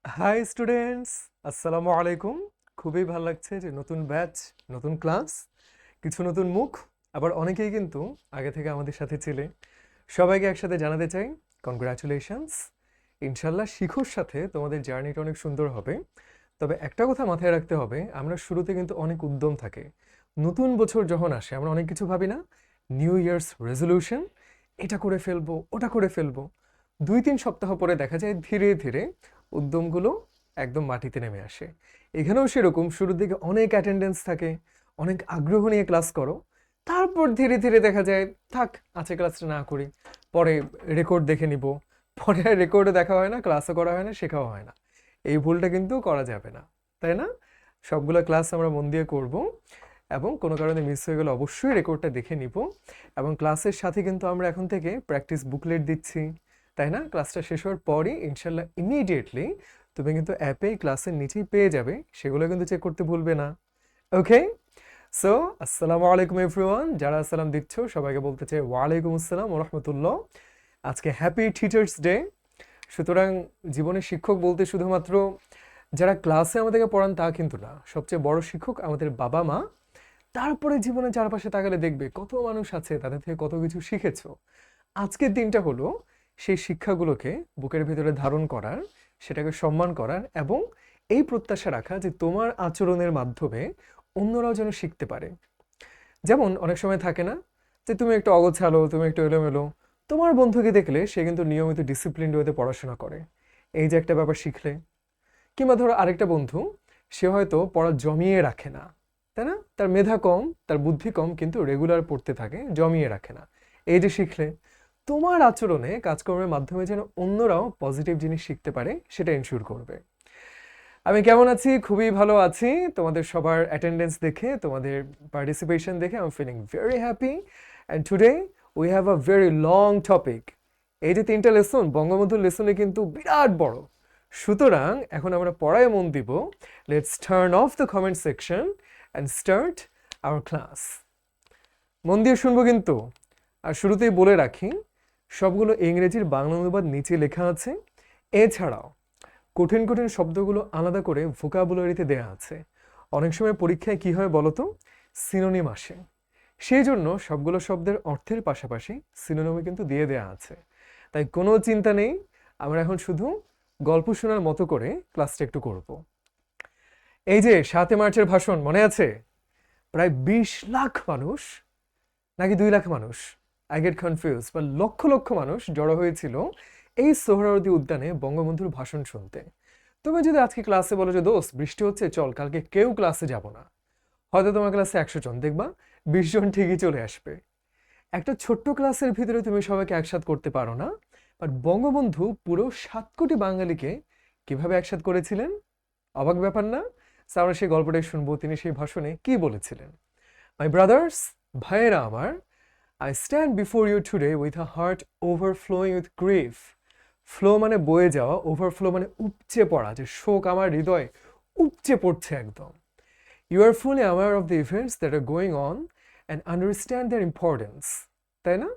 High students, আসসালামু আলাইকুম। খুবই ভালো লাগছে যে নতুন ব্যাচ, নতুন ক্লাস, কিছু নতুন মুখ, আবার অনেকেই কিন্তু আগে থেকে আমাদের সাথে ছিলে। সবাইকে একসাথে জানাতে চাই কনগ্রাচুলেশনস। ইনশাল্লাহ শিখুর সাথে তোমাদের জার্নিটা অনেক সুন্দর হবে। তবে একটা কথা মাথায় রাখতে হবে, আমরা শুরুতে কিন্তু অনেক উদ্যম থাকে। নতুন বছর যখন আসে আমরা অনেক কিছু ভাবি না, নিউ ইয়ার্স রেজলিউশন, এটা করে ফেলবো ওটা করে ফেলবো। 2-3 সপ্তাহ পরে দেখা যায় ধীরে ধীরে উদ্যমগুলো একদম মাটিতে নেমে আসে। এখানেও সেরকম শুরুর দিকে অনেক অ্যাটেন্ডেন্স থাকে, অনেক আগ্রহ নিয়ে ক্লাস করো, তারপর ধীরে ধীরে দেখা যায় থাক আছে ক্লাসটা না করি, পরে রেকর্ড দেখে নিব, পরে আর রেকর্ডও দেখা হয় না, ক্লাসও করা হয় না, শেখাও হয় না। এই ভুলটা কিন্তু করা যাবে না, তাই না? সবগুলো ক্লাস আমরা মন দিয়ে করব, এবং কোনো কারণে মিস হয়ে গেলে অবশ্যই রেকর্ডটা দেখে নিব। এবং ক্লাসের সাথে কিন্তু আমরা এখন থেকে প্র্যাকটিস বুকলেট দিচ্ছি, তাই না? ক্লাসটা শেষ হওয়ার পরই ইনশাল্লাহ ইমিডিয়েটলি তুমি কিন্তু অ্যাপে ক্লাসের নিচেই পেয়ে যাবে, সেগুলো কিন্তু চেক করতে ভুলবে না। ওকে, সো আসসালামু আলাইকুম এভরিওয়ান। যারা আসসালাম দিচ্ছ সবাইকে বলতে চাই ওয়ালাইকুম আসসালাম ওয়া রাহমাতুল্লাহ। আজকে হ্যাপি টিচার্স ডে। সুতরাং জীবনে শিক্ষক বলতে শুধুমাত্র যারা ক্লাসে আমাদেরকে পড়ান তা কিন্তু না, সবচেয়ে বড় শিক্ষক আমাদের বাবা মা। তারপরে জীবনে চারপাশে তাকালে দেখবে কত মানুষ আছে, তাদের থেকে কত কিছু শিখেছো। আজকের দিনটা হলো সেই শিক্ষাগুলোকে বুকের ভেতরে ধারণ করার, সেটাকে সম্মান করার, এবং এই প্রত্যাশা রাখা যে তোমার আচরণের মাধ্যমে অন্যরাও যেন শিখতে পারে। যেমন অনেক সময় থাকে না যে তুমি একটু অগোছালো, তুমি একটু এলোমেলো, তোমার বন্ধুকে দেখলে সে কিন্তু নিয়মিত ডিসিপ্লিনড ওয়েতে পড়াশোনা করে, এই যে একটা ব্যাপার শিখলে। কিংবা ধরো আরেকটা বন্ধু, সে হয়তো পড়া জমিয়ে রাখে না, তাই না? তার মেধা কম, তার বুদ্ধি কম, কিন্তু রেগুলার পড়তে থাকে, জমিয়ে রাখে না, এই যে শিখলে। তোমার আচরণে কাজকর্মের মাধ্যমে যেন অন্যরাও পজিটিভ জিনিস শিখতে পারে সেটা এনশিওর করবে। আমি কেমন আছি? খুবই ভালো আছি। তোমাদের সবার অ্যাটেন্ডেন্স দেখে, তোমাদের পার্টিসিপেশন দেখে I am feeling very happy. And today we have a very long topic. এই যে 3টা লেসন, বঙ্গবন্ধুর লেসনে কিন্তু বিরাট বড়। সুতরাং এখন আমরা পড়ায় মন দিব। Let's turn off the comment section and start our class. মন দিয়ে শুনবো কিন্তু। আর শুরুতেই বলে রাখি, সবগুলো ইংরেজির বাংলা অনুবাদ নিচে লেখা আছে। এছাড়াও কঠিন কঠিন শব্দগুলো আলাদা করে ভোকাবুলারিতে দেয়া আছে। অনেক সময় পরীক্ষায় কি হয় বলতো, সিনোনিম আসে, সেই জন্য সবগুলো শব্দের অর্থের পাশাপাশি সিনোনিমও কিন্তু দিয়ে দেয়া আছে। তাই কোনো চিন্তা নেই, আমরা এখন শুধু গল্প শোনার মতো করে ক্লাসটা একটু করব। এই যে 7 মার্চের ভাষণ মনে আছে? প্রায় 20 লাখ মানুষ, নাকি 2 লাখ মানুষ, আই গেট কনফিউজ, বা লক্ষ লক্ষ মানুষ জড়ো হয়েছিল এই সোহরাওয়ার্দী উদ্যানে বঙ্গবন্ধুর ভাষণ শুনতে। তুমি যদি আজকে ক্লাসে বলো যে দোস্ত বৃষ্টি হচ্ছে চল কালকে কেউ ক্লাসে যাব না, হয়তো তোমার ক্লাসে 100 জন, দেখবা 20 জন ঠিকই চলে আসবে। একটা ছোট্ট ক্লাসের ভিতরে তুমি সবাইকে একসাথ করতে পারো না, বাট বঙ্গবন্ধু পুরো 7 কোটি বাঙালিকে কিভাবে একসাথ করেছিলেন। অবাক ব্যাপার না? So, আমরা সেই গল্পটাই শুনবো, তিনি সেই ভাষণে কি বলেছিলেন। মাই ব্রাদার্স, ভাইয়েরা আমার, I stand before you today with a heart overflowing with grief. Flow মানে বয়ে যাওয়া, ওভারফ্লো মানে উপচে পড়া, যে শোক আমার হৃদয় উপচে পড়ছে একদম। You are fully aware of the events that are going on and understand their importance. তাই না?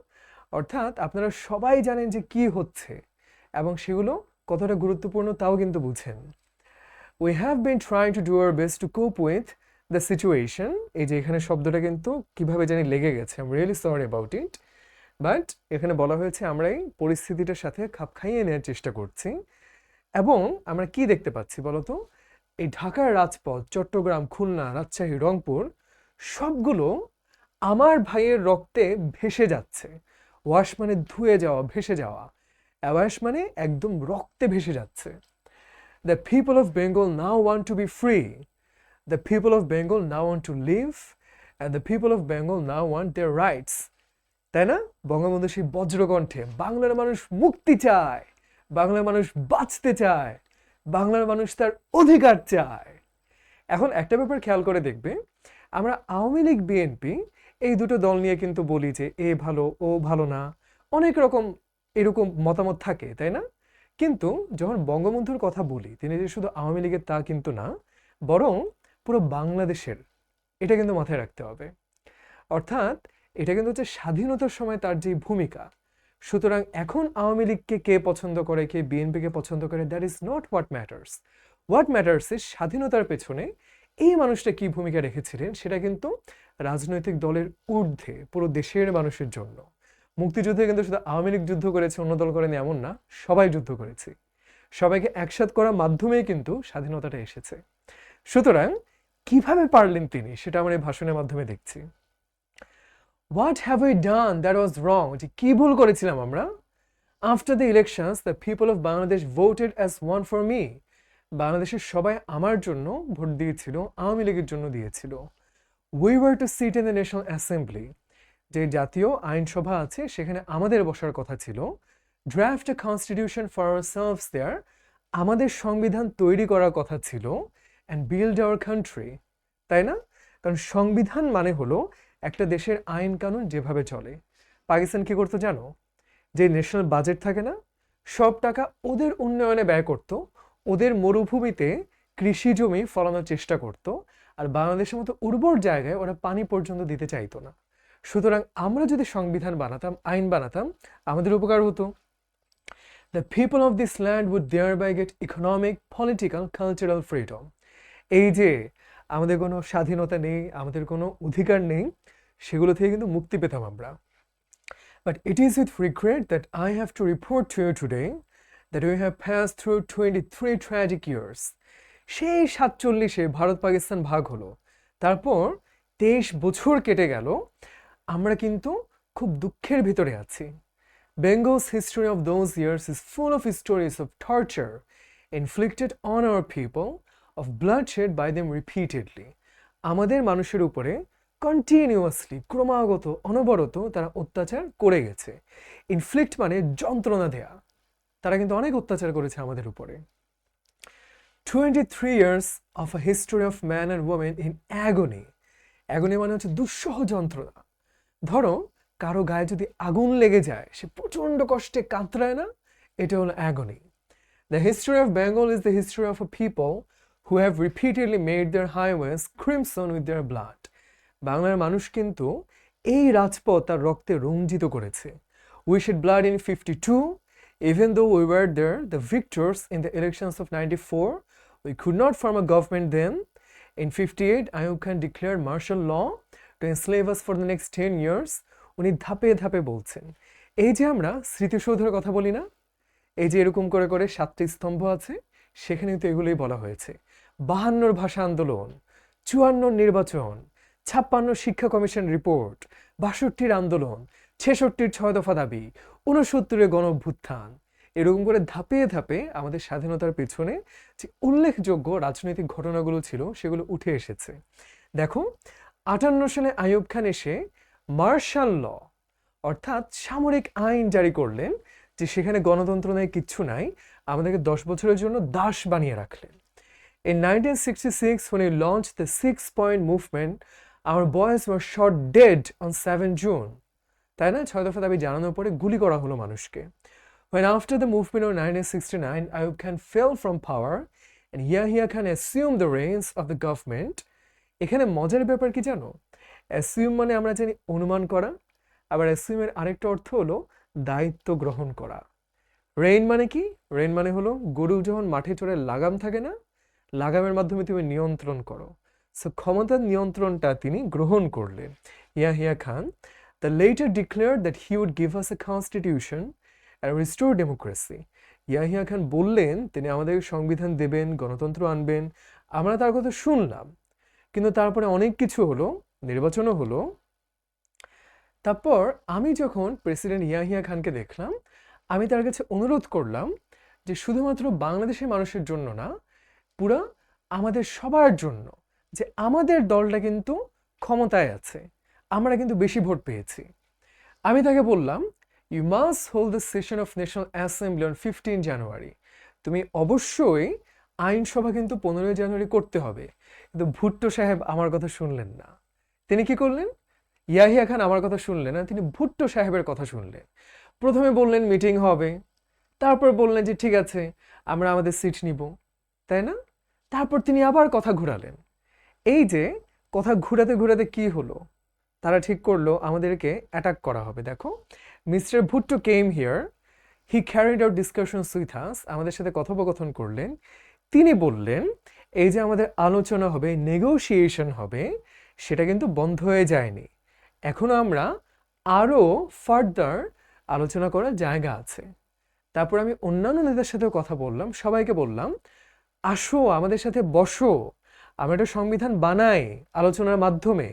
অর্থাৎ আপনারা সবাই জানেন যে কি হচ্ছে এবং সেগুলো কতটা গুরুত্বপূর্ণ তাও কিন্তু বুঝেন। We have been trying to do our best to cope with the situation. এই যে এখানে শব্দটা কিন্তু কিভাবে জানি লেগে গেছে, I'm really sorry about it. But এখানে বলা হয়েছে আমরা এই পরিস্থিতিটার সাথে খাপ খাইয়ে নেওয়ার চেষ্টা করছি। এবং আমরা কি দেখতে পাচ্ছি বলতো, এই ঢাকার রাজপথ, চট্টগ্রাম, খুলনা, রাজশাহী, রংপুর, সবগুলো আমার ভাইয়ের রক্তে ভেসে যাচ্ছে। ওয়াশ মানে ধুয়ে যাওয়া, ভেসে যাওয়া। অ্যাওয়াশ মানে একদম রক্তে ভেসে যাচ্ছে। The people of Bengal now want to be free. The people of Bengal now want to live, and the people of Bengal now want their rights. তাই না? বঙ্গবন্ধু সেই বজ্রকণ্ঠে বাংলার মানুষ মুক্তি চায়, বাংলার মানুষ বাঁচতে চায়, বাংলার মানুষ তার অধিকার চায়। এখন একটা ব্যাপার খেয়াল করে দেখবে, আমরা আওয়ামী লীগ বিএনপি এই দুটো দল নিয়ে কিন্তু বলি যে এ ভালো ও ভালো না, অনেক রকম এরকম মতামত থাকে, তাই না? কিন্তু যখন বঙ্গবন্ধুর কথা বলি, তিনি যে শুধু আওয়ামী লীগের তা কিন্তু না, বরং পুরো বাংলাদেশের, এটা কিন্তু মাথায় রাখতে হবে। অর্থাৎ এটা কিন্তু হচ্ছে স্বাধীনতার সময় তার যে ভূমিকা, সুতরাং এখন আওয়ামী লীগকে কে পছন্দ করে, কে বিএনপিকে পছন্দ করে, that is not what matters. What matters is স্বাধীনতার পেছনে এই মানুষটা কি ভূমিকা রেখেছিলেন, সেটা কিন্তু রাজনৈতিক দলের ঊর্ধ্বে পুরো দেশের মানুষের জন্য। মুক্তিযুদ্ধে কিন্তু শুধু আওয়ামী লীগ যুদ্ধ করেছে, অন্য দল করেনি এমন না, সবাই যুদ্ধ করেছে। সবাইকে একসাথ করার মাধ্যমেই কিন্তু স্বাধীনতাটা এসেছে। সুতরাং কিভাবে পারলেন তিনি, সেটা আমরা এই ভাষণের মাধ্যমে দেখছি। What have we done that was wrong, যে কি ভুল করেছিলাম আমরা। After the elections the people of Bangladesh voted as one for me, বাংলাদেশের সবাই আমার জন্য ভোট দিয়েছিল, আওয়ামী লীগের জন্য দিয়েছিল। We were to sit in the national assembly, যে জাতীয় আইনসভা আছে সেখানে আমাদের বসার কথা ছিল। Draft a constitution for ourselves there, আমাদের সংবিধান তৈরি করার কথা ছিল। অ্যান্ড বিল্ড আওয়ার কান্ট্রি, তাই না? কারণ সংবিধান মানে হলো একটা দেশের আইন কানুন যেভাবে চলে। পাকিস্তান কি করতো জানো? যে ন্যাশনাল বাজেট থাকে না, সব টাকা ওদের উন্নয়নে ব্যয় করত, ওদের মরুভূমিতে কৃষি জমি ফলানোর চেষ্টা করত, আর বাংলাদেশের মতো উর্বর জায়গায় ওরা পানি পর্যন্ত দিতে চাইতো না। সুতরাং আমরা যদি সংবিধান বানাতাম, আইন বানাতাম, আমাদের উপকার হতো। The people of this land would thereby get economic, political, cultural freedom. এই যে আমাদের কোনো স্বাধীনতা নেই, আমাদের কোনো অধিকার নেই, সেগুলো থেকে কিন্তু মুক্তি পেতাম আমরা। But it is with regret that I have to report to you today that we have passed through 23 tragic years. সেই 47-এ ভারত পাকিস্তান ভাগ হলো, তারপর 23 বছর কেটে গেল, আমরা কিন্তু খুব দুঃখের ভিতরে আছি। Bengal's history of those years is full of stories of torture inflicted on our people, of bloodshed by them repeatedly. আমাদের মানুষের উপরে কন্টিনিউয়াসলি, ক্রমাগত, অনবরত তারা অত্যাচার করে গেছে। ইনফ্লিক্ট মানে যন্ত্রণা দেয়া, তারা কিন্তু অনেক অত্যাচার করেছে আমাদের উপরে। 23 years of a history of man and woman in agony. অ্যাগনি মানে হচ্ছে দুঃসহ যন্ত্রণা। ধরো কারো গায়ে যদি আগুন লেগে যায়, সে প্রচণ্ড কষ্টে কাতরায় না, এটা হলো অ্যাগনি। The history of Bengal is the history of a people who have repeatedly made their highways crimson with their blood. বাংলার মানুষ কিন্তু এই রাজপথ তার রক্তে রঞ্জিত করেছে। We shed blood in 52, even though we were there, the victors in the elections of 94. We could not form a government then. In 58, Ayub Khan declared martial law to enslave us for the next 10 years. উনি ধাপে ধাপে বলছেন। এই যে আমরা স্মৃতিসৌধের কথা বলি না, এই যে এরকম করে করে 7টি স্তম্ভ আছে, সেখানে তো এগুলোই বলা হয়েছে। 52 ভাষা আন্দোলন, 54 নির্বাচন, 56 শিক্ষা কমিশন রিপোর্ট, 62 আন্দোলন, 66 6 দফা দাবি, 69 গণ অভ্যুত্থান, এরকম করে ধাপে ধাপে আমাদের স্বাধীনতার পেছনে যে উল্লেখযোগ্য রাজনৈতিক ঘটনাগুলো ছিল সেগুলো উঠে এসেছে। দেখো 58 সালে আইয়ুব খান এসে মার্শাল ল অর্থাৎ সামরিক আইন জারি করলেন, যে সেখানে গণতন্ত্র নেই, কিচ্ছু নাই, আমাদেরকে 10 বছরের জন্য দাস বানিয়ে রাখলেন। In 1966, when he launched the 6-point movement, our boys were shot dead on 7 June. তাই না? 6 দফা দাবি জানানোর পরে গুলি করা হলো মানুষকে। When after the movement of 1969, Ayub Khan fell from power and Yahya Khan assumed the reins of the government. এখানে মজার ব্যাপার কি জানো? অ্যাসিউম মানে আমরা জানি অনুমান করা, আবার অ্যাসিউমের আরেকটা অর্থ হলো দায়িত্ব গ্রহণ করা। রেইন মানে কি? রেইন মানে হলো গরু যখন মাঠে চড়ে লাগাম থাকে না, লাগামের মাধ্যমে তুমি নিয়ন্ত্রণ করো। সো ক্ষমতার নিয়ন্ত্রণটা তিনি গ্রহণ করলেন, Yahya Khan. The latter declared that he would give us a constitution and restore democracy. Yahya Khan বললেন তিনি আমাদের সংবিধান দেবেন, গণতন্ত্র আনবেন। আমরা তার কথা শুনলাম, কিন্তু তারপরে অনেক কিছু হলো, নির্বাচনও হলো। তারপর আমি যখন প্রেসিডেন্ট ইয়াহিয়া খানকে দেখলাম, আমি তার কাছে অনুরোধ করলাম যে শুধুমাত্র বাংলাদেশের মানুষের জন্য না, পুরা আমাদের সবার জন্য, যে আমাদের দলটা কিন্তু ক্ষমতায় আছে, আমরা কিন্তু বেশি ভোট পেয়েছি। আমি তাকে বললাম, you must hold the session of national assembly on 15 January. তুমি অবশ্যই আইনসভা কিন্তু 15 জানুয়ারি করতে হবে। কিন্তু ভুট্টো সাহেব আমার কথা শুনলেন না। তিনি কি করলেন? ইয়াহিয়া খান আমার কথা শুনলেন না, তিনি ভুট্টো সাহেবের কথা শুনলেন। প্রথমে বললেন মিটিং হবে, তারপর বললেন যে ঠিক আছে আমরা আমাদের সিট নিব, তাই না? তারপর তিনি আবার কথা ঘুরালেন। এই যে কথা ঘুরাতে ঘুরাতে কি হলো, তারা ঠিক করলো আমাদেরকে অ্যাটাক করা হবে। দেখো mister Bhutto came here, he carried out discussions with us, আমাদের সাথে কথোপকথন করলেন। তিনি বললেন এই যে আমাদের আলোচনা হবে, নেগোশিয়েশন হবে, সেটা কিন্তু বন্ধ হয়ে যায়নি, এখনো আমরা আরও ফার্দার আলোচনা করার জায়গা আছে। তারপর আমি অন্যান্য নেতার সাথেও কথা বললাম, সবাইকে বললাম আসো আমাদের সাথে বসো, আমরা একটা সংবিধান বানাই আলোচনার মাধ্যমে।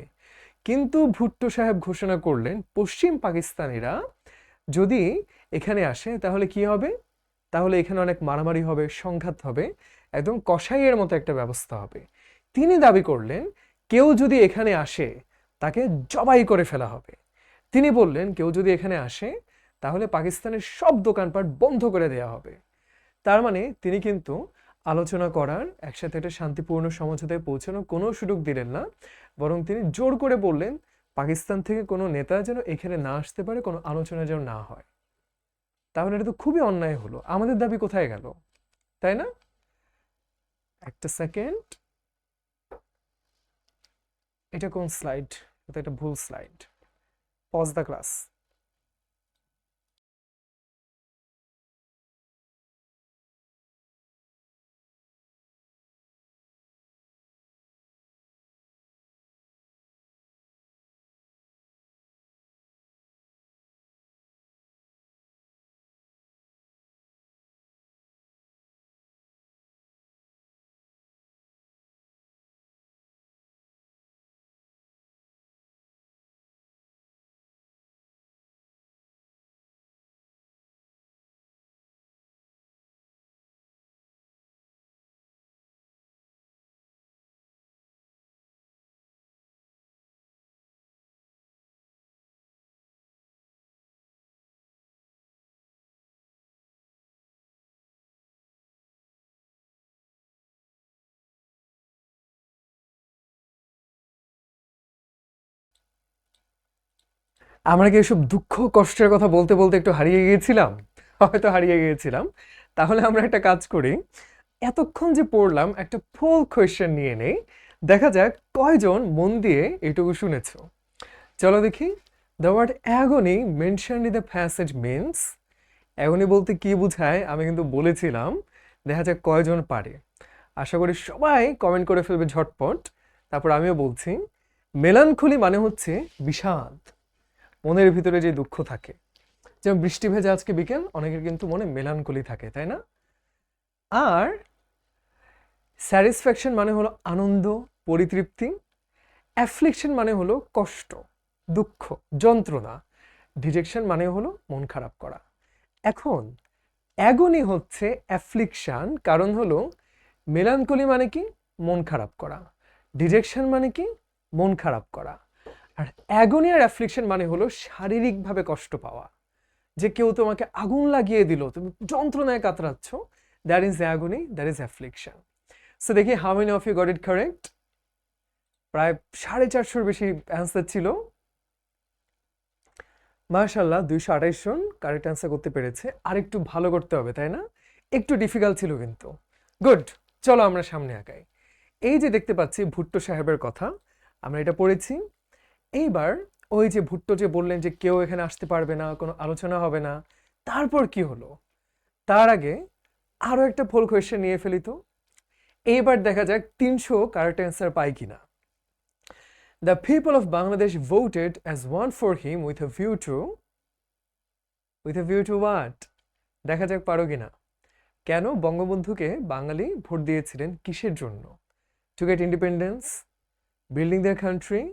কিন্তু ভুট্টো সাহেব ঘোষণা করলেন পশ্চিম পাকিস্তানিরা যদি এখানে আসে তাহলে কি হবে, তাহলে এখানে অনেক মারামারি হবে, সংঘাত হবে, একদম কসাইয়ের মতো একটা ব্যবস্থা হবে। তিনি দাবি করলেন কেউ যদি এখানে আসে তাকে জবাই করে ফেলা হবে। তিনি বললেন কেউ যদি এখানে আসে তাহলে পাকিস্তানের সব দোকানপাট বন্ধ করে দেওয়া হবে। তার মানে তিনি কিন্তু আলোচনা করার, একসাথে একটা শান্তিপূর্ণ সমঝোতায় পৌঁছানোর কোনো সুযোগ দিলেন না, বরং তিনি জোর করে বললেন পাকিস্তান থেকে কোনো নেতা যেন এখানে না আসতে পারে, কোনো আলোচনা যেন না হয়। তাহলে এটা তো খুবই অন্যায় হলো, আমাদের দাবি কোথায় গেল, তাই না? একটা সেকেন্ড, এটা কোন স্লাইড? এটা একটা ভুল স্লাইড, পজ দ্য ক্লাস। আমরা কি এসব দুঃখ কষ্টের কথা বলতে বলতে একটু হারিয়ে গিয়েছিলাম? হয়তো হারিয়ে গিয়েছিলাম। তাহলে আমরা একটা কাজ করি, এতক্ষণ যে পড়লাম একটা ফুল কোয়েশ্চেন নিয়ে নেই, দেখা যাক কয়জন মন দিয়ে এটুকু শুনেছো। চলো দেখি। The word agony mentioned in the passage means, agony বলতে কি বোঝায় আমি কিন্তু বলেছিলাম, দেখা যাক কয়জন পারে। আশা করি সবাই কমেন্ট করে ফেলবে ঝটপট। তারপর আমিও বলছি, মেলানখলি মানে হচ্ছে বিষাদ, মনের ভিতরে যে দুঃখ থাকে। যেমন বৃষ্টি ভেজা আজকে বিকেল, অনেকের কিন্তু মনে মেলানকলি থাকে, তাই না? আর স্যাটিসফ্যাকশন মানে হলো আনন্দ, পরিতৃপ্তি। অ্যাফ্লিকশন মানে হলো কষ্ট, দুঃখ, যন্ত্রণা। ডিজেকশন মানে হলো মন খারাপ করা। এখন অ্যাগনি হচ্ছে অ্যাফ্লিকশন, কারণ হলো মেলানকলি মানে কি, মন খারাপ করা। ডিজেকশন মানে কি, মন খারাপ করা। আর অ্যাগনি আর অ্যাফ্লিকশন মানে হলো শারীরিকভাবে কষ্ট পাওয়া, যে কেউ তোমাকে আগুন লাগিয়ে দিল, তুমি যন্ত্রণায় কাতরাচ্ছ, that is agony, that is affliction. So দেখি how many of you got it correct. প্রায় 450-র বেশি অ্যান্সার ছিল। মাশাআল্লাহ, 228 জন কারেক্ট অ্যান্সার করতে পেরেছে। আর একটু ভালো করতে হবে, তাই না? একটু ডিফিকাল্ট ছিল কিন্তু। গুড, চলো আমরা সামনে আগাই। এই যে দেখতে পাচ্ছি ভুট্টো সাহেবের কথা, আমরা এটা পড়েছি। এইবার ওই যে ভুট্টো যে বললেন যে কেউ এখানে আসতে পারবে না, কোনো আলোচনা হবে না, তারপর কি হলো? তার আগে আরো একটা পোল কোয়েশ্চেন নিয়ে ফেলি তো। এইবার দেখা যাক 300 কারেক্ট অ্যান্সার পাই কিনা। The people of Bangladesh voted as one for him with a view to what? দেখা যাক পারো কিনা। কেন বঙ্গবন্ধুকে বাঙালি ভোট দিয়েছিলেন, কিসের জন্য? To get independence, building their country,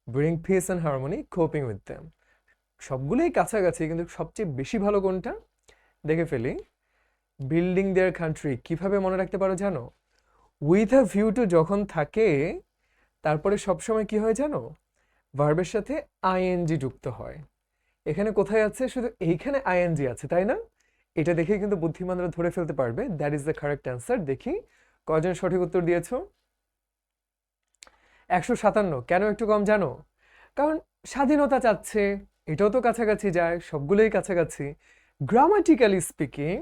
bring piece and harmony, coping with them. সবগুলোই কাছাকাছি, কিন্তু সবচেয়ে বেশি ভালো কোনটা? দেখে ফেলি। বিল্ডিং দেয়ার কান্ট্রি কিভাবে মনে রাখতে পারো জানো? উইথ আ ভিউ টু যখন থাকে, তারপরে সবসময় কি হয় জানো? ভার্বের সাথে আইএনজি যুক্ত হয়। এখানে কোথায় আছে? শুধু এইখানে আইএনজি আছে, তাই না? এটা দেখে কিন্তু বুদ্ধিমানরা ধরে ফেলতে পারবে that is the correct answer. দেখি কয়জন সঠিক উত্তর দিয়েছো। 157। কেন একটু কম জানো? কারণ স্বাধীনতা চাচ্ছে, এটাও তো কাছাকাছি যায়, সবগুলোই কাছাকাছি। Grammatically speaking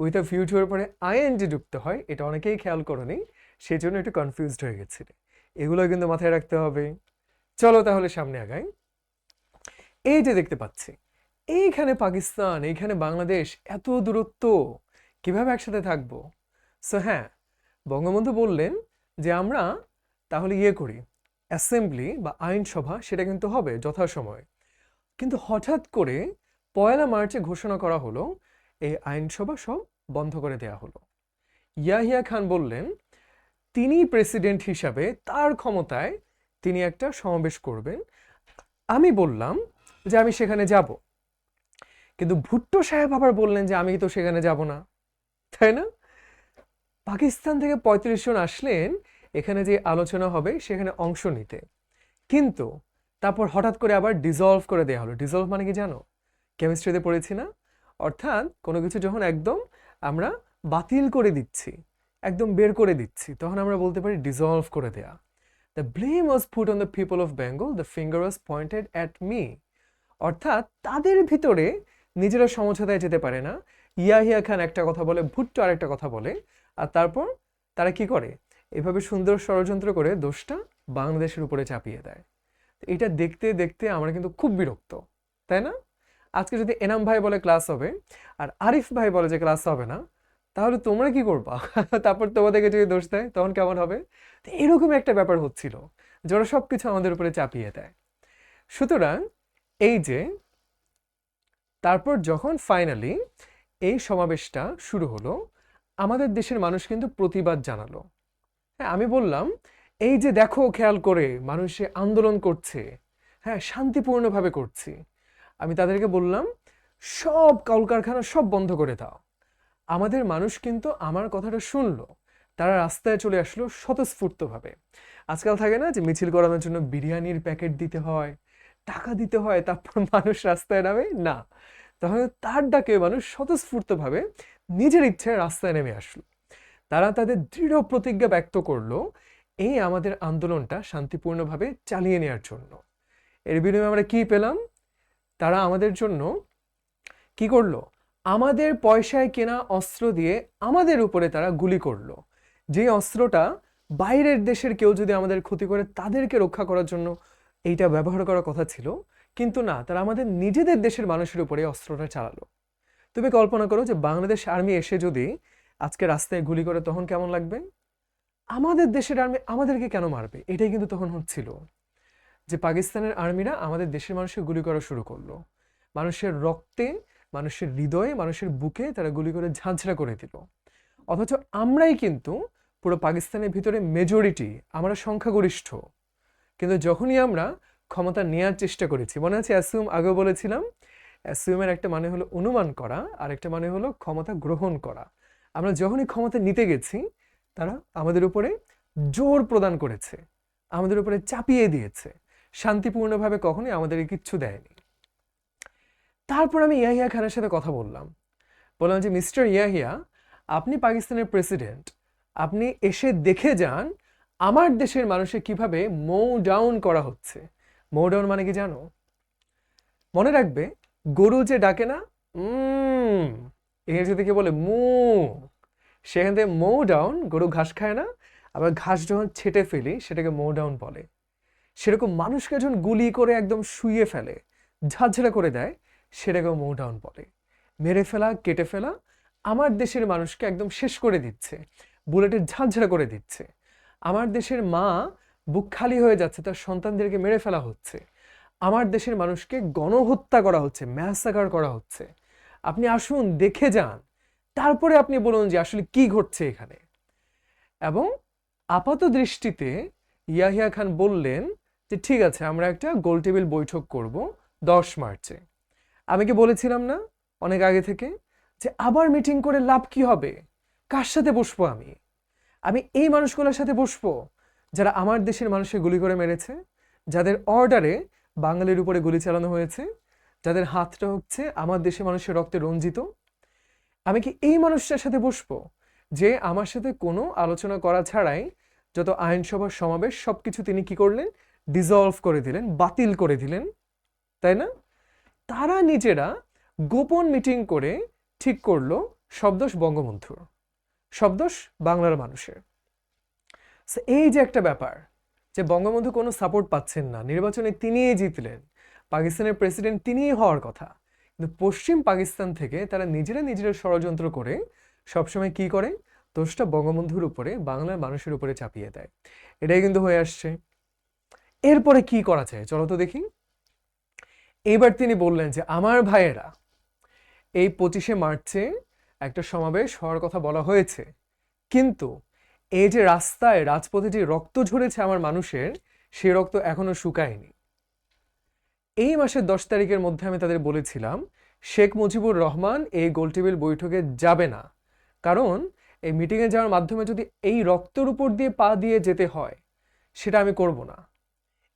with a future পরে আইএনজি যুক্ত হয়, এটা অনেকেই খেয়াল করোনি, সেই জন্য একটু কনফিউজড হয়ে গেছিল। এগুলো কিন্তু মাথায় রাখতে হবে। চলো তাহলে সামনে আগাই। এই যে দেখতে পাচ্ছি, এইখানে পাকিস্তান, এইখানে বাংলাদেশ, এত দূরত্ব, কিভাবে একসাথে থাকবো? সো হ্যাঁ, বঙ্গবন্ধু বললেন যে আমরা তাহলে করি, অ্যাসেম্বলি বা আইনসভা সেটা কিন্তু হবে যথাসময়ে। কিন্তু হঠাৎ করে 1 মার্চে ঘোষণা করা হলো এই আইনসভা সব বন্ধ করে দেয়া হলো। ইয়াহিয়া খান বললেন তিনি প্রেসিডেন্ট হিসাবে তার ক্ষমতায় তিনি একটা সমাবেশ করবেন। আমি বললাম যে আমি সেখানে যাব, কিন্তু ভুট্টো সাহেব আবার বললেন যে আমি তো সেখানে যাব না, তাই না? পাকিস্তান থেকে 35 জন আসলেন এখানে যে আলোচনা হবে সেখানে অংশ নিতে, কিন্তু তারপর হঠাৎ করে আবার ডিসলভ করে দেওয়া হলো। ডিসলভ মানে কি জানো? কেমিস্ট্রিতে পড়েছি না? অর্থাৎ কোনো কিছু যখন একদম আমরা বাতিল করে দিচ্ছি, একদম বের করে দিচ্ছি, তখন আমরা বলতে পারি ডিসলভ করে দেয়া। The blame was put on the people of Bengal, the finger was pointed at me. অর্থাৎ তাদের ভিতরে নিজেরা সমঝোতায় যেতে পারে না। ইয়াহিয়া খান একটা কথা বলে, ভুট্টো আরেকটা কথা বলে, আর তারপর তারা কি করে? এভাবে সুন্দর ষড়যন্ত্র করে দোষটা বাংলাদেশের উপরে চাপিয়ে দেয়। এটা দেখতে দেখতে আমরা কিন্তু খুব বিরক্ত, তাই না? আজকে যদি এনাম ভাই বলে ক্লাস হবে আর আরিফ ভাই বলে যে ক্লাস হবে না, তাহলে তোমরা কি করবা? তারপর তোমাদেরকে যদি দোষ দেয় তখন কেমন হবে? তো এরকম একটা ব্যাপার হচ্ছিল, যারা সবকিছু আমাদের উপরে চাপিয়ে দেয়। সুতরাং এই যে তারপর যখন ফাইনালি এই সমাবেশটা শুরু হলো, আমাদের দেশের মানুষ কিন্তু প্রতিবাদ জানালো। হ্যাঁ, আমি বললাম এই যে দেখো, খেয়াল করে মানুষে আন্দোলন করছে, হ্যাঁ শান্তিপূর্ণভাবে করছি। আমি তাদেরকে বললাম সব কলকারখানা সব বন্ধ করে দাও। আমাদের মানুষ কিন্তু আমার কথাটা শুনলো, তারা রাস্তায় চলে আসলো স্বতঃস্ফূর্তভাবে। আজকাল থাকে না যে মিছিল করানোর জন্য বিরিয়ানির প্যাকেট দিতে হয়, টাকা দিতে হয়, তারপর মানুষ রাস্তায় নামে না, তাহলে তার ডাকে মানুষ স্বতঃস্ফূর্তভাবে নিজের ইচ্ছায় রাস্তায় নেমে আসলো। তারা তাদের দৃঢ় প্রতিজ্ঞা ব্যক্ত করলো এই আমাদের আন্দোলনটা শান্তিপূর্ণভাবে চালিয়ে নেওয়ার জন্য। এর বিনিময়ে আমরা কি পেলাম? তারা আমাদের জন্য কি করলো? আমাদের পয়সায় কেনা অস্ত্র দিয়ে আমাদের উপরে তারা গুলি করলো। যে অস্ত্রটা বাইরের দেশের কেউ যদি আমাদের ক্ষতি করে তাদেরকে রক্ষা করার জন্য এইটা ব্যবহার করার কথা ছিল, কিন্তু না, তারা আমাদের নিজেদের দেশের মানুষের উপরে অস্ত্রটা চালালো। তুমি কল্পনা করো যে বাংলাদেশ আর্মি এসে যদি আজকে রাস্তায় গুলি করে তখন কেমন লাগবে? আমাদের দেশের আর্মি আমাদেরকে কেন মারবে? এটাই কিন্তু তখন হচ্ছিল, যে পাকিস্তানের আর্মিরা আমাদের দেশের মানুষকে গুলি করা শুরু করলো। মানুষের রক্তে, মানুষের হৃদয়ে, মানুষের বুকে তারা গুলি করে ঝাঁঝরা করে দিল। অথচ আমরাই কিন্তু পুরো পাকিস্তানের ভিতরে মেজরিটি, আমরা সংখ্যাগরিষ্ঠ, কিন্তু যখনই আমরা ক্ষমতা নেওয়ার চেষ্টা করেছি, মনে আছে অ্যাসিউম আগেও বলেছিলাম, অ্যাসিউমের একটা মানে হলো অনুমান করা, আর একটা মানে হলো ক্ষমতা গ্রহণ করা। আমরা যখনই ক্ষমতা নিতে গেছি, তারা আমাদের উপরে জোর প্রদান করেছে, আমাদের উপরে চাপিয়ে দিয়েছে, শান্তিপূর্ণভাবে কখনোই আমাদেরকে কিচ্ছু দেয়নি। তারপর আমি ইয়াহিয়া খানের সাথে কথা বললাম যে মিস্টার ইয়াহিয়া, আপনি পাকিস্তানের প্রেসিডেন্ট, আপনি এসে দেখে যান আমার দেশের মানুষের কিভাবে মৌ ডাউন করা হচ্ছে। মৌ ডাউন মানে কি জানো? মনে রাখবে, গরু যে ডাকে না ইংরেজি থেকে বলে মু, সেখান থেকে মৌ ডাউন, গরু ঘাস খায় না, আবার ঘাস যখন ছেটে ফেলি সেটাকে মৌ ডাউন বলে। সেরকম মানুষকে যখন গুলি করে একদম শুইয়ে ফেলে, ঝাঁঝরা করে দেয়, সেটাকেও মৌ ডাউন বলে। মেরে ফেলা, কেটে ফেলা, আমার দেশের মানুষকে একদম শেষ করে দিচ্ছে, বুলেটের ঝাঁঝরা করে দিচ্ছে। আমার দেশের মা বুক খালি হয়ে যাচ্ছে, তার সন্তানদেরকে মেরে ফেলা হচ্ছে। আমার দেশের মানুষকে গণহত্যা করা হচ্ছে, ম্যাসাকার করা হচ্ছে। আপনি আসুন, দেখে যান, তারপরে আপনি বলুন যে আসলে কি ঘটছে এখানে। এবং আপাত দৃষ্টিতে ইয়াহিয়া খান বললেন যে ঠিক আছে, আমরা একটা গোলটেবিল বৈঠক করব 10 মার্চে। আমি কি বলেছিলাম না অনেক আগে থেকে যে আবার মিটিং করে লাভ কি হবে? কার সাথে বসবো আমি? আমি এই মানুষগুলোর সাথে বসবো যারা আমার দেশের মানুষকে গুলি করে মেরেছে, যাদের অর্ডারে বাঙালির উপরে গুলি চালানো হয়েছে, যাদের হাতটা হচ্ছে আমার দেশের মানুষের রক্তে রঞ্জিত। আমি কি এই মানুষটার সাথে বসবো যে আমার সাথে কোনো আলোচনা করা ছাড়াই যত আইনসভার সমাবেশ সবকিছু তিনি কি করলেন? ডিসলভ করে দিলেন, বাতিল করে দিলেন, তাই না? তারা নিজেরা গোপন মিটিং করে ঠিক করলো সব দোষ বঙ্গবন্ধুর, সব দোষ বাংলার মানুষের। এই যে একটা ব্যাপার, যে বঙ্গবন্ধু কোনো সাপোর্ট পাচ্ছেন না, নির্বাচনে তিনিই জিতলেন, পাকিস্তানের প্রেসিডেন্ট তিনিই হওয়ার কথা, কিন্তু পশ্চিম পাকিস্তান থেকে তারা নিজেরা ষড়যন্ত্র করে সবসময় কি করে, দোষটা বঙ্গবন্ধুর উপরে, বাংলার মানুষের উপরে চাপিয়ে দেয়। এটাই কিন্তু হয়ে আসছে। এরপরে কি করা যায় চলো তো দেখি। এইবার তিনি বললেন যে আমার ভাইয়েরা, এই 25শে মার্চে একটা সমাবেশ হওয়ার কথা বলা হয়েছে, কিন্তু এই যে রাস্তায় রাজপথে যে রক্ত ঝরেছে আমার মানুষের, সে রক্ত এখনো শুকায়নি। এই মাসের 10 তারিখের মধ্যে আমি তাদের বলেছিলাম শেখ মুজিবুর রহমান এই গোলটেবিল বৈঠকে যাবে না, কারণ এই মিটিংয়ে যাওয়ার মাধ্যমে যদি এই রক্তের উপর দিয়ে পা দিয়ে যেতে হয়, সেটা আমি করব না।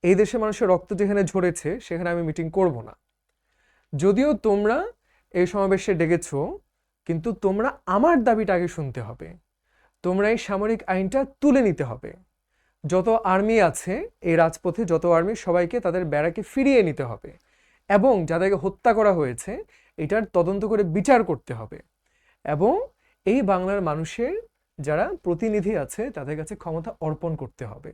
এই দেশে মানুষের রক্ত যেখানে ঝরেছে সেখানে আমি মিটিং করব না। যদিও তোমরা এই সমাবেশে ডেকেছো, কিন্তু তোমরা আমার দাবিটা আগে শুনতে হবে। তোমরা এই সামরিক আইনটা তুলে নিতে হবে। যত আর্মি আছে এই রাজপথে, যত আর্মি, সবাইকে তাদের ব্যারাকে ফিরিয়ে নিতে হবে এবং যাদেরকে হত্যা করা হয়েছে এটার তদন্ত করে বিচার করতে হবে এবং এই বাংলার মানুষের যারা প্রতিনিধি আছে তাদের কাছে ক্ষমতা অর্পণ করতে হবে।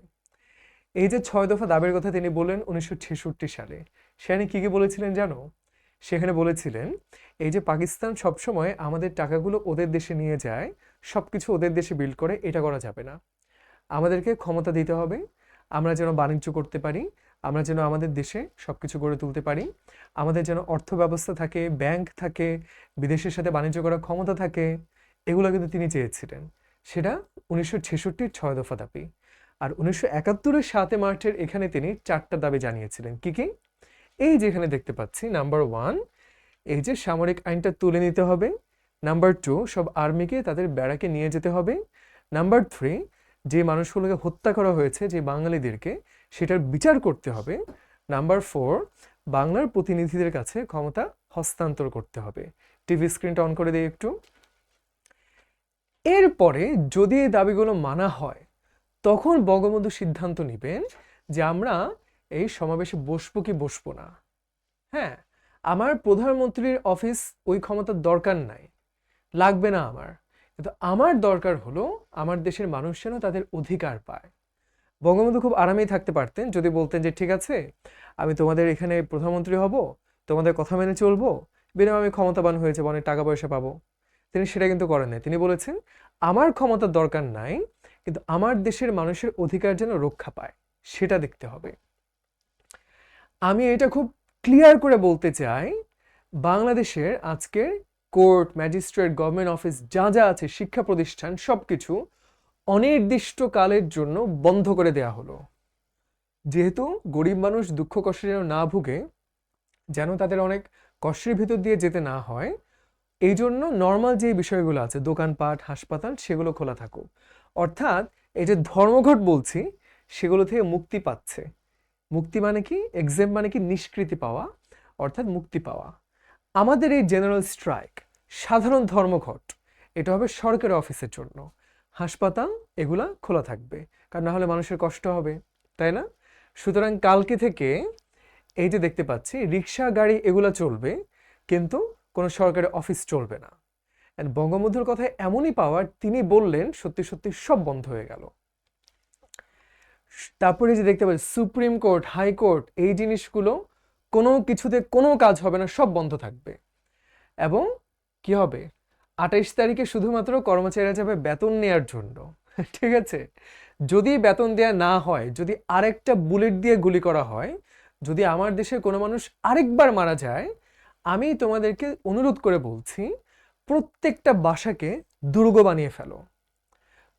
এই যে 6 দফা দাবির কথা তিনি বললেন 1966 সালে, সেখানে কি কি বলেছিলেন জানো? সেখানে বলেছিলেন এই যে পাকিস্তান সবসময় আমাদের টাকাগুলো ওদের দেশে নিয়ে যায়, সবকিছু ওদের দেশে বিল্ড করে, এটা করা যাবে না। আমাদেরকে ক্ষমতা দিতে হবে, আমরা যেন বাণিজ্য করতে পারি, আমরা যেন আমাদের দেশে সবকিছু গড়ে তুলতে পারি, আমাদের যেন অর্থ ব্যবস্থা থাকে, ব্যাংক থাকে, বিদেশের সাথে বাণিজ্য করার ক্ষমতা থাকে। এগুলো কিন্তু তিনি চেয়েছিলেন। সেটা 1966-র 6 দফা দাবি। আর 1971-এর 7 মার্চের এখানে তিনি 4টা দাবি জানিয়েছিলেন। কি কি? এই যেখানে দেখতে পাচ্ছি, নাম্বার 1 এই যে সামরিক আইনটা তুলে নিতে হবে, নাম্বার 2 সব আর্মিকে তাদের ব্যারাকে নিয়ে যেতে হবে, নাম্বার 3 যে মানুষগুলোকে হত্যা করা হয়েছে, যে বাঙালিদেরকে, সেটার বিচার করতে হবে, নাম্বার 4 বাংলার প্রতিনিধিদের কাছে ক্ষমতা হস্তান্তর করতে হবে। টিভি স্ক্রিনটা অন করে দিই একটু। এরপরে যদি এই দাবিগুলো মানা হয়, তখন বঙ্গবন্ধু সিদ্ধান্ত নেবেন যে আমরা এই সমাবেশে বসবো কি বসবো না। হ্যাঁ, আমার প্রধানমন্ত্রীর অফিস ওই ক্ষমতার দরকার নাই, লাগবে না আমার, কিন্তু আমার দরকার হলো আমার দেশের মানুষ যেন তাদের অধিকার পায়। বঙ্গবন্ধু খুব আরামেই থাকতে পারতেন যদি বলতেন যে ঠিক আছে, আমি তোমাদের এখানে প্রধানমন্ত্রী হব, তোমাদের কথা মেনে চলবো, বিনা আমি ক্ষমতাবান হয়ে যাবো, অনেক টাকা পয়সা পাবো। তিনি সেটা কিন্তু করেন নাই। তিনি বলেছেন আমার ক্ষমতার দরকার নাই, কিন্তু আমার দেশের মানুষের অধিকার যেন রক্ষা পায় সেটা দেখতে হবে। আমি এটা খুব ক্লিয়ার করে বলতে চাই, বাংলাদেশের আজকে কোর্ট, ম্যাজিস্ট্রেট, গভর্নমেন্ট অফিস যা যা আছে, শিক্ষা প্রতিষ্ঠান, সবকিছু অনির্দিষ্টকালের জন্য বন্ধ করে দেয়া হলো। যেহেতু গরিব মানুষ দুঃখ কষ্টে যেন না ভুগে, যেন তাদের অনেক কষ্টের ভিতর দিয়ে যেতে না হয়, এই জন্য নর্মাল যে বিষয়গুলো আছে, দোকানপাট, হাসপাতাল, সেগুলো খোলা থাকুক। অর্থাৎ এই যে ধর্মঘট বলছি, সেগুলো থেকে মুক্তি পাচ্ছে। মুক্তি মানে কি? এক্সেম মানে কি? নিষ্কৃতি পাওয়া, অর্থাৎ মুক্তি পাওয়া। আমাদের এই জেনারেল স্ট্রাইক, সাধারণ ধর্মঘট, এটা হবে সরকারি অফিসের জন্য। হাসপাতাল এগুলা খোলা থাকবে, কারণ না হলে মানুষের কষ্ট হবে, তাই না? সুতরাং কালকে থেকে এই যে দেখতে পাচ্ছি রিক্সা, গাড়ি এগুলা চলবে, কিন্তু কোনো সরকারি অফিস চলবে না। অ্যান্ড বঙ্গবন্ধুর কথায় এমনই পাওয়ার, তিনি বললেন সত্যি সত্যি সব বন্ধ হয়ে গেল। তারপরে যে দেখতে পাচ্ছি সুপ্রিম কোর্ট, হাইকোর্ট, এই জিনিসগুলো কোনো কিছুতে কোনো কাজ হবে না, সব বন্ধ থাকবে। এবং কি হবে, 28 তারিখে শুধুমাত্র কর্মচারীরা যাবে বেতন নেয়ার জন্য। ঠিক আছে, যদি বেতন দেয়া না হয়, যদি আরেকটা বুলেট দিয়ে গুলি করা হয়, যদি আমার দেশে কোনো মানুষ আরেকবার মারা যায়, আমি তোমাদেরকে অনুরোধ করে বলছি প্রত্যেকটা বাসাকে দুর্গ বানিয়ে ফেলো।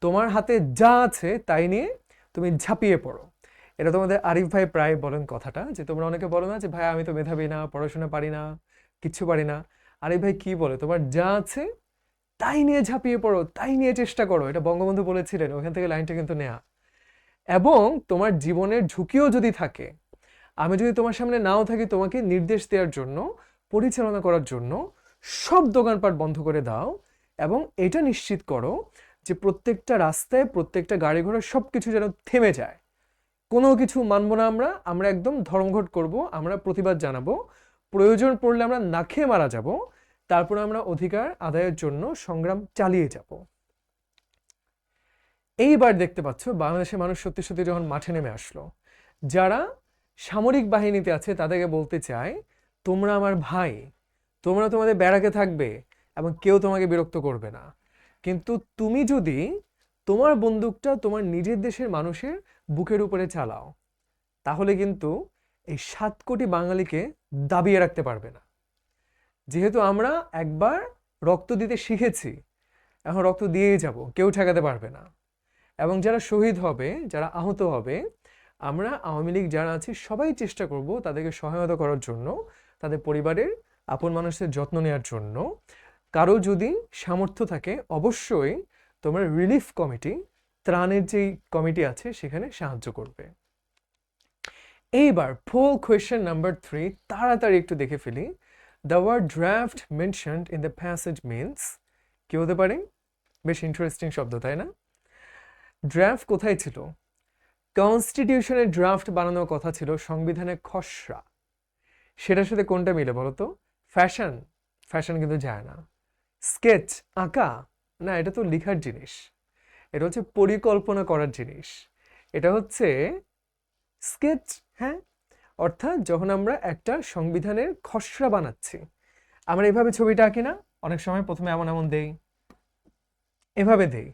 তোমার হাতে যা আছে তাই নিয়ে তুমি ঝাঁপিয়ে পড়ো। এটা তোমাদের আরিফ ভাই প্রায় বলেন কথাটা, যে তোমরা অনেকে বলো না যে ভাই আমি তো মেধাবী না, পড়াশোনা পারি না, কিচ্ছু পারি না। আরিফ ভাই কি বলে, তোমার যা আছে তাই নিয়ে ঝাঁপিয়ে পড়ো, তাই নিয়ে চেষ্টা করো। এটা বঙ্গবন্ধু বলেছিলেন, ওখান থেকে লাইনটা কিন্তু নেয়া। এবং তোমার জীবনের ঝুঁকিও যদি থাকে, আমি যদি তোমার সামনে নাও থাকি, তোমাকে নির্দেশ দেওয়ার জন্য, পরিচালনা করার জন্য সব দোকানপাট বন্ধ করে দাও এবং এটা নিশ্চিত করো যে প্রত্যেকটা রাস্তায়, প্রত্যেকটা গাড়ি ঘোড়া সব কিছু যেন থেমে যায়। কোনো কিছু মানবো না আমরা, আমরা একদম ধর্মঘট করব, আমরা প্রতিবাদ জানাবো, প্রয়োজন পড়লে আমরা না খেয়ে মারা যাব, তারপর আমরা অধিকার আদায়ের জন্য সংগ্রাম চালিয়ে যাব। এইবার দেখতে পাচ্ছ বাংলাদেশের মানুষ সত্যি সত্যি যখন মাঠে নেমে আসলো। যারা সামরিক বাহিনীতে আছে তাদেরকে বলতে চায় তোমরা আমার ভাই, তোমরা তোমাদের ব্যারাকে থাকবে এবং কেউ তোমাকে বিরক্ত করবে না, কিন্তু তুমি যদি তোমার বন্দুকটা তোমার নিজের দেশের মানুষের বুকের উপরে চালাও, তাহলে কিন্তু এই 7 কোটি বাঙালিকে দাবিয়ে রাখতে পারবে না। যেহেতু আমরা একবার রক্ত দিতে শিখেছি, এখন রক্ত দিয়েই যাব, কেউ ঠেকাতে পারবে না। এবং যারা শহীদ হবে, যারা আহত হবে, আমরা আওয়ামী লীগ যারা আছি সবাই চেষ্টা করব তাদেরকে সহায়তা করার জন্য, তাদের পরিবারের আপন মানুষের যত্ন নেওয়ার জন্য। কারো যদি সামর্থ্য থাকে অবশ্যই তোমরা রিলিফ কমিটি, ত্রাণের যেই কমিটি আছে সেখানে সাহায্য করবে। এইবার পোল কোয়েশ্চেন নাম্বার 3 তাড়াতাড়ি একটু দেখে ফেলি। The word draft mentioned in the passage means, কি হতে পারে? বেশ ইন্টারেস্টিং শব্দ, তাই না? ড্রাফট কোথায় ছিল? কনস্টিটিউশনের ড্রাফট বানানোর কথা ছিল, সংবিধানের খসড়া। সেটার সাথে কোনটা মিলে বলো তো? ফ্যাশন? ফ্যাশন কিন্তু যায় না। স্কেচ আঁকা? না, এটা তো লেখার জিনিস। এটা হচ্ছে পরিকল্পনা করার জিনিস। এটা হচ্ছে স্কেচ, হ্যাঁ। অর্থাৎ যখন আমরা একটা সংবিধানের খসড়া বানাচ্ছি, আমরা এভাবে ছবিটা আঁকি না? অনেক সময় প্রথমে এমন এমন দেই, এভাবে দেই।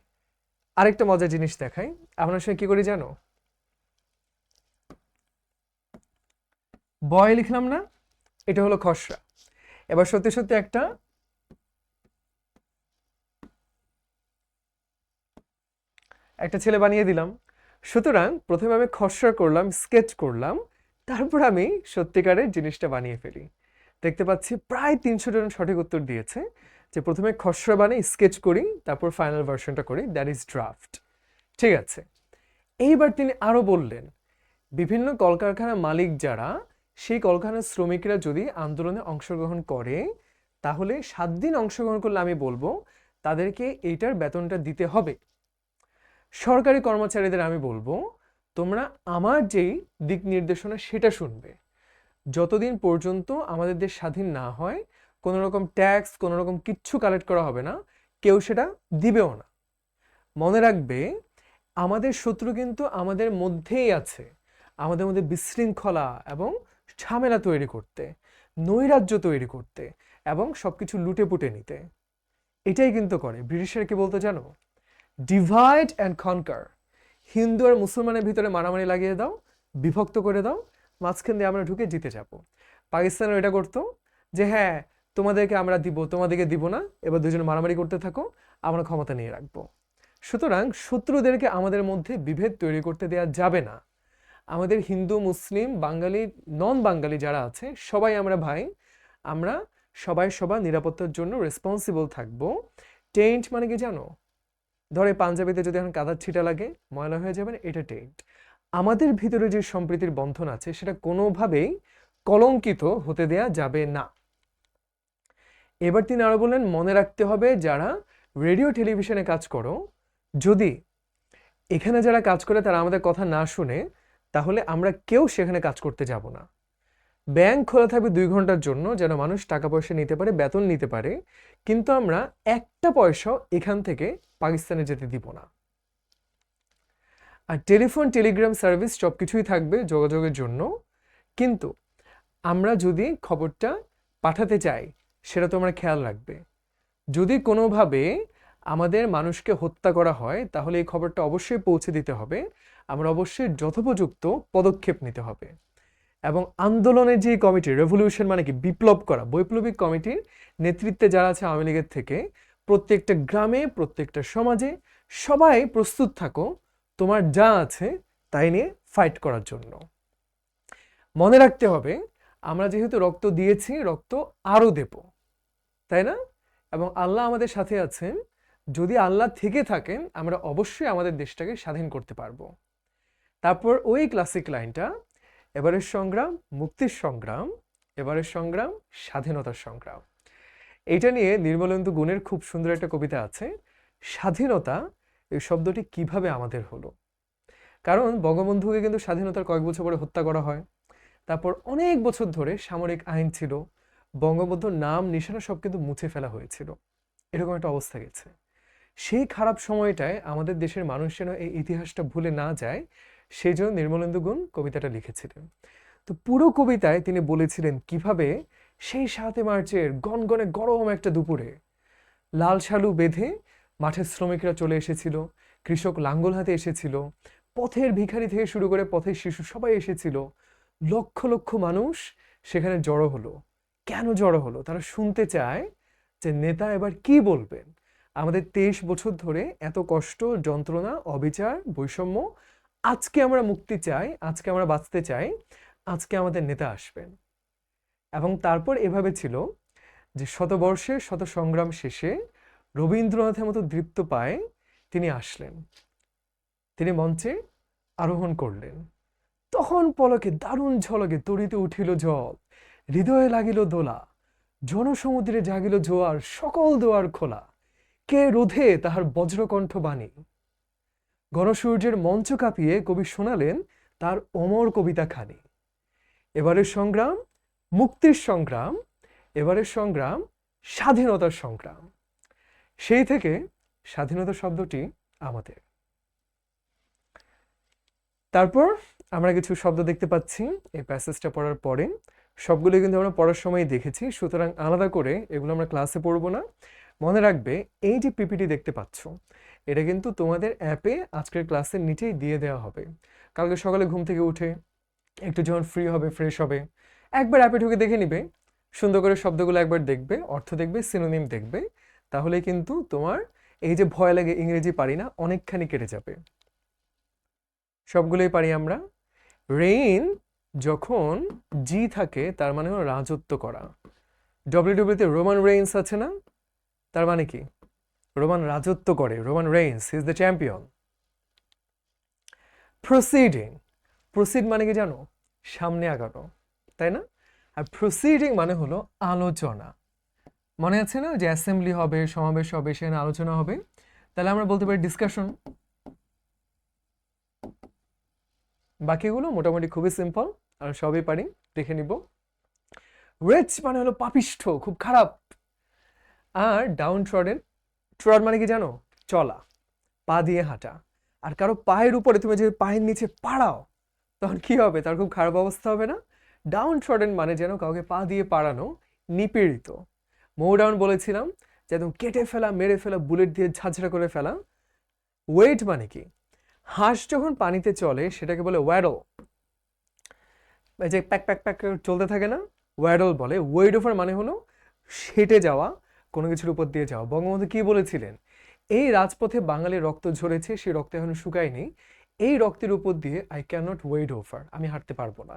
আরেকটা মজার জিনিস দেখাই, আমরা সঙ্গে কি করি জানো? বয় লিখলাম না? এটা হলো খসড়া। এবার সত্যি সত্যি একটা ছেলে বানিয়ে দিলাম। সুতরাং প্রথমে আমি খসড়া করলাম, স্কেচ করলাম, তারপর আমি সত্যিকারের জিনিসটা বানিয়ে ফেলি। দেখতে পাচ্ছি প্রায় 300 জন সঠিক উত্তর দিয়েছে যে প্রথমে খসড়া বানিয়ে স্কেচ করি, তারপর ফাইনাল ভার্সনটা করি, দ্যাট ইজ ড্রাফট। ঠিক আছে। এইবার তিনি আরো বললেন, বিভিন্ন কলকারখানার মালিক যারা, সেই কলকারখানার শ্রমিকরা যদি আন্দোলনে অংশগ্রহণ করে, তাহলে 7 দিন অংশগ্রহণ করলে আমি বলবো তাদেরকে এইটার বেতনটা দিতে হবে। সরকারি কর্মচারীদের আমি বলবো, তোমরা আমার যেই দিক নির্দেশনা সেটা শুনবে। যতদিন পর্যন্ত আমাদের দেশ স্বাধীন না হয়, কোনো রকম ট্যাক্স, কোনো রকম কিচ্ছু কালেক্ট করা হবে না, কেউ সেটা দিবেও না। মনে রাখবে, আমাদের শত্রু কিন্তু আমাদের মধ্যেই আছে, আমাদের মধ্যে বিশৃঙ্খলা এবং ঝামেলা তৈরি করতে, নৈরাজ্য তৈরি করতে এবং সবকিছু লুটে পুটে নিতে। এটাই কিন্তু করে। ব্রিটিশরা কি বলতো জানো? Divide and কনকার। হিন্দু আর মুসলমানের ভিতরে মারামারি লাগিয়ে দাও, বিভক্ত করে দাও, মাঝখান দিয়ে আমরা ঢুকে জিতে যাব। পাকিস্তানও এটা করতো যে হ্যাঁ, তোমাদেরকে আমরা দিব, তোমাদেরকে দিব না, এবার দুজন মারামারি করতে থাকো, আমরা ক্ষমতা নিয়ে রাখবো। সুতরাং শত্রুদেরকে আমাদের মধ্যে বিভেদ তৈরি করতে দেওয়া যাবে না। আমাদের হিন্দু, মুসলিম, বাঙালি, নন বাঙালি যারা আছে সবাই আমরা ভাই। আমরা সবাই সবার নিরাপত্তার জন্য রেসপন্সিবল থাকবো। টেন্ট মানে কি জানো? ধরে পাঞ্জাবিতে যদি এখন কাদার ছিটা লাগে, ময়লা হয়ে যাবে, এটা টেন্ট। আমাদের ভিতরে যে সম্প্রীতির বন্ধন আছে সেটা কোনোভাবেই কলঙ্কিত হতে দেয়া যাবে না। এবার তিনি আরো বললেন, মনে রাখতে হবে যারা রেডিও টেলিভিশনে কাজ করো, যদি এখানে যারা কাজ করে তারা আমাদের কথা না শুনে, তাহলে আমরা কেউ সেখানে কাজ করতে যাব না। ব্যাংক খোলা থাকবে 2 ঘন্টার জন্য, যেন মানুষ টাকা পয়সা নিতে পারে, বেতন নিতে পারে, কিন্তু আমরা একটা পয়সাও এখান থেকে পাকিস্তানে যেতে দিব না। আর টেলিফোন, টেলিগ্রাম সার্ভিস সবকিছুই থাকবে যোগাযোগের জন্য, কিন্তু আমরা যদি খবরটা পাঠাতে চাই সেটা তোমরা খেয়াল রাখবে। যদি কোনোভাবে আমাদের মানুষকে হত্যা করা হয়, তাহলে এই খবরটা অবশ্যই পৌঁছে দিতে হবে, আমরা অবশ্যই যথোপযুক্ত পদক্ষেপ নিতে হবে। এবং আন্দোলনের যে কমিটি, রেভলিউশন মানে কি বিপ্লব করা, বৈপ্লবিক কমিটির নেতৃত্বে যারা আছে আওয়ামী লীগের থেকে, প্রত্যেকটা গ্রামে, প্রত্যেকটা সমাজে সবাই প্রস্তুত থাকো তোমার যা আছে তাই নিয়ে ফাইট করার জন্য। মনে রাখতে হবে, আমরা যেহেতু রক্ত দিয়েছি, রক্ত আরো দেব, তাই না? এবং আল্লাহ আমাদের সাথে আছেন। যদি আল্লাহ থেকে থাকেন, আমরা অবশ্যই আমাদের দেশটাকে স্বাধীন করতে পারবো। তারপর ওই ক্লাসিক লাইনটা, এবারের সংগ্রাম মুক্তির সংগ্রাম, এবারের সংগ্রাম স্বাধীনতার সংগ্রাম। এইটা নিয়ে নির্মলেন্দু গুণের খুব সুন্দর একটা কবিতা আছে, স্বাধীনতা এই শব্দটি কিভাবে আমাদের হলো। কারণ বঙ্গবন্ধুকে কিন্তু স্বাধীনতার কয়েক বছর পরে হত্যা করা হয়, তারপর অনেক বছর ধরে সামরিক আইন ছিল, বঙ্গবন্ধুর নাম নিশানা সব কিন্তু মুছে ফেলা হয়েছিল, এরকম একটা অবস্থা গেছে। সেই খারাপ সময়টায় আমাদের দেশের মানুষ যেন এই ইতিহাসটা ভুলে না যায়, সেই জন্য নির্মলেন্দু গুণ কবিতাটা লিখেছিলেন। তো পুরো কবিতায় তিনি বলেছিলেন কিভাবে সেই ৭ই মার্চের গনগনে গরম একটা দুপুরে লাল শালু বেঁধে মাঠের শ্রমিকরা চলে এসেছিল, কৃষক লাঙ্গল হাতে এসেছিল, পথের ভিখারি থেকে শুরু করে পথের শিশু সবাই এসেছিল। লক্ষ লক্ষ মানুষ সেখানে জড়ো হলো। কেন জড়ো হলো? তারা শুনতে চায় যে নেতা এবার কি বলবেন। আমাদের 23 বছর ধরে এত কষ্ট, যন্ত্রণা, অবিচার, বৈষম্য, আজকে আমরা মুক্তি চাই, আজকে আমরা বাঁচতে চাই, আজকে আমাদের নেতা আসবেন। এবং তারপর এভাবে ছিল যে শতবর্ষের শত সংগ্রাম শেষে রবীন্দ্রনাথের মতো দৃপ্ত পায়ে তিনি আসলেন, তিনি মঞ্চে আরোহণ করলেন। তখন পলকে দারুণ ঝলকে তরিতে উঠিল জল, হৃদয়ে লাগিল দোলা, জনসমুদ্রে জাগিল জোয়ার, সকল দোয়ার খোলা, কে রোধে তাহার বজ্রকণ্ঠ বাণী। গণসূর্যের মঞ্চ কাঁপিয়ে কবি শোনালেন তার অমর কবিতা খানি। এবারের সংগ্রাম মুক্তির সংগ্রাম, এবারের সংগ্রাম স্বাধীনতার সংগ্রাম। সেই থেকে স্বাধীনতা শব্দটি আমাদের। তারপর আমরা কিছু শব্দ দেখতে পাচ্ছি এই প্যাসেজটা পড়ার পরে। সবগুলো কিন্তু আমরা পড়ার সময় দেখেছি, সুতরাং আলাদা করে এগুলো আমরা ক্লাসে পড়বো না। মনে রাখবে এই যে পিপিটি দেখতে পাচ্ছ, এটা কিন্তু তোমাদের অ্যাপে আজকের ক্লাসের নিচেই দিয়ে দেওয়া হবে। কালকে সকালে ঘুম থেকে উঠে একটু যখন ফ্রি হবে, ফ্রেশ হবে, একবার অ্যাপে ঢুকে দেখে নিবে, সুন্দর করে শব্দগুলো একবার দেখবে, অর্থ দেখবে, সিনোনিম দেখবে, তাহলে কিন্তু তোমার এই যে ভয় লাগে ইংরেজি পারি না অনেকখানি কেটে যাবে। সবগুলোই পারি আমরা। রেইন যখন জি থাকে তার মানে হলো রাজত্ব করা। ডব্লিউডব্লিউতে রোমান রেইন্স আছে না, তার মানে কি? রোমান রাজত্ব করে, Roman Reigns, he is the champion. Proceeding, proceed মানে কি জানো? সামনে আগানো, তাই না? আর প্রসিডিং মানে হলো আলোচনা। মনে আছে না যে অ্যাসেম্বলি হবে, সমাবেশ হবে, সেখানে আলোচনা হবে, তাহলে আমরা বলতে পারি ডিসকাশন। বাকিগুলো মোটামুটি খুবই সিম্পল আর সবই পারি, দেখে নিব। রিচ মানে হলো পাপিষ্ঠ, খুব খারাপ। আর ডাউন ট্রডেন, ট্রড মানে কি জানো? চলা, পা দিয়ে হাঁটা। আর কারো পায়ের উপরে তুমি যদি পায়ের নিচে পাড়াও তখন কি হবে? তার খুব খারাপ অবস্থা হবে না? ডাউন ট্রডেন মানে যেন কাউকে পা দিয়ে পাড়ানো, নিপীড়িত। মো ডাউন বলেছিলাম যে একদম কেটে ফেলা, মেরে ফেলা, বুলেট দিয়ে ঝাঁঝরা করে ফেলা। ওয়েট মানে কি? হাঁস যখন পানিতে চলে সেটাকে বলে ওয়াডল, এই যে প্যাক প্যাক প্যাক চলতে থাকে না, ওয়াডল বলে। ওয়েড ওভার মানে হলো হেঁটে যাওয়া, কোনো কিছুর উপর দিয়ে যাওয়া। বঙ্গবন্ধু কি বলেছিলেন? এই রাজপথে বাঙালির রক্ত ঝরেছে, সেই রক্ত এখনো শুকায়নি, এই রক্তের উপর দিয়ে আই ক্যান নট ওয়েড ওভার, আমি হাঁটতে পারবো না।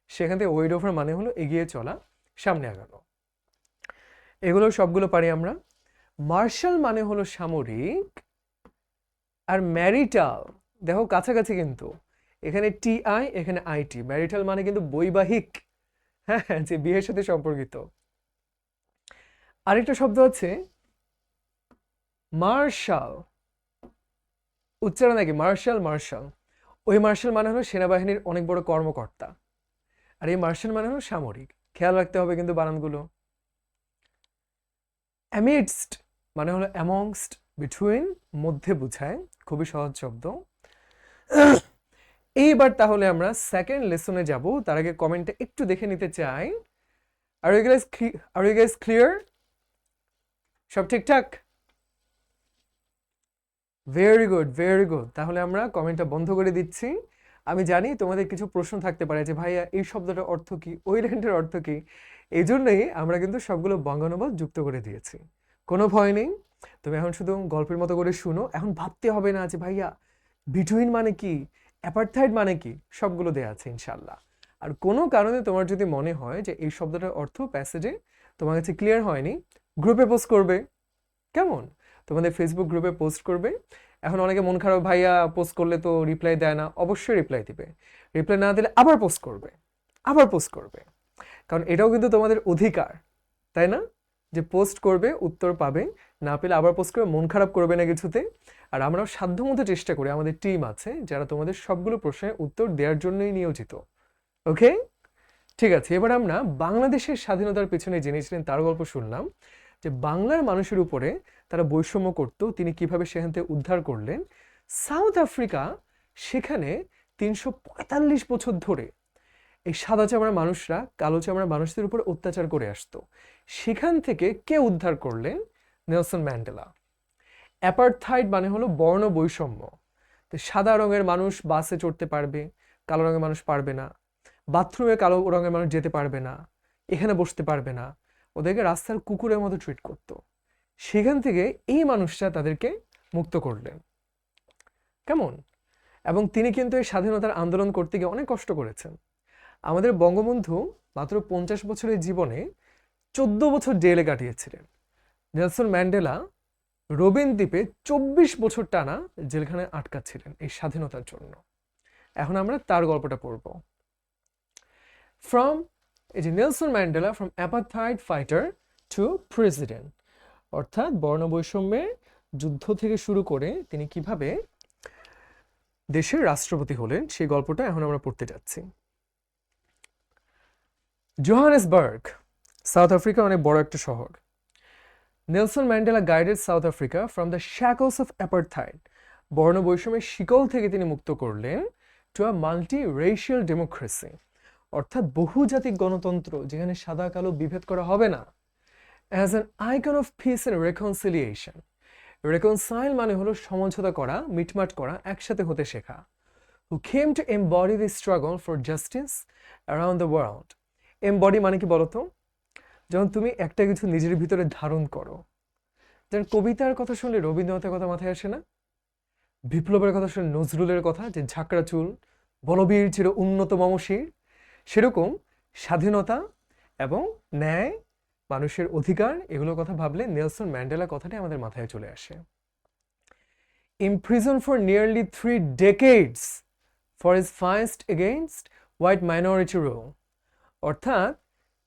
সেখান থেকে ওয়েড ওভার মানে হলো এগিয়ে চলা, সামনে আগানো। এগুলো সবগুলো পারি আমরা। মার্শাল মানে হলো সামরিক। আর ম্যারিটাল, দেখো কাছাকাছি কিন্তু, এখানে টিআই, এখানে আইটি। ম্যারিটাল মানে কিন্তু বৈবাহিক, হ্যাঁ, যে বিয়ের সাথে সম্পর্কিত। আরেকটা শব্দ আছে মার্শাল, উচ্চারণ নাকি মার্শাল, মার্শাল। ওই মার্শাল মানে হলো সেনাবাহিনীর অনেক বড় কর্মকর্তা, আর এই মার্শাল মানে হলো সামরিক। খেয়াল রাখতে হবে কিন্তু বানানগুলো। অ্যামিডস্ট মানে হলো অ্যামংস্ট, বিটুইন, মধ্যে বোঝায়, খুবই সহজ শব্দ। এইবার তাহলে আমরা সেকেন্ড লেসনে যাব, তার আগে কমেন্টটা একটু দেখে নিতে চাই। Are you guys clear? সব ঠিকঠাক? Very good, very good. তাহলে আমরা কমেন্টটা বন্ধ করে দিচ্ছি। আমি জানি তোমাদের কিছু প্রশ্ন থাকতে পারে যে ভাইয়া এই শব্দটার অর্থ কি, ওই লাইনটার অর্থ কি। এই জন্যই আমরা কিন্তু সবগুলো বঙ্গানুবাদ যুক্ত করে দিয়েছি, কোনো ভয় নেই। তুমি এখন শুধু গল্পের মতো করে শুনো, এখন ভাবতে হবে না যে ভাইয়া বিটুইন মানে কি, অ্যাপারথাইড মানে কি, সবগুলো দেওয়া আছে ইনশাল্লাহ। আর কোনো কারণে তোমার যদি মনে হয় যে এই শব্দটার অর্থ প্যাসেজে তোমার কাছে ক্লিয়ার হয়নি, গ্রুপে পোস্ট করবে, কেমন? তোমাদের ফেসবুক গ্রুপে পোস্ট করবে। এখন অনেকে মন খারাপ, ভাইয়া পোস্ট করলে তো রিপ্লাই দেয় না। অবশ্যই রিপ্লাই দিবে, রিপ্লাই না দিলে আবার পোস্ট করবে, আবার পোস্ট করবে, কারণ এটাও কিন্তু তোমাদের অধিকার, তাই না? যে পোস্ট করবে, উত্তর পাবে, না পেলে আবার পোস্ট করবে, মন খারাপ করবে না কিছুতে। আর আমরাও সাধ্যমতো চেষ্টা করি, আমাদের টিম আছে যারা তোমাদের সবগুলো প্রশ্নের উত্তর দেওয়ার জন্যই নিয়োজিত। ওকে, ঠিক আছে। এবার আমরা বাংলাদেশের স্বাধীনতার পেছনে জেনেছিলেন তার গল্প শুনলাম, যে বাংলার মানুষের উপরে তারা বৈষম্য করত, তিনি কিভাবে সেখান থেকে উদ্ধার করলেন। সাউথ আফ্রিকা, সেখানে 345 বছর ধরে এই সাদা চামড়া মানুষরা কালো চামড়া মানুষদের উপর অত্যাচার করে আসতো, সেখান থেকে কে উদ্ধার করলেন? Nelson Mandela. অ্যাপারথাইড মানে হলো বর্ণ বৈষম্য। তো সাদা রঙের মানুষ বাসে চড়তে পারবে, কালো রঙের মানুষ পারবে না। বাথরুমে কালো রঙের মানুষ যেতে পারবে না, এখানে বসতে পারবে না। ওদেরকে রাস্তার কুকুরের মতো ট্রিট করতো। সেখান থেকে এই মানুষরা তাদেরকে মুক্ত করলেন। কেমন? এবং তিনি কিন্তু এই স্বাধীনতার আন্দোলন করতে গিয়ে অনেক কষ্ট করেছেন। আমাদের বঙ্গবন্ধু মাত্র 50 বছরের জীবনে 14 বছর জেলে কাটিয়েছিলেন। নেলসন ম্যান্ডেলা রোবেন দ্বীপে 24 বছর টানা জেলখানায় আটকা ছিলেন এই স্বাধীনতার জন্য। এখন আমরা তার গল্পটা পড়ব। ফ্রম এই যে Nelson Mandela from apartheid fighter to president, অর্থাৎ বর্ণবৈষম্যের যুদ্ধ থেকে শুরু করে তিনি কিভাবে দেশের রাষ্ট্রপতি হলেন সেই গল্পটা এখন আমরা পড়তে যাচ্ছি। জোহানেসবার্গ, সাউথ আফ্রিকা অনেক বড় একটা শহর। Nelson Mandela guided South Africa from the shackles of apartheid, বর্ণবৈষম্যের শিকল থেকে তিনি মুক্ত করলেন, to a multi racial democracy, অর্থাৎ বহুজাতিক গণতন্ত্র যেখানে সাদা কালো বিভেদ করা হবে না। As an icon of peace and reconciliation, reconcile মানে হলো সমঝোতা করা, মিটমাট করা, একসাথে হতে শেখা। Who came to embody the struggle for justice around the world. Embody মানে কি বলতো? যখন তুমি একটা কিছু নিজের ভিতরে ধারণ করো। যেমন কবিতার কথা শুনলে রবীন্দ্রনাথের কথা মাথায় আসে না? বিপ্লবের কথা শুনলে নজরুলের কথা, যে ঝাঁকড়া চুল, বলবীর চির উন্নত মমশির। সেরকম স্বাধীনতা এবং ন্যায়, মানুষের অধিকার, এগুলোর কথা ভাবলে নেলসন ম্যান্ডেলা কথাটাই আমাদের মাথায় চলে আসে। imprisoned for nearly 3 decades for his fight against white minority rule, অর্থাৎ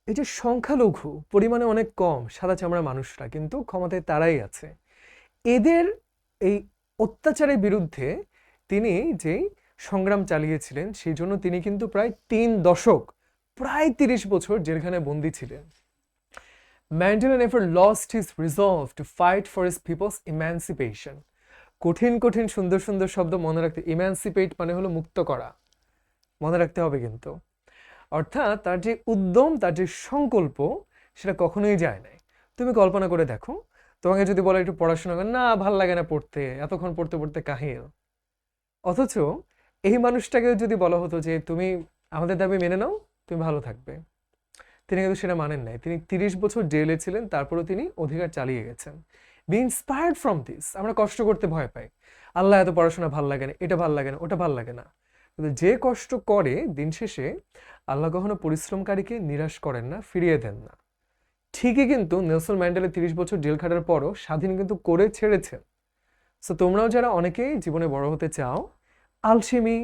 এই যে সংখ্যালঘু পরিমাণে অনেক কম সাদা চামড়া মানুষরা কিন্তু ক্ষমতায় তারাই আছে, এদের এই অত্যাচারের বিরুদ্ধে তিনি যেই সংগ্রাম চালিয়েছিলেন সেই জন্য তিনি কিন্তু প্রায় 3 দশক, প্রায় 30 বছর জেলখানায় বন্দী ছিলেন। Mandela never lost his resolve to fight for his people's emancipation. কঠিন কঠিন সুন্দর সুন্দর শব্দ মনে রাখতে, ইম্যান্সিপেট মানে হলো মুক্ত করা, মনে রাখতে হবে কিন্তু। অর্থাৎ তার যে উদ্যম, তার যে সংকল্প, সেটা কখনোই যায় নাই। তুমি কল্পনা করে দেখো, তোমাকে যদি বলে একটু পড়াশোনা করে, না ভাল লাগে না পড়তে, এতক্ষণ পড়তে পড়তে কাহিল। অথচ এই মানুষটাকে যদি বলা হতো যে তুমি আমাদের দাবি মেনে নাও, তুমি ভালো থাকবে, তিনি কিন্তু সেটা মানেন নাই। তিনি 30 বছর জেলে ছিলেন, তারপরেও তিনি অধিকার চালিয়ে গেছেন। B inspired from this. আমরা কষ্ট করতে ভয় পাই, আল্লাহ এত পড়াশোনা ভাল লাগে না, এটা ভাল লাগে না, ওটা ভাল লাগে না, কিন্তু যে কষ্ট করে দিন শেষে আল্লাহ কখনো পরিশ্রমকারীকে নিরাশ করেন না, ফিরিয়ে দেন না। ঠিকই কিন্তু নেলসন ম্যান্ডেলা 30 বছর জেল খাটার পরও স্বাধীন কিন্তু করে ছেড়েছেন। সো তোমরাও যারা অনেকেই জীবনে বড় হতে চাও, আলসেমি,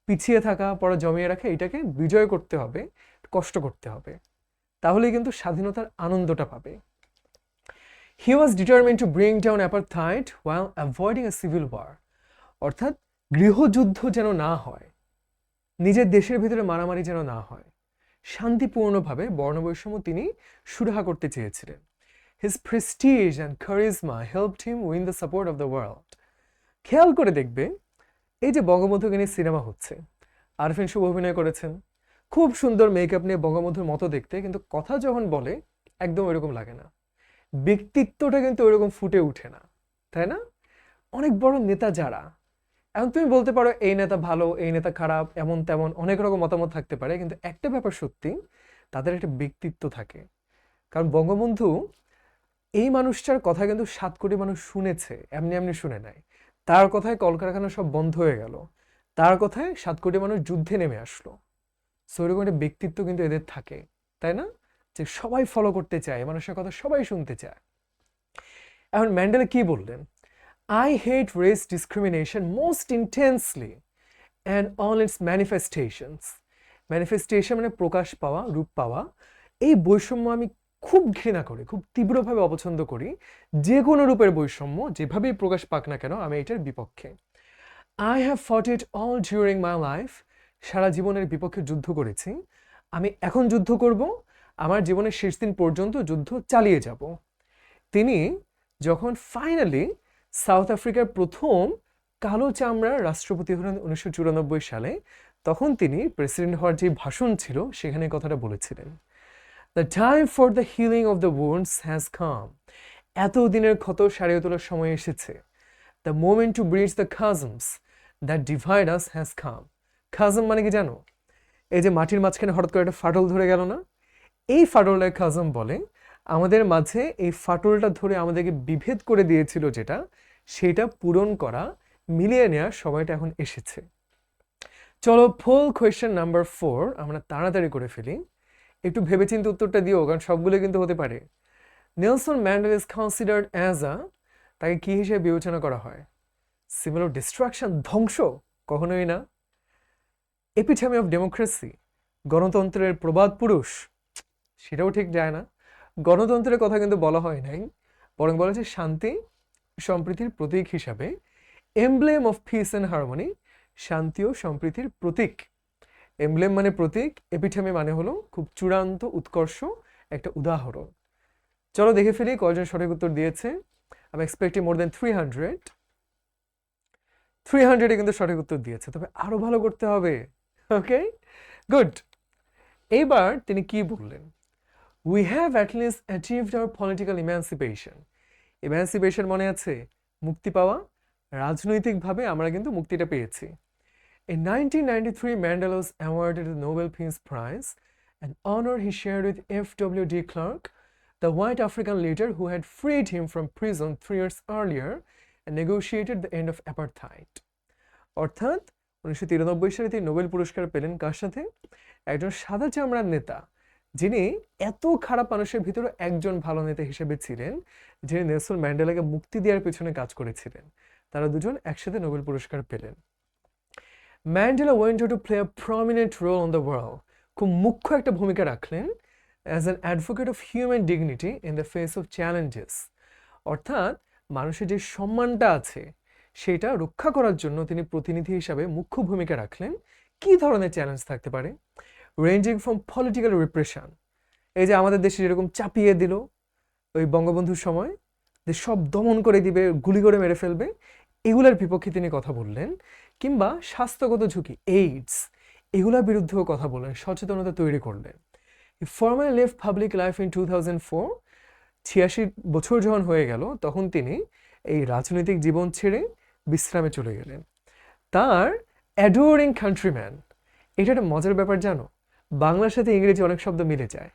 পিছিয়ে থাকা, পড়া জমিয়ে রাখা, এটাকে বিজয় করতে হবে, কষ্ট করতে হবে, তাহলেই কিন্তু স্বাধীনতার আনন্দটা পাবে। He was determined to bring down apartheid while avoiding a civil war, অর্থাৎ গৃহযুদ্ধ যেন না হয়, নিজের দেশের ভিতরে মারামারি যেন না হয়, শান্তিপূর্ণভাবে বর্ণবৈষম্য তিনি সুরাহা করতে চেয়েছিলেন। His Prestige and charisma helped him win the support of the world. খেয়াল করে দেখবে, এই যে বঙ্গবন্ধুকে নিয়ে সিনেমা হচ্ছে, আরফিন শুভ অভিনয় করেছেন, খুব সুন্দর মেকআপ নিয়ে বঙ্গবন্ধুর মতো দেখতে, কিন্তু কথা যখন বলে একদম ওইরকম লাগে না, ব্যক্তিত্বটা কিন্তু ওইরকম ফুটে ওঠে না, তাই না? অনেক বড় নেতা যারা, এখন তুমি বলতে পারো এই নেতা ভালো, এই নেতা খারাপ, এমন তেমন অনেক রকম মতামত থাকতে পারে, কিন্তু একটা ব্যাপার সত্যি, তাদের একটা ব্যক্তিত্ব থাকে। কারণ বঙ্গবন্ধু এই মানুষটার কথা কিন্তু 7 কোটি মানুষ শুনেছে, এমনি এমনি শুনে নাই। তার কথায় কলকারখানা সব বন্ধ হয়ে গেল, তার কথায় 7 কোটি মানুষ যুদ্ধে নেমে আসলো। সো এরকম একটা ব্যক্তিত্ব কিন্তু এদের থাকে, তাই না? যে সবাই ফলো করতে চায়, মানুষের কথা সবাই শুনতে চায়। এখন ম্যান্ডেলা কি বললেন? I hate race discrimination most intensely and all its manifestations. Manifestation মানে প্রকাশ পাওয়া, রূপ পাওয়া। এই বৈষম্য আমি খুব ঘৃণা করি, খুব তীব্রভাবে অপছন্দ করি। যে কোনো রূপের বৈষম্য যেভাবেই প্রকাশ পাক না কেন, আমি এটার বিপক্ষে। I have fought it all during my life. সারা জীবনের বিপক্ষে যুদ্ধ করেছি, আমি এখন যুদ্ধ করব, আমার জীবনের শেষ দিন পর্যন্ত যুদ্ধ চালিয়ে যাব। তিনি যখন ফাইনালি সাউথ আফ্রিকার প্রথম কালো চামড়ার রাষ্ট্রপতি হলেন 1994 সালে। তখন তিনি প্রেসিডেন্ট হওয়ার যে ভাষণ ছিল সেখানে কথাটা বলেছিলেন, the time for the healing of the wounds has come. এতদিনের ক্ষত সারিয়ে তোলার সময় এসেছে। The moment to bridge the chasms that divide us has come. Chasm মানে কি জানো? এই যে মাটির মাঝখানে হঠাৎ করে একটা ফাটল ধরে গেল না, এই ফাটলটাকে খাজম বলে। আমাদের মাঝে এই ফাটলটা ধরে আমাদেরকে বিভেদ করে দিয়েছিল যেটা, সেটা পূরণ করা, মিলিয়ে নেওয়ার সময়টা এখন এসেছে। চলো পোল কোয়েশ্চেন নাম্বার 4 আমরা তাড়াতাড়ি করে ফেলি। একটু ভেবেচিন্তে উত্তরটা দিও, কারণ সবগুলো কিন্তু হতে পারে। Nelson Mandela is considered as তাকে কি হিসেবে বিবেচনা করা হয়? সিম্বল অফ ডিস্ট্রাকশন, ধ্বংস? কখনোই না। এপিটামি অফ ডেমোক্রেসি, গণতন্ত্রের প্রবাদ পুরুষ? সেটাও ঠিক যায় না। গণতন্ত্রের কথা কিন্তু বলা হয় নাই, বরং বলা হচ্ছে শান্তি সম্প্রীতির প্রতীক হিসাবে। Emblem of peace and harmony, শান্তি ও সম্প্রীতির প্রতীক। এমব্লেম মানে প্রতীক, এপিটামি মানে হলো খুব চূড়ান্ত উৎকর্ষ, একটা উদাহরণ। চলো দেখে ফেলি কয়জন সঠিক উত্তর দিয়েছে। আমি এক্সপেক্টিং মোর দেন 300 কিন্তু সঠিক উত্তর দিয়েছে, তবে আরো ভালো করতে হবে। ওকে, গুড। এইবার তিনি কি বললেন? We have at least achieved our political emancipation. Emancipation মনে আছে? মুক্তি পাওয়া। রাজনৈতিকভাবে আমরা কিন্তু মুক্তিটা পেয়েছি। In 1993, Mandela was awarded the Nobel Peace Prize, an honor he shared with F.W. de Klerk, the white African leader who had freed him from prison 3 years earlier and negotiated the end of apartheid. অর্থাৎ 1993 সালে তিনি Nobel পুরস্কার পেলেন কার সাথে? একজন সাদা চামড়ার নেতা, যিনি এত খারাপ মানুষের ভিতরে একজন ভালো নেতা হিসেবে ছিলেন, যিনি নেলসন ম্যান্ডেলাকে মুক্তি দেওয়ার পেছনে কাজ করেছিলেন। তারা দুজন একসাথে নোবেল পুরস্কার পেলেন। Mandela went to play a prominent role on the world, খুব মুখ্য একটা ভূমিকা রাখলেন as an advocate of human dignity in the face of challenges. অর্থাৎ মানুষের যে সম্মানটা আছে সেটা রক্ষা করার জন্য তিনি প্রতিনিধি হিসাবে মুখ্য ভূমিকা রাখলেন। কি ধরনের চ্যালেঞ্জ থাকতে পারে? রেঞ্জিং ফ্রম পলিটিক্যাল রিপ্রেশন, এই যে আমাদের দেশে যেরকম চাপিয়ে দিল ওই বঙ্গবন্ধুর সময়, যে সব দমন করে দিবে, গুলি করে মেরে ফেলবে, এগুলোর বিপক্ষে তিনি কথা বললেন। কিংবা স্বাস্থ্যগত ঝুঁকি, এইডস, এগুলোর বিরুদ্ধেও কথা বললেন, সচেতনতা তৈরি করলেন। Formally left public life in 2004, 86 বছর যখন হয়ে গেল তখন তিনি এই রাজনৈতিক জীবন ছেড়ে বিশ্রামে চলে গেলেন। তার অ্যাডোরিং কান্ট্রিম্যান, এটা একটা মজার ব্যাপার জানো, বাংলার সাথে ইংরেজি অনেক শব্দ মিলে যায়।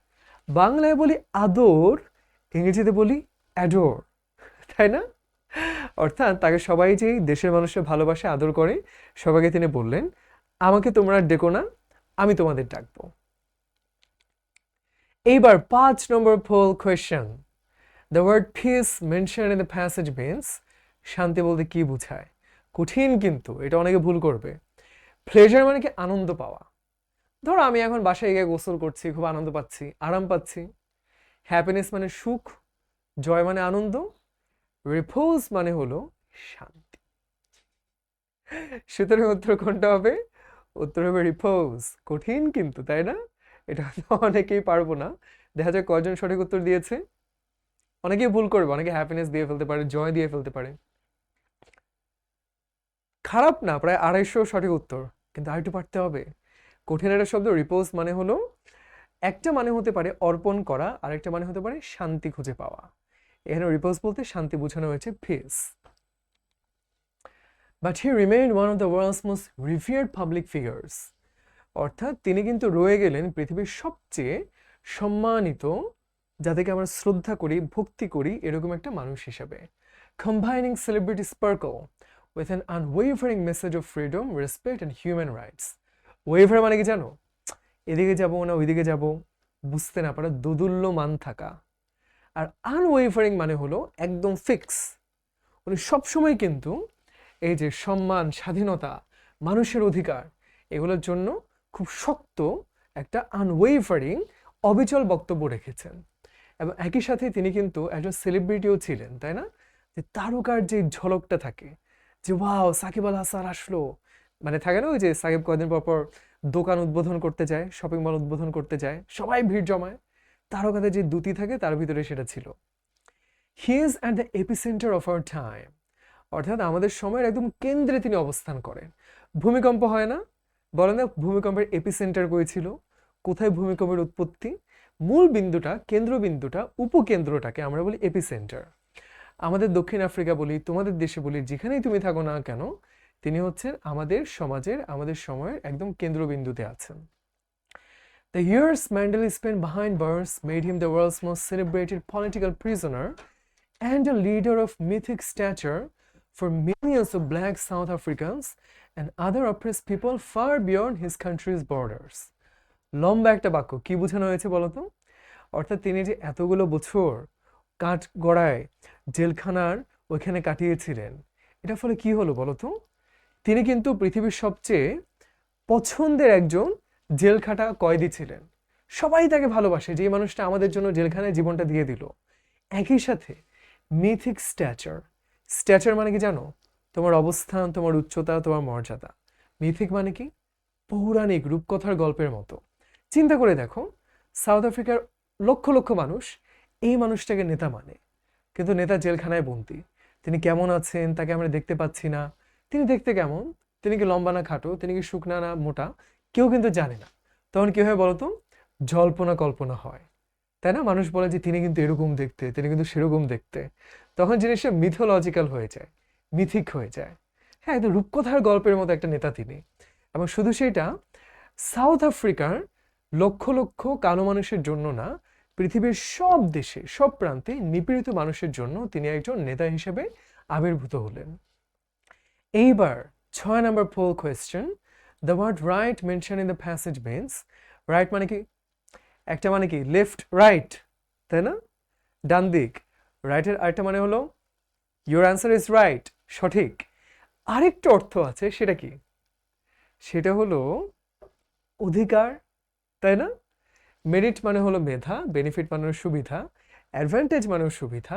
বাংলায় বলি আদর, ইংরেজিতে বলি অ্যাডোর, তাই না? অর্থাৎ তাকে সবাই যেই দেশের মানুষের ভালোবাসে, আদর করে, সবাইকে তিনি বললেন, আমাকে তোমরা ডেকো না, আমি তোমাদের ডাকবো। এইবার 5 number poll question. The word peace mention in the passage means, শান্তি বলতে কি বোঝায়? কঠিন কিন্তু, এটা অনেকে ভুল করবে। প্লেজার মানে কি? আনন্দ পাওয়া। ধরো আমি এখন বাসায় গিয়ে গোসল করছি, খুব আনন্দ পাচ্ছি, আরাম পাচ্ছি। হ্যাপিনেস মানে সুখ, জয় মানে আনন্দ, রিপোজ মানে হলো শান্তি। সুতরাং উত্তর কোনটা হবে? উত্তর হবে রিপোজ। কঠিন কিন্তু, তাই না? এটা অনেকেই পারবো না। দেখা যায় কয়জন সঠিক উত্তর দিয়েছে। অনেকেই ভুল করবে, অনেকে হ্যাপিনেস দিয়ে ফেলতে পারে, জয় দিয়ে ফেলতে পারে। খারাপ না, প্রায় 250 সঠিক উত্তর, কিন্তু আরেকটু পারতে হবে। কঠিন একটা শব্দ। রিপোজ মানে হলো, একটা মানে হতে পারে অর্পণ করা, আরেকটা মানে হতে পারে শান্তি খুঁজে পাওয়া। এখানে রিপোজ বলতে শান্তি বোঝানো হয়েছে, peace. But he remained one of the world's most revered public figures, অর্থাৎ তিনি কিন্তু রয়ে গেলেন পৃথিবীর সবচেয়ে সম্মানিত, যাদেরকে আমরা শ্রদ্ধা করি, ভক্তি করি, এরকম একটা মানুষ হিসাবে। Combining celebrity sparkle with an unwavering message of freedom, respect and human rights. Waver মানে কি জানো? এদিকে যাবো না ওইদিকে যাবো, বুঝতে না পারা, দোদুল্যমান থাকা। আর আনওয়েভারিং মানে হলো একদম ফিক্স, উনি সবসময় কিন্তু এই যে সম্মান, স্বাধীনতা, মানুষের অধিকার, এগুলোর জন্য খুব শক্ত একটা আনওয়েভারিং, অবিচল বক্তব্য রেখেছেন। এবং একই সাথে তিনি কিন্তু একজন সেলিব্রিটিও ছিলেন, তাই না? যে তারকার যে ঝলকটা থাকে, যে ওয়াও সাকিব আল হাসান আসলো, মানে থাকে না ওই যে সাকিব কয়েকদিন পর পর দোকান উদ্বোধন করতে যায়, শপিং মল উদ্বোধন করতে যায়, সবাই ভিড় জমায়, তারকাদের যে দ্যুতি থাকে তার ভিতরে সেটা ছিল। He is at the epicentre of our time, অর্থাৎ আমাদের সময়ের একদম কেন্দ্রে তিনি অবস্থান করেন। ভূমিকম্প হয় না? বলে না ভূমিকম্পের এপিসেন্টার কই ছিল? কোথায় ভূমিকম্পের উৎপত্তি? মূল বিন্দুটা, কেন্দ্রবিন্দুটা, উপকেন্দ্রটাকে আমরা বলি এপিসেন্টার। আমাদের দক্ষিণ আফ্রিকা বলি, তোমাদের দেশে বলি, যেখানেই তুমি থাকো না কেন, তিনি হচ্ছেন আমাদের সমাজের, আমাদের সময়ের একদম কেন্দ্রবিন্দুতে আছেন। The years Mandela spent behind bars made him the world's most celebrated political prisoner and a leader of mythic stature for millions of black South Africans and other oppressed people far beyond his country's borders. লম্বা একটা বাক্য, কি বোঝানো হয়েছে বলতো? অর্থাৎ তিনি যে এতগুলো বছর কাঠগড়ায় জেলখানার ওইখানে কাটিয়েছিলেন, এটার ফলে কি হলো বলতো? তিনি কিন্তু পৃথিবীর সবচেয়ে পছন্দের একজন জেলখাটা কয়েদি ছিলেন। সবাই তাকে ভালোবাসে, যে মানুষটা আমাদের জন্য জেলখানায় জীবনটা দিয়ে দিল। একই সাথে মিথিক স্ট্যাচার, স্ট্যাচার মানে কি জানো? তোমার অবস্থান, তোমার উচ্চতা, তোমার মর্যাদা। মিথিক মানে কি? পৌরাণিক রূপকথার গল্পের মতো। চিন্তা করে দেখো, সাউথ আফ্রিকার লক্ষ লক্ষ মানুষ এই মানুষটাকে নেতা মানে, কিন্তু নেতা জেলখানায় বন্দী। তিনি কেমন আছেন তাকে আমরা দেখতে পাচ্ছি না। তিনি দেখতে কেমন, তিনি কি লম্বা না খাটো, তিনি কি শুকনা না মোটা, কেউ কিন্তু জানে না। তখন কি হয় বলতো? জল্পনা কল্পনা হয়, তাই না? মানুষ বলে যে তিনি কিন্তু এরকম দেখতে, তিনি কিন্তু সেরকম দেখতে। তখন জিনিসটা মিথোলজিক্যাল হয়ে যায়, মিথিক হয়ে যায়। হ্যাঁ, একদম রূপকথার গল্পের মতো একটা নেতা তিনি। এবং শুধু সেটা সাউথ আফ্রিকার লক্ষ লক্ষ কালো মানুষের জন্য না, পৃথিবীর সব দেশে, সব প্রান্তে নিপীড়িত মানুষের জন্য তিনি একজন নেতা হিসেবে আবির্ভূত হলেন। এইবার 6 number poll question. The word right mention in the passage means, right মানে কি? একটা মানে কি লেফট রাইট, তাই না? ডান দিক। রাইটের আরেকটা মানে হলো ইউর অ্যান্সার ইজ রাইট, সঠিক। আরেকটা অর্থ আছে, সেটা কি? সেটা হলো অধিকার, তাই না? মেরিট মানে হলো মেধা, বেনিফিট মানে হলো সুবিধা, অ্যাডভান্টেজ মানে হলো সুবিধা,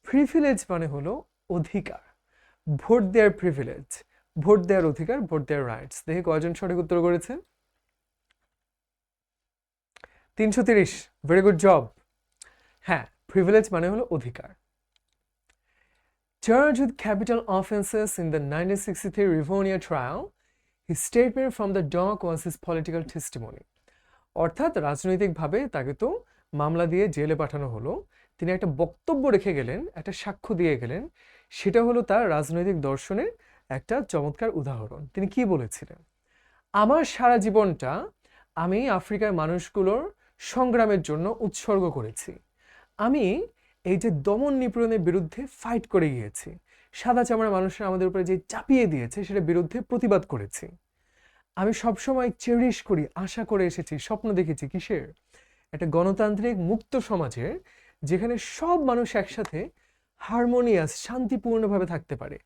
প্রিভিলেজ মানে হলো অধিকার। ভোট দেওয়ার প্রিভিলেজ, ভোট দেওয়ার অধিকার, ভোট দেওয়ার রাইটস। দেখি কয়জন সঠিক উত্তর করেছে? 330, ভেরি গুড জব। হ্যাঁ, প্রিভিলেজ মানে হলো অধিকার। Charged with capital offenses in the 1963 Rivonia trial, his statement from the dock was his political testimony. অর্থাৎ রাজনৈতিকভাবে তাকে তো মামলা দিয়ে জেলে পাঠানো হলো, তিনি একটা বক্তব্য রেখে গেলেন, একটা সাক্ষ্য দিয়ে গেলেন, সেটা হলো তার রাজনৈতিক দর্শনের একটা চমৎকার উদাহরণ। তিনি কি বলেছিলেন? আমার সারা জীবনটা আমি আফ্রিকার মানুষগুলোর সংগ্রামের জন্য উৎসর্গ করেছি। আমি এই যে দমন নিপীড়নের বিরুদ্ধে ফাইট করে গিয়েছি, সাদা চামড়া মানুষরা আমাদের উপরে যে চাপিয়ে দিয়েছে সেটার বিরুদ্ধে প্রতিবাদ করেছি। আমি সবসময় চেরিশ করি, আশা করে এসেছি, স্বপ্ন দেখেছি কিসের? একটা গণতান্ত্রিক মুক্ত সমাজের, যেখানে সব মানুষ একসাথে হারমোনিয়াস, শান্তিপূর্ণভাবে থাকতে পারে।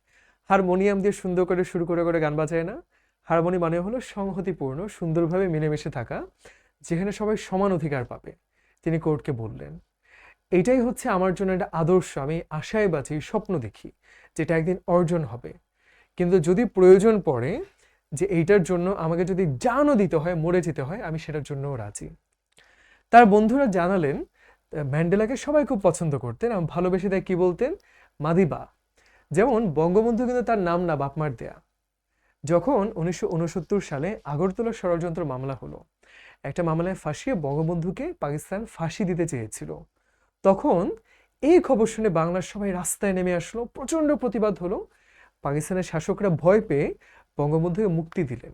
হারমোনিয়াম দিয়ে সুন্দর করে শুরু করে করে গান বাজায় না? হারমোনি মানে হলো সংহতিপূর্ণ, সুন্দরভাবে মিলেমিশে থাকা, যেখানে সবাই সমান অধিকার পাবে। তিনি কোর্টকে বললেন, এইটাই হচ্ছে আমার জন্য একটা আদর্শ। আমি আশায় বাঁচি, স্বপ্ন দেখি যেটা একদিন অর্জন হবে। কিন্তু যদি প্রয়োজন পড়ে যে এইটার জন্য আমাকে যদি জানও দিতে হয়, মরে যেতে হয়, আমি সেটার জন্যও রাজি। তার বন্ধুরা জানালেন ম্যান্ডেলাকে সবাই খুব পছন্দ করতেন এবং ভালোবেসে তাই কি বলতেন? মাদিবা। যেমন বঙ্গবন্ধু কিন্তু তার নাম না, বাপমার দেয়া। যখন 1969 সালে আগরতলা ষড়যন্ত্র মামলা হলো, একটা মামলায় ফাঁসিয়ে বঙ্গবন্ধুকে পাকিস্তান ফাঁসি দিতে চেয়েছিল, তখন এই খবর শুনে বাংলার সবাই রাস্তায় নেমে আসলো, প্রচণ্ড প্রতিবাদ হলো। পাকিস্তানের শাসকরা ভয় পেয়ে বঙ্গবন্ধুকে মুক্তি দিলেন।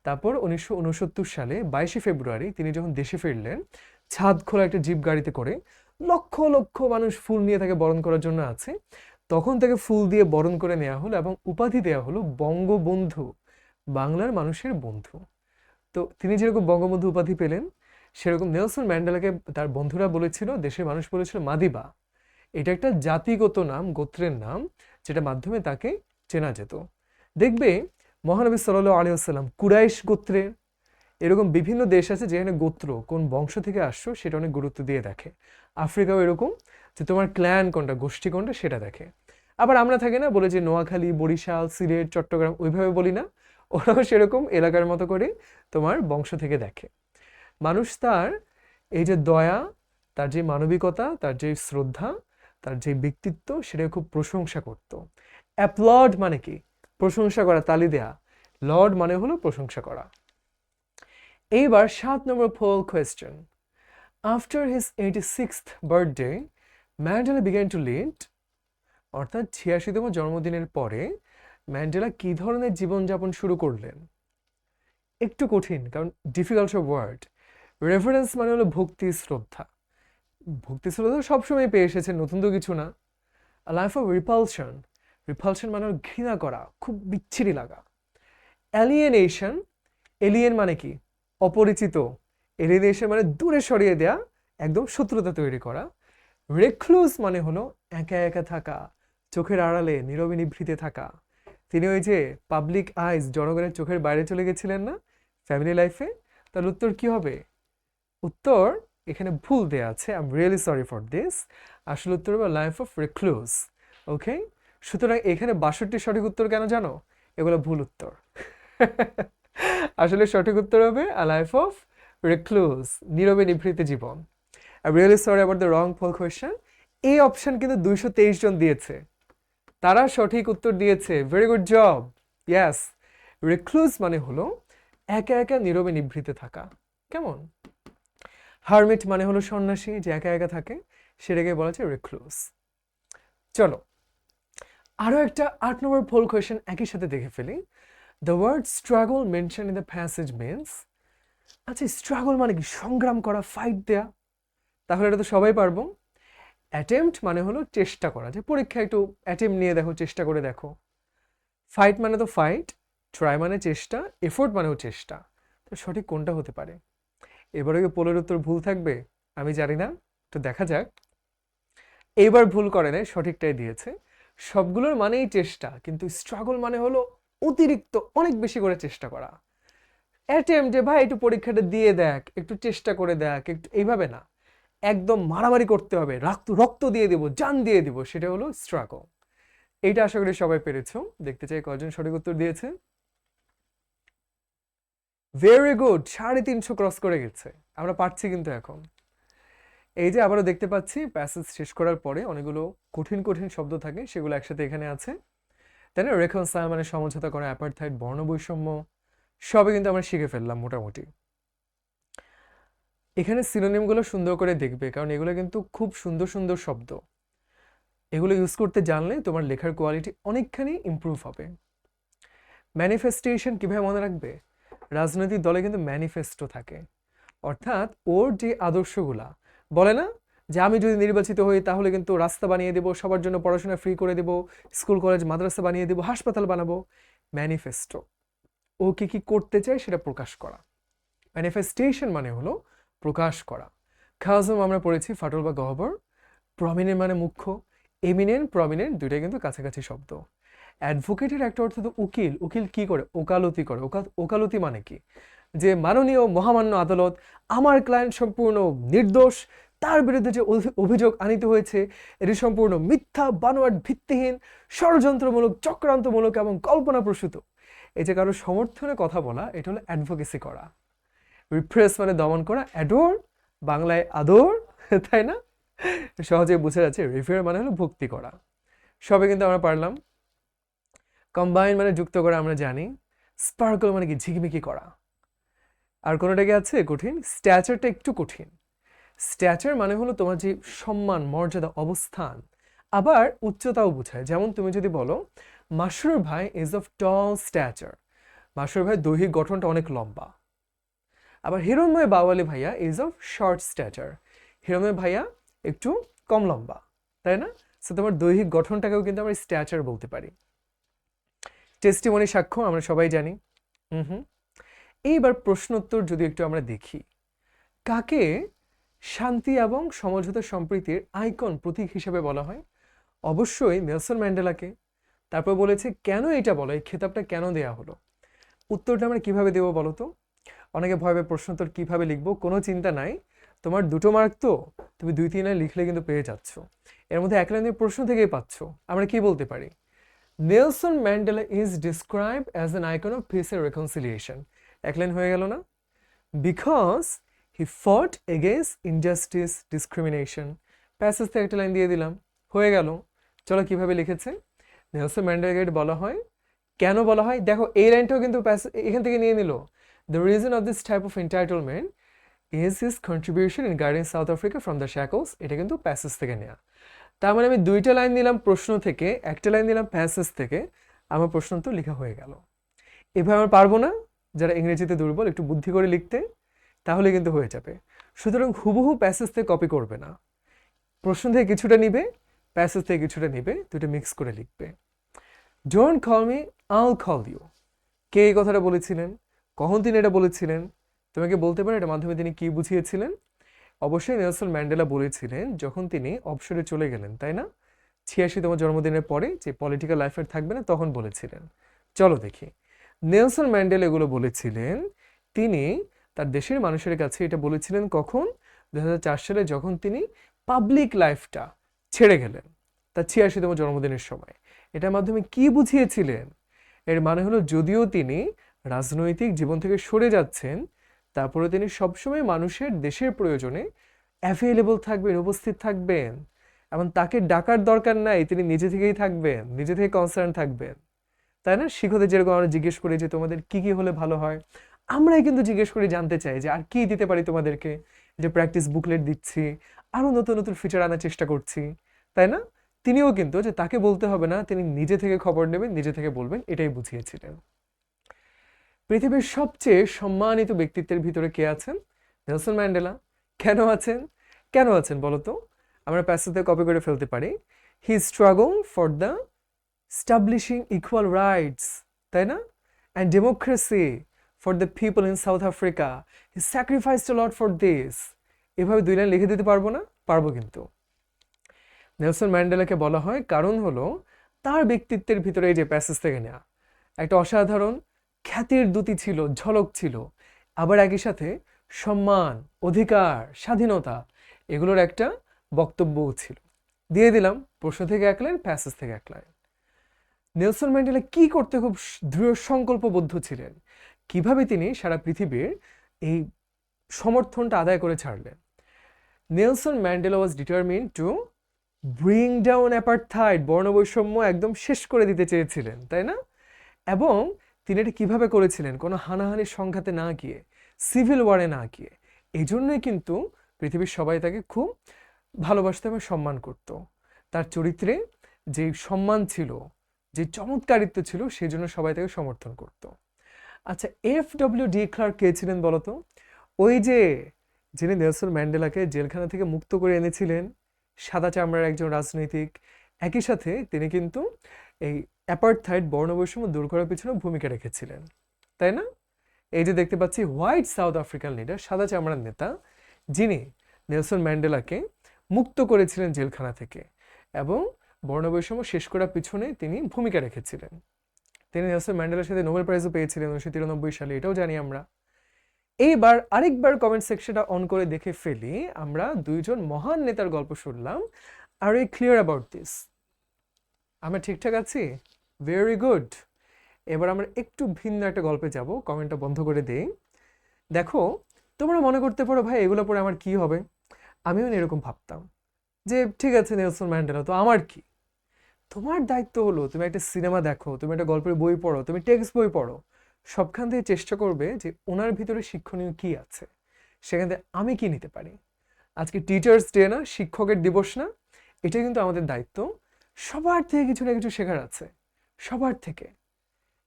তারপর 1969 সালে 22শে ফেব্রুয়ারি তিনি যখন দেশে ফিরলেন, ছাদ খোলা একটা জিপ গাড়িতে করে লক্ষ লক্ষ মানুষ ফুল নিয়ে তাকে বরণ করার জন্য আছে। তখন তাকে ফুল দিয়ে বরণ করে নেওয়া হলো এবং উপাধি দেওয়া হলো বঙ্গবন্ধু, বাংলার মানুষের বন্ধু। তো তিনি যেরকম বঙ্গবন্ধু উপাধি পেলেন, সেরকম নেলসন ম্যান্ডেলাকে তার বন্ধুরা বলেছিল, দেশের মানুষ বলেছিল মাদিবা। এটা একটা জাতিগত নাম, গোত্রের নাম, যেটা মাধ্যমে তাকে চেনা যেত। দেখবে মহানবী সাল্লাল্লাহু আলাইহি ওয়াসাল্লাম কুরাইশ গোত্রের, এরকম বিভিন্ন দেশ আছে যেখানে গোত্র, কোন বংশ থেকে আসছো সেটা অনেক গুরুত্ব দিয়ে দেখে। আফ্রিকাও এরকম, যে তোমার ক্ল্যান কোনটা, গোষ্ঠী কোনটা সেটা দেখে। আবার আমরা থাকি না বলে যে নোয়াখালী, বরিশাল, সিলেট, চট্টগ্রাম, ওইভাবে বলি না, ওরাও সেরকম এলাকার মতো করে তোমার বংশ থেকে দেখে। মানুষ তার এই যে দয়া, তার যে মানবিকতা, তার যে শ্রদ্ধা, তার যে ব্যক্তিত্ব, সেটা খুব প্রশংসা করত। অ্যাপ্লড মানে কি? প্রশংসা করা, তালি দেয়া। লর্ড মানে হলো প্রশংসা করা। এইবার 7 number poll question. After his 86th birthday Mandela began to lead, অর্থাৎ 86তম জন্মদিনের পরে ম্যান্ডেলা কি ধরনের জীবনযাপন শুরু করলেন? একটু কঠিন, কারণ ডিফিকাল্ট সব ওয়ার্ড। রেফারেন্স মানে হলো ভক্তি শ্রদ্ধা। ভক্তি শ্রদ্ধা সবসময় পেয়ে এসেছে, নতুন তো কিছু না। লাইফ অফ রিপালশন, রিপালশন মানে হলো ঘৃণা করা, খুব বিচ্ছিরি লাগা। অ্যালিয়েনেশন, এলিয়েন মানে কি? অপরিচিত। এলিয়েনেশন মানে দূরে সরিয়ে দেয়া, একদম শত্রুতা তৈরি করা। রেক্লুজ মানে হলো একা একা থাকা, চোখের আড়ালে নীরবে নিভৃতে থাকা। তিনি ওই যে পাবলিক আইজ, জনগণের চোখের বাইরে চলে গেছিলেন না ফ্যামিলি লাইফে? তার উত্তর কি হবে? উত্তর এখানে ভুল দেয়া আছে, I am really sorry for this. আসল উত্তর হবে লাইফ অফ রেক্লুজ। ওকে, সুতরাং এখানে 62 সঠিক উত্তর কেন জানো? এগুলো ভুল উত্তর। আসলে সঠিক উত্তর হবে আ লাইফ অফ রেক্লুজ, নীরবে নিভৃত জীবন। I really sorry about the wrong poll question. এই অপশন কিন্তু 223 জন দিয়েছে, তারা সঠিক উত্তর দিয়েছে। Very good job. Yes, recluse মানে হলো একা একা নীরবে নিভৃতে থাকা। কেমন? হারমিট মানে হলো সন্ন্যাসী, যে একা একা থাকে, সেটাকে বলা যায় রেক্লুজ। চলো আরো একটা 8 নম্বর পোল কোয়েশ্চেন একই সাথে দেখে ফেলি। The word struggle mention in the passage means, আচ্ছা স্ট্রাগল মানে কি? সংগ্রাম করা, ফাইট দেয়া। তাহলে এটা তো সবাই পারবো। অ্যাটেম্পট মানে হলো চেষ্টা করা, যে পরীক্ষা একটু অ্যাটেম্প নিয়ে দেখো, চেষ্টা করে দেখো। ফাইট মানে তো ফাইট, ট্রাই মানে চেষ্টা, এফোর্ট মানেও চেষ্টা। তো সঠিক কোনটা হতে পারে? এবারে কি পোলের উত্তর ভুল থাকবে? আমি জানি না, তো দেখা যাক। এইবার ভুল করে নাই, সঠিকটাই দিয়েছে। সবগুলোর মানেই চেষ্টা, কিন্তু স্ট্রাগল মানে হলো অতিরিক্ত অনেক বেশি করে চেষ্টা করা। অ্যাটেম্প, যে ভাই একটু পরীক্ষাটা দিয়ে দেখ, একটু চেষ্টা করে দেখ, একটু এইভাবে না, একদম মারামারি করতে হবে, রক্ত রক্ত দিয়ে দিব, জান দিয়ে দিব, সেটা হলো স্ট্রাগল। এইটা আশা করি সবাই পেরেছো। দেখতে চাই কয়জন সঠিক উত্তর দিয়েছে। ভেরি গুড, 350 ক্রস করে গেছে। আমরা পারছি কিন্তু এখন। এই যে আবারও দেখতে পাচ্ছি প্যাসেজ শেষ করার পরে অনেকগুলো কঠিন কঠিন শব্দ থাকে, সেগুলো একসাথে এখানে আছে, তাই না? রেকনসাইল মানে সমঝোতা করা, অ্যাপার্থাইড, বর্ণ বৈষম্য, সবই কিন্তু আমরা শিখে ফেললাম মোটামুটি। এখানে সিনোনিমগুলো সুন্দর করে দেখবে, কারণ এগুলো কিন্তু খুব সুন্দর সুন্দর শব্দ। এগুলো ইউজ করতে জানলে তোমার লেখার কোয়ালিটি অনেকখানি ইমপ্রুভ হবে। ম্যানিফেস্টেশন কিভাবে মনে রাখবে? রাজনৈতিক দলে কিন্তু ম্যানিফেস্টো থাকে, অর্থাৎ ওর যে আদর্শগুলা, বলে না যে আমি যদি নির্বাচিত হই তাহলে কিন্তু রাস্তা বানিয়ে দেবো, সবার জন্য পড়াশোনা ফ্রি করে দেবো, স্কুল কলেজ মাদ্রাসা বানিয়ে দেবো, হাসপাতাল বানাবো। ম্যানিফেস্টো, ও কি কি করতে চায় সেটা প্রকাশ করা। ম্যানিফেস্টেশন মানে হলো প্রকাশ করা। খাজম আমরা পড়েছি ফাটল বা গহ্বর। প্রমিনেন্ট মানে মুখ্য, এমিনেন্ট প্রমিনেন্ট দুইটাই কিন্তু কাছাকাছি শব্দ। অ্যাডভোকেটের একটা অর্থ তো উকিল। উকিল কি করে? ওকালতি করে। ওকালতি মানে কি? যে মাননীয় মহামান্য আদালত আমার ক্লায়েন্ট সম্পূর্ণ নির্দোষ, তার বিরুদ্ধে যে অভিযোগ আনিত হয়েছে এটি সম্পূর্ণ মিথ্যা, বানোয়াট, ভিত্তিহীন, ষড়যন্ত্রমূলক, চক্রান্তমূলক এবং কল্পনাপ্রসূত। এই যে কারো সমর্থনে কথা বলা, এটা হলো অ্যাডভোকেসি করা। রিপ্রেস মানে দমন করা, অ্যাডোর বাংলায় আদর, তাই না? সহজে বুঝে যাচ্ছে। রিফেয়ার মানে হলো ভক্তি করা। সবে কিন্তু আমরা পারলাম। কম্বাইন মানে যুক্ত করা, আমরা জানি। স্পার্কল মানে কি? ঝিকিমিকি করা। আর কোনোটা কি আছে কঠিন? স্ট্যাচারটা একটু কঠিন। স্ট্যাচার মানে হলো তোমার যে সম্মান, মর্যাদা, অবস্থান, আবার উচ্চতাও বোঝায়। যেমন তুমি যদি বলো মাসরুর ভাই is of tall stature, Masrur ভাই দৈহিক গঠনটা অনেক লম্বা। আবার হিরণময় বাওয়ালি ভাইয়া is of short stature, Hiranmoy ভাইয়া একটু কম লম্বা, তাই না? সো তোমার দৈহিক গঠনটাকেও কিন্তু আমরা স্ট্যাচার বলতে পারি। টেস্টিমনি, সাক্ষ্য, আমরা সবাই জানি। হুম। এইবার প্রশ্নোত্তর যদি একটু আমরা দেখি, কাকে শান্তি এবং সমঝোতা সম্প্রীতির আইকন, প্রতীক হিসেবে বলা হয়? অবশ্যই নেলসন ম্যান্ডেলাকে। তারপর বলেছে কেন এটা বলো, এই খেতাবটা কেন দেয়া হলো? উত্তরটা আমরা কিভাবে দেবো বলো তো? অনেকে ভয় পায় প্রশ্নোত্তর কিভাবে লিখবো। কোনো চিন্তা নাই, তোমার 2 মার্ক তো, তুমি 2-3 লাইন লিখলে কিন্তু পেয়ে যাচ্ছ। এর মধ্যে 1 লাইন প্রশ্ন থেকেই পাচ্ছ। আমরা কি বলতে পারি? Nelson Mandela is described as an icon of peace and reconciliation. 1 line হয়ে গেল না? বিকজ হি ফট এগেইনস্ট ইনজাস্টিস, ডিসক্রিমিনেশন। প্যাসেজ থেকে একটা লাইন দিয়ে দিলাম, হয়ে গেল। চলো কিভাবে লিখেছে? নেলসন ম্যান্ডেলাকে এটা বলা হয়। কেন বলা হয় দেখো, এই লাইনটাও কিন্তু এখান থেকে নিয়ে নিল। The reason of this type of entitlement is his contribution in guiding South Africa from the shackles. এটা কিন্তু প্যাসেজ থেকে নেওয়া। তার মানে আমি দুইটা লাইন নিলাম প্রশ্ন থেকে, একটা লাইন নিলাম প্যাসেজ থেকে, আমার প্রশ্ন তো লেখা হয়ে গেল। এভাবে আমার পারবো না, যারা ইংরেজিতে দুর্বল একটু বুদ্ধি করে লিখতে, তাহলে কিন্তু হয়ে যাবে। সুতরাং হুবহু প্যাসেজ থেকে কপি করবে না, প্রশ্ন থেকে কিছুটা নিবে, প্যাসেজ থেকে কিছুটা নিবে, দুটো মিক্স করে লিখবে। ডোন্ট কল মি, আইল কল ইউ। কে এই কথাটা বলেছিলেন, কখন তিনি এটা বলেছিলেন? তোমাকে বলতে পারো এটার মাধ্যমে তিনি কি বুঝিয়েছিলেন? অবশ্যই নেলসন ম্যান্ডেলা বলেছিলেন যখন তিনি অবসরে চলে গেলেন, তাই না? 86তম জন্মদিনের পরে যে পলিটিক্যাল লাইফের থাকবে না, তখন বলেছিলেন। চলো দেখি, নেলসন ম্যান্ডেলা এগুলো বলেছিলেন, তিনি তার দেশের মানুষের কাছে এটা বলেছিলেন কখন? 2004 সালে, যখন তিনি পাবলিক লাইফটা ছেড়ে গেলেন তার 86তম জন্মদিনের সময়। এটার মাধ্যমে কি বুঝিয়েছিলেন? এর মানে হলো, যদিও তিনি রাজনৈতিক জীবন থেকে সরে যাচ্ছেন, তারপরে তিনি সবসময় মানুষের দেশের প্রয়োজনে অ্যাভেলেবল থাকবেন, উপস্থিত থাকবেন, এবং তাকে ডাকার দরকার নাই, তিনি নিজে থেকেই থাকবেন, নিজে থেকে কনসার্ন থাকবেন, তাই না? শিক্ষকদের যেরকম আমরা জিজ্ঞেস করি যে তোমাদের কি কি হলে ভালো হয়, আমরাই কিন্তু জিজ্ঞেস করে জানতে চাই যে আর কি দিতে পারি তোমাদেরকে, যে প্র্যাকটিস বুকলেট দিচ্ছি, আরো নতুন নতুন ফিচার আনার চেষ্টা করছি, তাই না? তিনিও কিন্তু যে তাকে বলতে হবে না, তিনি নিজে থেকে খবর নেবেন, নিজে থেকে বলবেন, এটাই বুঝিয়েছিলেন। পৃথিবীর সবচেয়ে সম্মানিত ব্যক্তিত্বের ভিতরে কে আছেন? Nelson Mandela. কেন আছেন? কেন আছেন বলো তো? আমরা প্যাসেজে কপি করে ফেলতে পারি। He struggle for the establishing equal rights, তাই না? And democracy for the people in South Africa. He sacrificed a lot for this. এভাবে দুই লাইন লিখে দিতে পারবো না? পারবো কিন্তু। নেলসন ম্যান্ডেলাকে বলা হয় কারণ হলো তার ব্যক্তিত্বের ভিতরে, এই যে প্যাসেজ থেকে নেওয়া, একটা অসাধারণ খ্যাতির দ্যুতি ছিল, ঝলক ছিল, আবার একই সাথে সম্মান, অধিকার, স্বাধীনতা, এগুলোর একটা বক্তব্যও ছিল। দিয়ে দিলাম প্রশ্ন থেকে এক লাইন, প্যাসেজ থেকে এক লাইন। নেলসন ম্যান্ডেলা কি করতে খুব দৃঢ় সংকল্পবদ্ধ ছিলেন, কিভাবে তিনি সারা পৃথিবীর এই সমর্থনটা আদায় করে ছাড়লেন? Nelson Mandela was determined to bring down apartheid, বর্ণবৈষম্য একদম শেষ করে দিতে চেয়েছিলেন, তাই না? এবং তিনি এটা কিভাবে করেছিলেন? কোনো হানাহানির সংঘাতে না গিয়ে, সিভিল ওয়ারে না গিয়ে। এই জন্যই কিন্তু পৃথিবীর সবাই তাকে খুব ভালোবাসত এবং সম্মান করত। তার চরিত্রে যে সম্মান ছিল, যে চমৎকারিত্ব ছিল, সেই জন্য সবাই তাকে সমর্থন করত। আচ্ছা, এফ.ডব্লিউ. ডি ক্লার্ক কে ছিলেন বলতো? ওই যে যিনি নেলসন ম্যান্ডেলাকে জেলখানা থেকে মুক্ত করে এনেছিলেন, সাদা চামড়ার একজন রাজনৈতিক। একই সাথে তিনি কিন্তু এই অ্যাপারথাইড, বর্ণবৈষম্য দূর করার পিছনে ভূমিকা রেখেছিলেন, তাই না? এই যে দেখতে পাচ্ছি হোয়াইট সাউথ আফ্রিকান লিডার, সাদা চামড়ার নেতা, যিনি নেলসন ম্যান্ডেলাকে মুক্ত করেছিলেন জেলখানা থেকে এবং বর্ণবৈষম্য শেষ করার পিছনে তিনি ভূমিকা রেখেছিলেন। তিনি নেলসন ম্যান্ডেলার সাথে নোবেল প্রাইজও পেয়েছিলেন 1993 সালে, এটাও জানি আমরা। এইবার আরেকবার কমেন্ট সেকশনটা অন করে দেখে ফেলি। আমরা দুইজন মহান নেতার গল্প শুনলাম। Are you clear about this? আমরা ঠিকঠাক আছি? Very good. এবার আমরা একটু ভিন্ন একটা গল্পে যাব। কমেন্টটা বন্ধ করে দেই। দেখো, তোমরা মনে করতে পারো ভাই এগুলো পরে আমার কি হবে? আমিও এরকম ভাবতাম যে ঠিক আছে নেলসন ম্যান্ডেলা, তো আমার কি? তোমার দায়িত্ব হলো তুমি একটা সিনেমা দেখো, তুমি একটা গল্পের বই পড়ো, তুমি টেক্সট বই পড়ো, সবখান থেকে চেষ্টা করবে যে ওনার ভিতরে শিক্ষণীয় কি আছে, সেখান থেকে আমি কি নিতে পারি। আজকে টিচার্স ডে না, শিক্ষকের দিবস না, এটা কিন্তু আমাদের দায়িত্ব। সবার থেকে কিছু না কিছু শেখার আছে, সবার থেকে।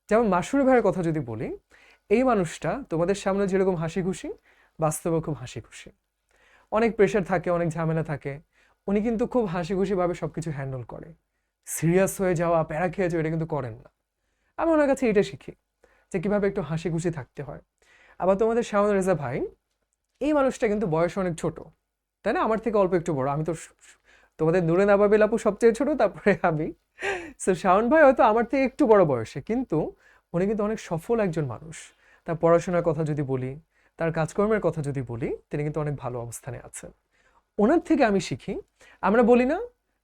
যেমন মাসুর ভাইয়ের কথা যদি বলি, এই মানুষটা তোমাদের সামনে যেরকম হাসি খুশি, বাস্তবে খুব হাসি খুশি। অনেক প্রেশার থাকে, অনেক ঝামেলা থাকে, উনি কিন্তু খুব হাসি খুশিভাবে সবকিছু হ্যান্ডেল করে। সিরিয়াস হয়ে যাওয়া, প্যারা খেয়ে যাওয়া, এটা কিন্তু করেন না। আমি ওনার কাছে এটা শিখি যে কীভাবে একটু হাসি খুশি থাকতে হয়। আবার তোমাদের শাওন রেজা ভাই, এই মানুষটা কিন্তু বয়সে অনেক ছোট, তাই না? আমার থেকে অল্প একটু বড়। আমি তো তোমাদের নূরে নাবাবিল আপু সবচেয়ে ছোট, তারপরে আমি। সো শাওন ভাই হয়তো আমার থেকে একটু বড় বয়সে, কিন্তু উনি কিন্তু অনেক সফল একজন মানুষ। তার পড়াশোনার কথা যদি বলি, তার কাজকর্মের কথা যদি বলি, তিনি কিন্তু অনেক ভালো অবস্থানে আছেন। ওনার থেকে আমি শিখি। আমরা বলি না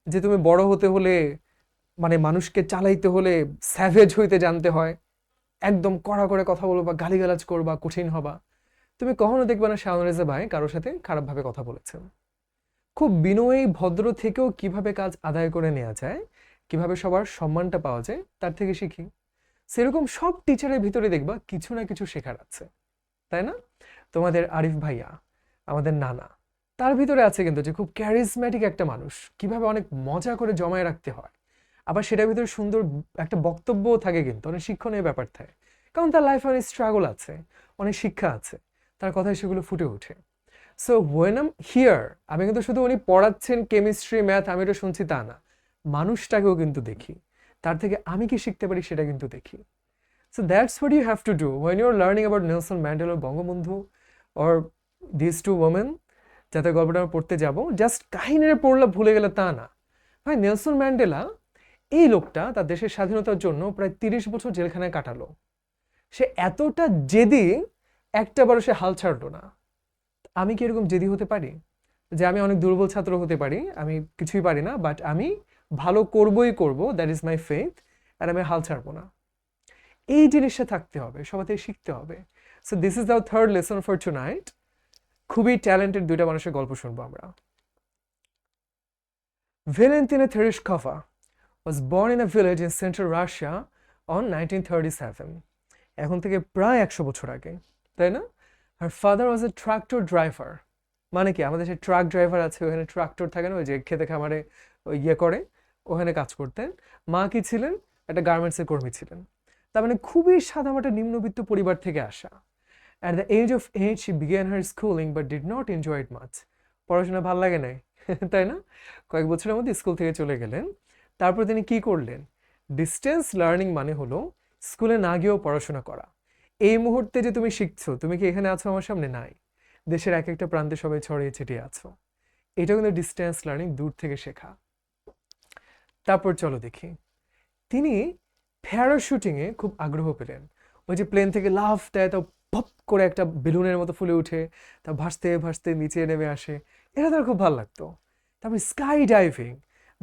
যে তুমি বড় হতে হলে, মানে মানুষকে চালাইতে হলে স্যাভেজ হইতে জানতে হয়, একদম কড়া করে কথা বলবা, গালিগালাজ করবা, কঠিন হবা। তুমি কখনো দেখবে না শাওন রেজা ভাই কারোর সাথে খারাপভাবে কথা বলেছেন। খুব বিনয়ী ভদ্র থেকেও কিভাবে কাজ আদায় করে নেওয়া যায়, কিভাবে সবার সম্মানটা পাওয়া যায় তার থেকে শিখি। সেরকম সব টিচারের ভিতরে দেখবা কিছু না কিছু শেখার আছে, তাই না? তোমাদের আরিফ ভাইয়া, আমাদের নানা, তার ভিতরে আছে কিন্তু যে খুব ক্যারিজম্যাটিক একটা মানুষ, কিভাবে অনেক মজা করে জমায়ে রাখতে হয়, আবার সেটার ভিতরে সুন্দর একটা বক্তব্যও থাকে, কিন্তু অনেক শিক্ষণীয় ব্যাপার থাকে, কারণ তার লাইফে অনেক স্ট্রাগল আছে, অনেক শিক্ষা আছে, তার কথায় সেগুলো ফুটে ওঠে। সো ওয়েন আম হিয়ার, আমি কিন্তু শুধু উনি পড়াচ্ছেন কেমিস্ট্রি ম্যাথ আমি এটা শুনছি তা না, মানুষটাকেও কিন্তু দেখি, তার থেকে আমি কি শিখতে পারি সেটা কিন্তু দেখি। So that's what you have to do when you're learning about Nelson Mandela or Bangabandhu or these two women যাতে গল্পটা আমরা পড়তে যাব, জাস্ট কাহিনীর পড়লে ভুলে গেলে তা না। ভাই, নেলসন ম্যান্ডেলা এই লোকটা তার দেশের স্বাধীনতার জন্য প্রায় 30 বছর জেলখানায় কাটালো। সে এতটা জেদি, একটা বারও সে হাল ছাড়লো না। আমি কি এরকম জেদি হতে পারি? যে আমি অনেক দুর্বল ছাত্র হতে পারি, আমি কিছুই পারি না, বাট আমি ভালো করবই করব, দ্যাট ইজ মাই ফেথ, আর আমি হাল ছাড়বো না। এই জিনিসটা থাকতে হবে, সবার থেকে শিখতে হবে। So this is our third lesson for tonight. খুবই ট্যালেন্টেড দুইটা মানুষের গল্প শুনবো আমরা। Valentina Tereshkova was born in a village in central Russia on 1937. এখন থেকে প্রায় 100 বছর আগে, তাই না? Her father was a tractor driver. মানে কি, আমাদের যে ট্রাক ড্রাইভার আছে, ওখানে ট্রাক্টর থাকে না, ওই যে খেতে খামারে ওই ইয়ে করে, ওখানে কাজ করতেন। মা কি ছিলেন? একটা গার্মেন্টসের কর্মী ছিলেন। তার মানে খুবই সাদামাটা নিম্নবিত্ত পরিবার থেকে আসা। At the age of 8 she began her schooling but did not enjoy it much. পড়াশোনা ভালো লাগে নাই, তাই না? কয়েক বছরের মধ্যে স্কুল থেকে চলে গেলেন। তারপর তিনি কি করলেন? ডিস্টেন্স লার্নিং মানে হলো স্কুলে না গিয়েও পড়াশোনা করা। এই মুহূর্তে যে তুমি শিখছো, তুমি কি এখানে আছো আমার সামনে? নাই, দেশের এক একটা প্রান্তে সবাই ছড়িয়ে ছিটিয়ে আছো। এটা কিন্তু ডিস্টেন্স লার্নিং, দূর থেকে শেখা। তারপর চলো দেখি, তিনি প্যারাশুটিংয়ে খুব আগ্রহ পেলেন। ওই যে প্লেন থেকে লাফ দেয়, তো ভপ করে একটা বেলুনের মতো ফুলে উঠে, তা ভাসতে ভাসতে নিচে নেমে আসে, এটা তার খুব ভালো লাগতো। তারপরে স্কাই ডাইভিং,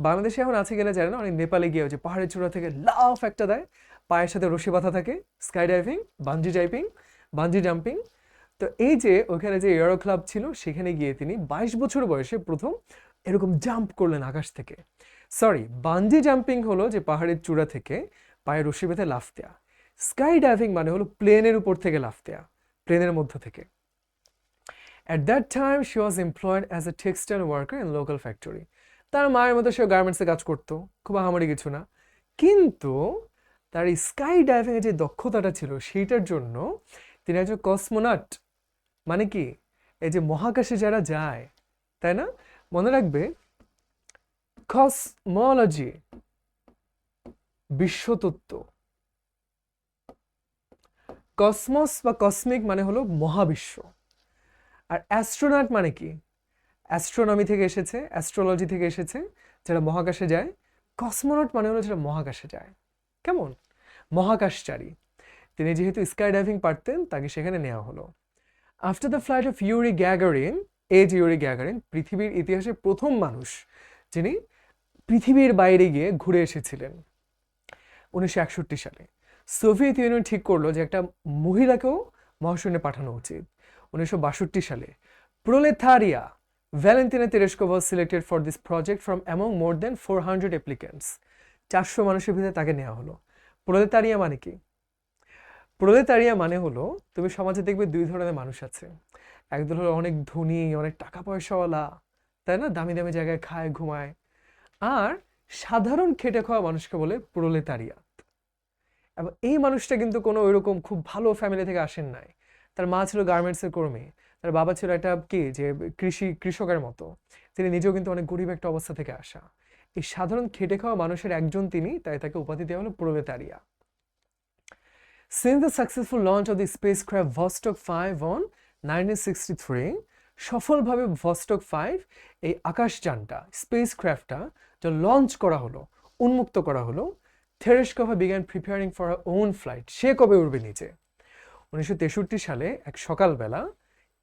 বাংলাদেশে এখন আছে কিনা জানি না, অনেক নেপালে গিয়ে ওই যে পাহাড়ের চূড়া থেকে লাফ একটা দেয়, পায়ের সাথে রশি বাঁধা থাকে। Sky diving, bungee jumping. তো এই যে ওইখানে যে এয়ারো ক্লাব ছিল, সেখানে গিয়ে তিনি 22 বছর বয়সে প্রথম এরকম জাম্প করলেন আকাশ থেকে। সরি, বাঞ্জি জাম্পিং হলো যে পাহাড়ের চূড়া থেকে পায়ে রশি বেঁধে লাফ দেয়া। স্কাই ডাইভিং মানে হলো প্লেনের উপর থেকে লাফ দেয়া, প্লেনের মধ্য থেকে। At that time she was employed as a textile worker in local factory. তার মায়ের মতো সে গার্মেন্টসে কাজ করতো, খুব আহামরি কিছু না। কিন্তু তার এই স্কাই ডাইভিং এর যে দক্ষতাটা ছিল, সেইটার জন্য তিনি একজন কসমোনট, মানে কি, এই যে মহাকাশে যারা যায়, তাই না? মনে রাখবে, কসমোলজি বিশ্বতত্ত্ব, কসমস বা কসমিক মানে হলো মহাবিশ্ব, আর অ্যাস্ট্রোনট মানে কি, অ্যাস্ট্রোনমি থেকে এসেছে, অ্যাস্ট্রোলজি থেকে এসেছে, যারা মহাকাশে যায়। কসমোনট মানে হলো যারা মহাকাশে যায়, কেমন, মহাকাশচারী। তিনি যেহেতু স্কাই ডাইভিং পারতেন, তাকে সেখানে নেওয়া হলো। After the flight of Yuri Gagarin, এই যে ইউরি গ্যাগারিন পৃথিবীর ইতিহাসে প্রথম মানুষ যিনি পৃথিবীর বাইরে গিয়ে ঘুরে এসেছিলেন 1961 সালে। সোভিয়েত ইউনিয়ন ঠিক করলো যে একটা মহিলাকেও মহাশূন্যে পাঠানো উচিত। 1962 সালে প্রোলেতারিয়া Valentina তেরেশকোভা was selected for this project from among more than 400 applicants. 400 মানুষের ভিতরে তাকে নেওয়া হলো। প্রোলেতারিয়া মানে কি? প্রোলেতারিয়া মানে হলো, তুমি সমাজে দেখবে দুই ধরনের মানুষ আছে। একদল হলো অনেক ধনী, অনেক টাকা পয়সাওয়ালা, তাই না, দামি দামি জায়গায় খায় ঘুমায়। আর সাধারণ খেটে খাওয়া মানুষকে বলে প্রোলেতারিয়া। এবং এই মানুষটা কিন্তু কোনো ওইরকম খুব ভালো ফ্যামিলি থেকে আসেন নাই। তার মা ছিল গার্মেন্টসের কর্মী, তার বাবা ছিল একটা কি যে কৃষকের মতো। তিনি নিজেও কিন্তু অনেক গরিব একটা অবস্থা থেকে আসা। এই সাধারণ খেটে খাওয়া মানুষের একজন তিনি, তাই তাকে উপাধি দেওয়া হলো প্রোলেতারিয়া। Since the successful launch of the spacecraft Vostok 5 on 1963, সফলভাবে ভস্টক 5 এই আকাশযানটা, স্পেসক্রাফটটা যা লঞ্চ করা হলো, উন্মুক্ত করা হলো, তেরেশকোভা began preparing for her own flight. সে কবে উড়বে নিচে? 1963 সালে এক সকালবেলা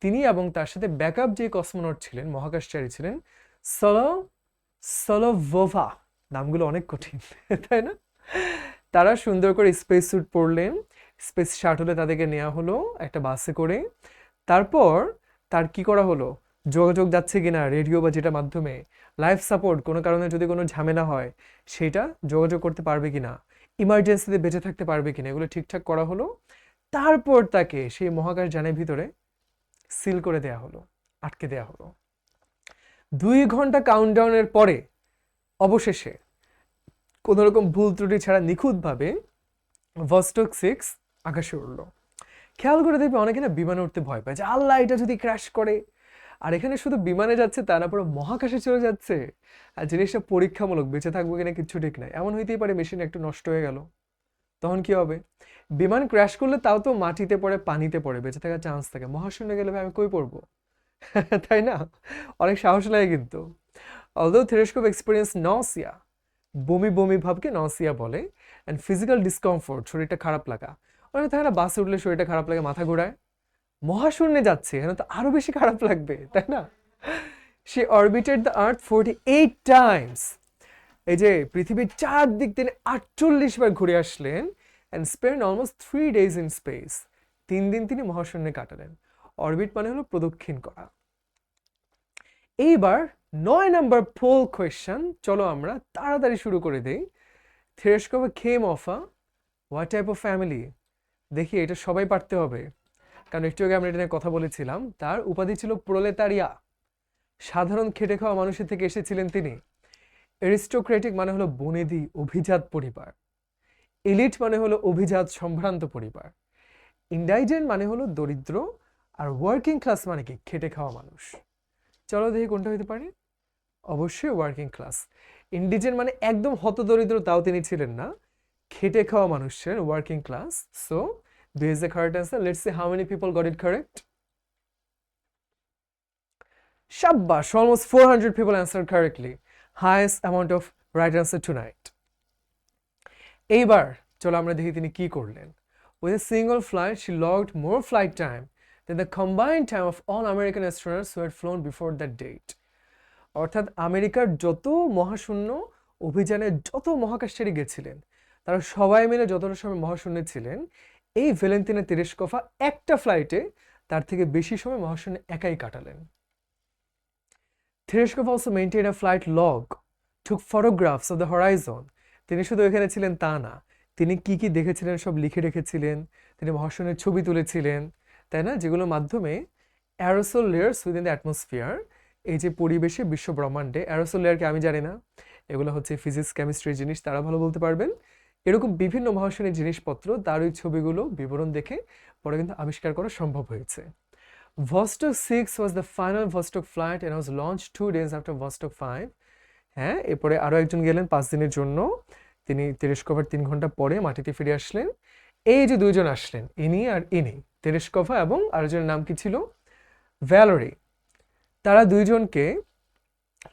তিনি এবং তার সাথে ব্যাকআপ যে কসমোনট ছিলেন, মহাকাশচারী ছিলেন, সলোভোভা, নামগুলো অনেক কঠিন, তাই না? তারা সুন্দর করে স্পেস স্যুট পরলেন, স্পেস শাটলে তাদেরকে নেওয়া হলো একটা বাসে করে। তারপর তার কি করা হলো? যোগাযোগ যাচ্ছে কিনা, রেডিও বা যেটা মাধ্যমে, লাইফ সাপোর্ট, কোনো কারণে যদি কোনো ঝামেলা হয় সেটা যোগাযোগ করতে পারবে কিনা, ইমার্জেন্সিতে বেঁচে থাকতে পারবে কিনা, এগুলো ঠিকঠাক করা হলো। তারপর তাকে সেই মহাকাশ যানের ভিতরে সিল করে দেয়া হলো, আটকে দেয়া হলো। 2 ঘন্টা কাউন্টডাউনের পরে অবশেষে কোনো রকম ভুল ত্রুটি ছাড়া নিখুঁতভাবে ভস্টক 6 আকাশে উঠলো। খেয়াল করে দেখবে অনেকে না বিমানে উঠতে ভয় পায় যে আল্লাহ এটা যদি ক্র্যাশ করে। আর এখানে শুধু বিমানে যাচ্ছে তা না, পুরো মহাকাশে চলে যাচ্ছে। আর জিনিসটা পরীক্ষামূলক, বেঁচে থাকবো কিনা কিচ্ছু ঠিক নাই। এমন হইতেই পারে মেশিন একটু নষ্ট হয়ে গেল, তখন কি হবে? বিমান ক্র্যাশ করলে তাও তো মাটিতে পড়ে, পানিতে পড়ে, বেঁচে থাকার চান্স থাকে। মহাশূন্যে গেলে ভাই আমি কই পড়বো? তাই না? অনেক সাহস লাগে কিন্তু। অলদো থেরেস্কোপ এক্সপিরিয়েন্স নসিয়া, বমি বমি ভাবকে নসিয়া বলে, অ্যান্ড ফিজিক্যাল ডিসকমফোর্ট, শরীরটা খারাপ লাগা। অনেক থাকে না বাসে উঠলে শরীরটা খারাপ লাগে, মাথা ঘোরায়। মহাশূন্যে যাচ্ছে, এখানে তো আরো বেশি খারাপ লাগবে, তাই না? সে অরবিটেড দ্য আর্থ 48 টাইমস। এই যে পৃথিবীর চারদিক তিনি 48 বার ঘুরে আসলেন, and spend almost 3 days in space. 3 দিন তিনি মহাশূন্যে কাটালেন। অরবিট মানে হলো প্রদক্ষিণ করা। এইবার 9 নম্বর পোল কোয়েশ্চেন, চলো আমরা তাড়াতাড়ি শুরু করে দেই। Tereshkova came of a what type of family? দেখি এটা সবাই পারতে হবে, কারণ একটু আগে আমরা এটা নিয়ে কথা বলেছিলাম। তার উপাধি ছিল প্রোলেতারিয়া, সাধারণ খেটে খাওয়া মানুষের থেকে এসেছিলেন তিনি। অ্যারিস্টোক্রেটিক মানে হলো বনেদি অভিজাত পরিবার। এলিট মানে হলো অভিজাত সম্ভ্রান্ত পরিবার। ইন্ডাইজেন্ট মানে হলো দরিদ্র। আর ওয়ার্কিং ক্লাস মানে কি? খেটে খাওয়া মানুষ। চলো দেখি কোনটা হতে পারে। অবশ্যই ওয়ার্কিং ক্লাস। ইন্ডিজেন্ট মানে একদম হতদরিদ্র, তাও তিনি ছিলেন না। খেটে খাওয়া মানুষ ছিলেন, working class. So this is the correct answer. Let's see how many people got it correct. Shabbash, almost 400 people answered correctly. Highest amount of right answer tonight. এইবার চলো আমরা দেখি তিনি কি করলেন। With a single flight, she logged more flight time than the combined time of all American astronauts who had flown before that date. অর্থাৎ আমেরিকার যত মহাশূন্য অভিযানে যত মহাকাশচারী গেছিলেন, তারা সবাই মিলে যতটা সময় মহাশূন্যে ছিলেন, এই ভ্যালেন্তিনা তেরেস্কোভা একটা ফ্লাইটে তার থেকে বেশি সময় মহাশূন্যে একাই কাটালেন। Tereshkov also maintained a flight log, took photographs of the horizon. তিনি শুধু এখানে ছিলেন তা না, তিনি কি কি দেখেছিলেন সব লিখে রেখেছিলেন। তিনি মহাশূন্যের ছবি তুলেছিলেন, তাই না? যেগুলোর মাধ্যমে aerosol layers within the atmosphere, এই যে পরিবেশে, বিশ্ব ব্রহ্মাণ্ডে অ্যারোসোল লেয়ারকে আমি জানি না, এগুলো হচ্ছে ফিজিক্স কেমিস্ট্রির জিনিস, তারা ভালো বলতে পারবেন। এরকম বিভিন্ন মহাশূন্যের জিনিসপত্র, তার ওই ছবিগুলো বিবরণ দেখে পরে কিন্তু আবিষ্কার করা সম্ভব হয়েছে। Vostok 6 was the final Vostok flight and was launched 2 days after Vostok 5. হ্যাঁ, এরপরে আরও একজন গেলেন 5 দিনের জন্য। তিনি তেরেস্কোভার 3 ঘন্টা পরে মাটিতে ফিরে আসলেন। এই যে দুইজন আসলেন, ইনি আর ইনি, তেরেস্কোভা এবং আরেকজনের নাম কি ছিল? ভ্যালোরি। তারা দুইজনকে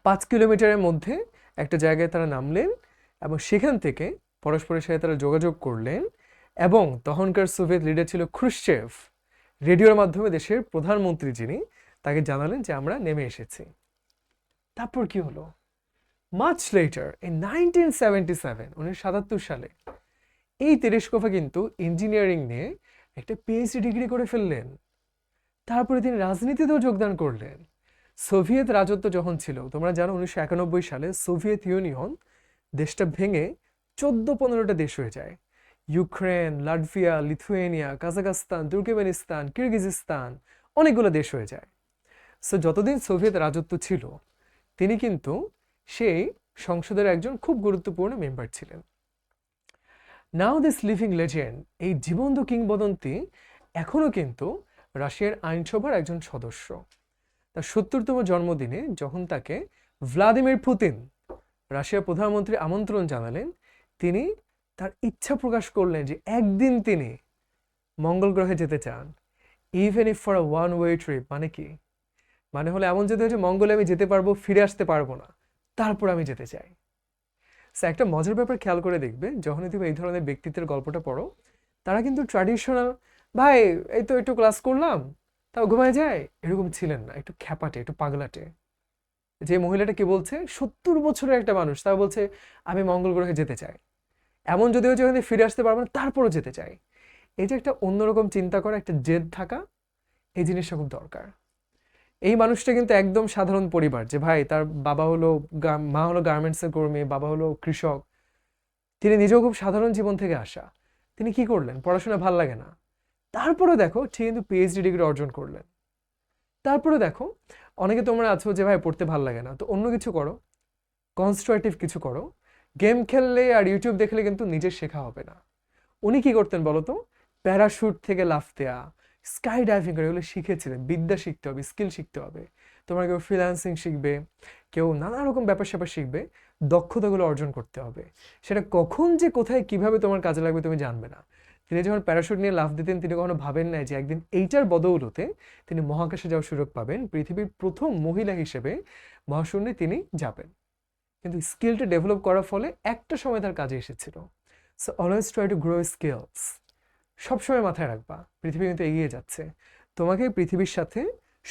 5 কিলোমিটারের মধ্যে একটা জায়গায় তারা নামলেন এবং সেখান থেকে পরস্পরের সাথে তারা যোগাযোগ করলেন। এবং তখনকার সোভিয়েত লিডার ছিল ক্রুশ্চেভ। রেডিওর মাধ্যমে দেশের প্রধানমন্ত্রী যিনি, তাকে জানালেন যে আমরা নেমে এসেছি। তারপর কি হলো? মাচ লেটার ইন 1977, 1977 সালে এই তেরেস্কোভা কিন্তু ইঞ্জিনিয়ারিং নিয়ে একটা পিএইচডি ডিগ্রি করে ফেললেন। তারপরে তিনি রাজনীতিতেও যোগদান করলেন। সোভিয়েত রাজত্ব যখন ছিল, তোমরা জানো 1991 সালে সোভিয়েত ইউনিয়ন দেশটা ভেঙে 14-15টা দেশ হয়ে যায়। Ukraine, Latvia, Lithuania, Kazakhstan, Turkmenistan, Kyrgyzstan, অনেকগুলো দেশ হয়ে যায়। সো যতদিন সোভিয়েত রাজত্ব ছিল, তিনি কিন্তু সেই সংসদের একজন খুব গুরুত্বপূর্ণ মেম্বার ছিলেন। নাও দিস লিভিং লেজেন্ড, এই জীবন্ত কিংবদন্তি এখনও কিন্তু রাশিয়ার আইনসভার একজন সদস্য। তার 70তম জন্মদিনে যখন তাকে ভ্লাদিমির পুতিন, রাশিয়ার প্রধানমন্ত্রী, আমন্ত্রণ জানালেন, তিনি তার ইচ্ছা প্রকাশ করলেন যে একদিন তিনি মঙ্গল গ্রহে যেতে চান। Even if for a one way trip, মানে কি? মানে হলো এমন যদি হচ্ছে মঙ্গলে আমি যেতে পারবো, ফিরে আসতে পারবো না, তারপর আমি যেতে চাই। সো একটা মজার ব্যাপার খেয়াল করে দেখবে, যখনই তুমি এই ধরনের ব্যক্তিত্বের গল্পটা পড়ো, তারা কিন্তু ট্র্যাডিশনাল, ভাই এই তো একটু ক্লাস করলাম তাও ঘুমায় যায়, এরকম ছিলেন না। একটু খ্যাপাটে, একটু পাগলাটে। যে মহিলাটা কি বলছে, 70 বছরের একটা মানুষ, তাও বলছে আমি মঙ্গল গ্রহে যেতে চাই। এমন যদি হচ্ছে ওখানে ফিরে আসতে পারবো না, তারপরও যেতে চাই। এই যে একটা অন্যরকম চিন্তা করা, একটা জেদ থাকা, এই জিনিসটা খুব দরকার। এই মানুষটা কিন্তু একদম সাধারণ পরিবার, যে ভাই তার বাবা হলো মা হলো গার্মেন্টসের কর্মী, বাবা হলো কৃষক। তিনি নিজেও খুব সাধারণ জীবন থেকে আসা। তিনি কি করলেন? পড়াশোনা ভাল লাগে না, তারপরে দেখো ঠিক কিন্তু পিএইচডি ডিগ্রি অর্জন করলেন। তারপরে দেখো, অনেকে তোমরা আছো যে ভাই পড়তে ভাল লাগে না, তো অন্য কিছু করো, কনস্ট্রাকটিভ কিছু করো। গেম খেললে আর ইউটিউব দেখলে কিন্তু নিজের শেখা হবে না। উনি কি করতেন বলতো? প্যারাশুট থেকে লাফ দেয়া, স্কাই ডাইভিং করে, এগুলো শিখেছিলেন। বিদ্যা শিখতে হবে, স্কিল শিখতে হবে। তোমরা কেউ ফ্রিল্যান্সিং শিখবে, কেউ নানা রকম ব্যাপার স্যাপার শিখবে, দক্ষতাগুলো অর্জন করতে হবে। সেটা কখন যে কোথায় কিভাবে তোমার কাজে লাগবে তুমি জানবে না। তিনি যখন প্যারাশুট নিয়ে লাফ দিতেন, তিনি কখনো ভাবেন নাই যে একদিন এইটার বদৌলতে তিনি মহাকাশে যাওয়ার সুযোগ পাবেন, পৃথিবীর প্রথম মহিলা হিসেবে মহাশূন্যে তিনি যাবেন। কিন্তু স্কিলটা ডেভেলপ করার ফলে একটা সময় তার কাজে এসেছিল। So always try to grow skills. সবসময় মাথায় রাখবা, পৃথিবী কিন্তু এগিয়ে যাচ্ছে, তোমাকে পৃথিবীর সাথে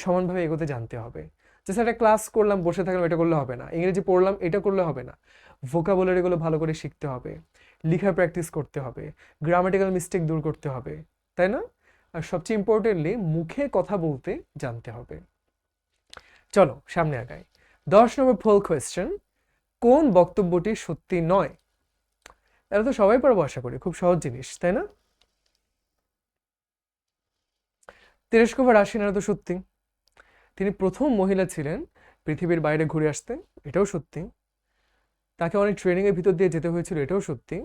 সমানভাবে এগোতে জানতে হবে। জাস্ট একটা ক্লাস করলাম, বসে থাকলাম, এটা করলে হবে না। ইংরেজি পড়লাম, এটা করলে হবে না। ভোকাবুলারিগুলো ভালো করে শিখতে হবে, লেখার প্র্যাকটিস করতে হবে, গ্রামাটিক্যাল মিস্টেক দূর করতে হবে, তাই না? আর সবচেয়ে ইম্পর্টেন্টলি মুখে কথা বলতে জানতে হবে। চলো সামনে আগাই। 10 নম্বর পোল কোয়েশ্চেন, কোন বক্তব্যটি সত্যি নয়? এটা তো সবাই পারবো আশা করি, খুব সহজ জিনিস, তাই না? তেরেস্কোভা রাশিয়ানা তো সত্যি। তিনি প্রথম মহিলা ছিলেন পৃথিবীর বাইরে ঘুরে আসতে, এটাও সত্যি। তাকে অনেক ট্রেনিংয়ের ভিতর দিয়ে যেতে হয়েছিল, এটাও সত্যি।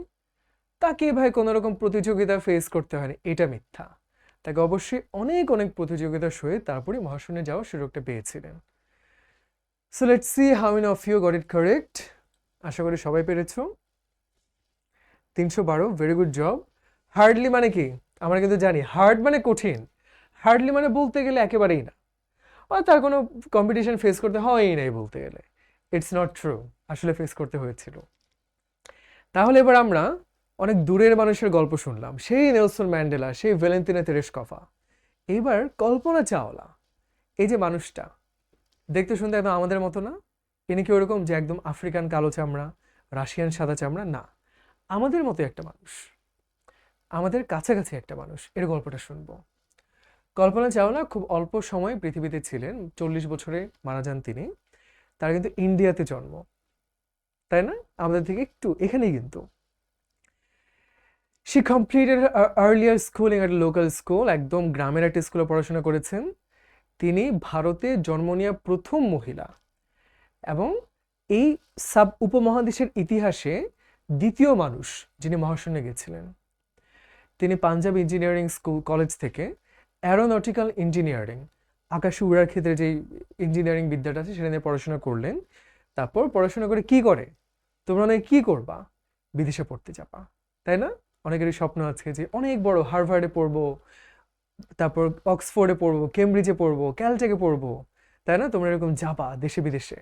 তাকে ভাই কোনো রকম প্রতিযোগিতা ফেস করতে হয়নি, এটা মিথ্যা। তাকে অবশ্যই অনেক অনেক প্রতিযোগিতা সয়ে তারপরে মহাশূন্যে যাওয়ার সুযোগটা পেয়েছিলেন। So let's see how many of you got it correct. আশা করি সবাই পেরেছো। 312, ভেরি গুড জব। হার্ডলি মানে কি? আমরা কিন্তু জানি হার্ড মানে কঠিন, হার্ডলি মানে বলতে গেলে একেবারেই না, আর তার কোনো কম্পিটিশন ফেস করতে হয়ই নাই বলতে গেলে। ইটস নট ট্রু, আসলে ফেস করতে হয়েছিল। তাহলে এবার আমরা অনেক দূরের মানুষের গল্প শুনলাম, সেই নেলসন ম্যান্ডেলা, সেই ভ্যালেন্টিনা তেরেস্কোভা। এইবার কল্পনা চাওলা, এই যে মানুষটা, দেখতে শুনতে একদম আমাদের মতো না। ইনি কি ওরকম যে একদম আফ্রিকান কালো চামড়া, রাশিয়ান সাদা চামড়া? না, আমাদের মতো একটা মানুষ, আমাদের কাছাকাছি একটা মানুষ। এর গল্পটা শুনবো। কল্পনা চাওলা খুব অল্প সময় পৃথিবীতে ছিলেন, 40 বছরে মারা যান তিনি। তার কিন্তু ইন্ডিয়াতে জন্ম, তাই না? আমাদের থেকে একটু এখানেই কিন্তু। She completed earlier schooling at local school, একদম গ্রামের একটা স্কুলে পড়াশোনা করেছেন। তিনি ভারতে জন্ম নেওয়া প্রথম মহিলা এবং এই উপমহাদেশের ইতিহাসে দ্বিতীয় মানুষ যিনি মহাশূন্যে গেছিলেন। তিনি পাঞ্জাব ইঞ্জিনিয়ারিং কলেজ থেকে অ্যারোনটিক্যাল ইঞ্জিনিয়ারিং, আকাশে উড়ার ক্ষেত্রে যেই ইঞ্জিনিয়ারিং বিদ্যাটা আছে সেটা নিয়ে পড়াশোনা করলেন। তারপর পড়াশোনা করে কি করে? তোমরা অনেক কি করবা? বিদেশে পড়তে যাবা, তাই না? অনেকেরই স্বপ্ন আছে যে অনেক বড় হার্ভার্ডে পড়বো, তারপর অক্সফোর্ডে পড়বো, কেমব্রিজে পড়বো, ক্যালটেকে পড়বো, তাই না? তোমরা এরকম যাবা দেশে বিদেশে।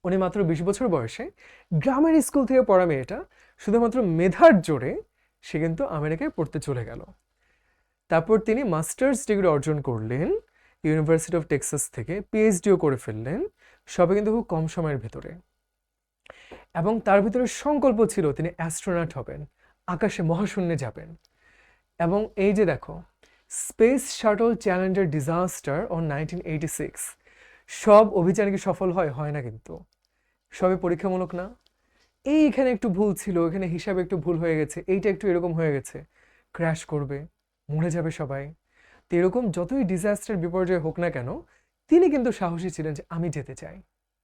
উনি মাত্র 20 বছর বয়সে গ্রামের স্কুল থেকে পড়া মেয়েটা শুধুমাত্র মেধার জোরে সে কিন্তু আমেরিকায় পড়তে চলে গেল। তারপর তিনি মাস্টার্স ডিগ্রি অর্জন করলেন ইউনিভার্সিটি অফ টেক্সাস থেকে, পিএইচডিও করে ফেললেন, সবে কিন্তু খুব কম সময়ের ভেতরে। এবং তার ভিতরে সংকল্প ছিল তিনি অ্যাস্ট্রোনট হবেন, আকাশে মহাশূন্যে যাবেন। এবং এই যে দেখো, space shuttle Challenger disaster on 1986, সব অভিযান কি সফল হয়? হয় না কিন্তু, সবই পরীক্ষামূলক না। এইখানে একটু ভুল ছিল, এখানে হিসাবে একটু ভুল হয়ে গেছে, এইটা একটু এরকম হয়ে গেছে, ক্র্যাশ করবে, মরে যাবে সবাই। তো এরকম যতই ডিজাস্টার বিপর্যয় হোক না কেন, তিনি কিন্তু সাহসী ছিলেন যে আমি যেতে চাই,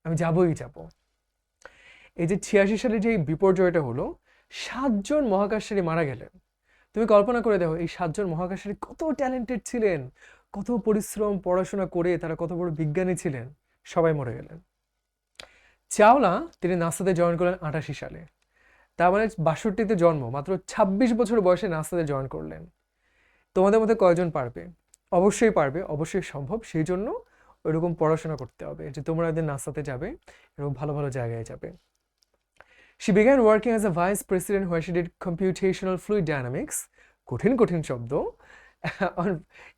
আমি যাবই যাব। এই যে 86 সালে যে বিপর্যয়টা হলো, 7 জন মহাকাশচারী মারা গেলেন। তুমি কল্পনা করে দেখো, এই 7 জন মহাকাশচারী কত ট্যালেন্টেড ছিলেন, কত পরিশ্রম, পড়াশোনা করে তারা কত বড় বিজ্ঞানী ছিলেন, সবাই মরে গেলেন। চাওলা তিনি নাসাতে জয়েন করলেন 88 সালে, তার মানে 62তে জন্ম, মাত্র 26 বছর বয়সে নাসাতে জয়েন করলেন। তোমাদের মধ্যে কয়জন পারবে? অবশ্যই পারবে, অবশ্যই সম্ভব। সেই জন্য ওইরকম পড়াশোনা করতে হবে যে তোমরা একদিন নাসাতে যাবে, এরকম ভালো ভালো জায়গায় যাবে। She began working as a vice president where she did computational fluid dynamics, কঠিন কঠিন শব্দ,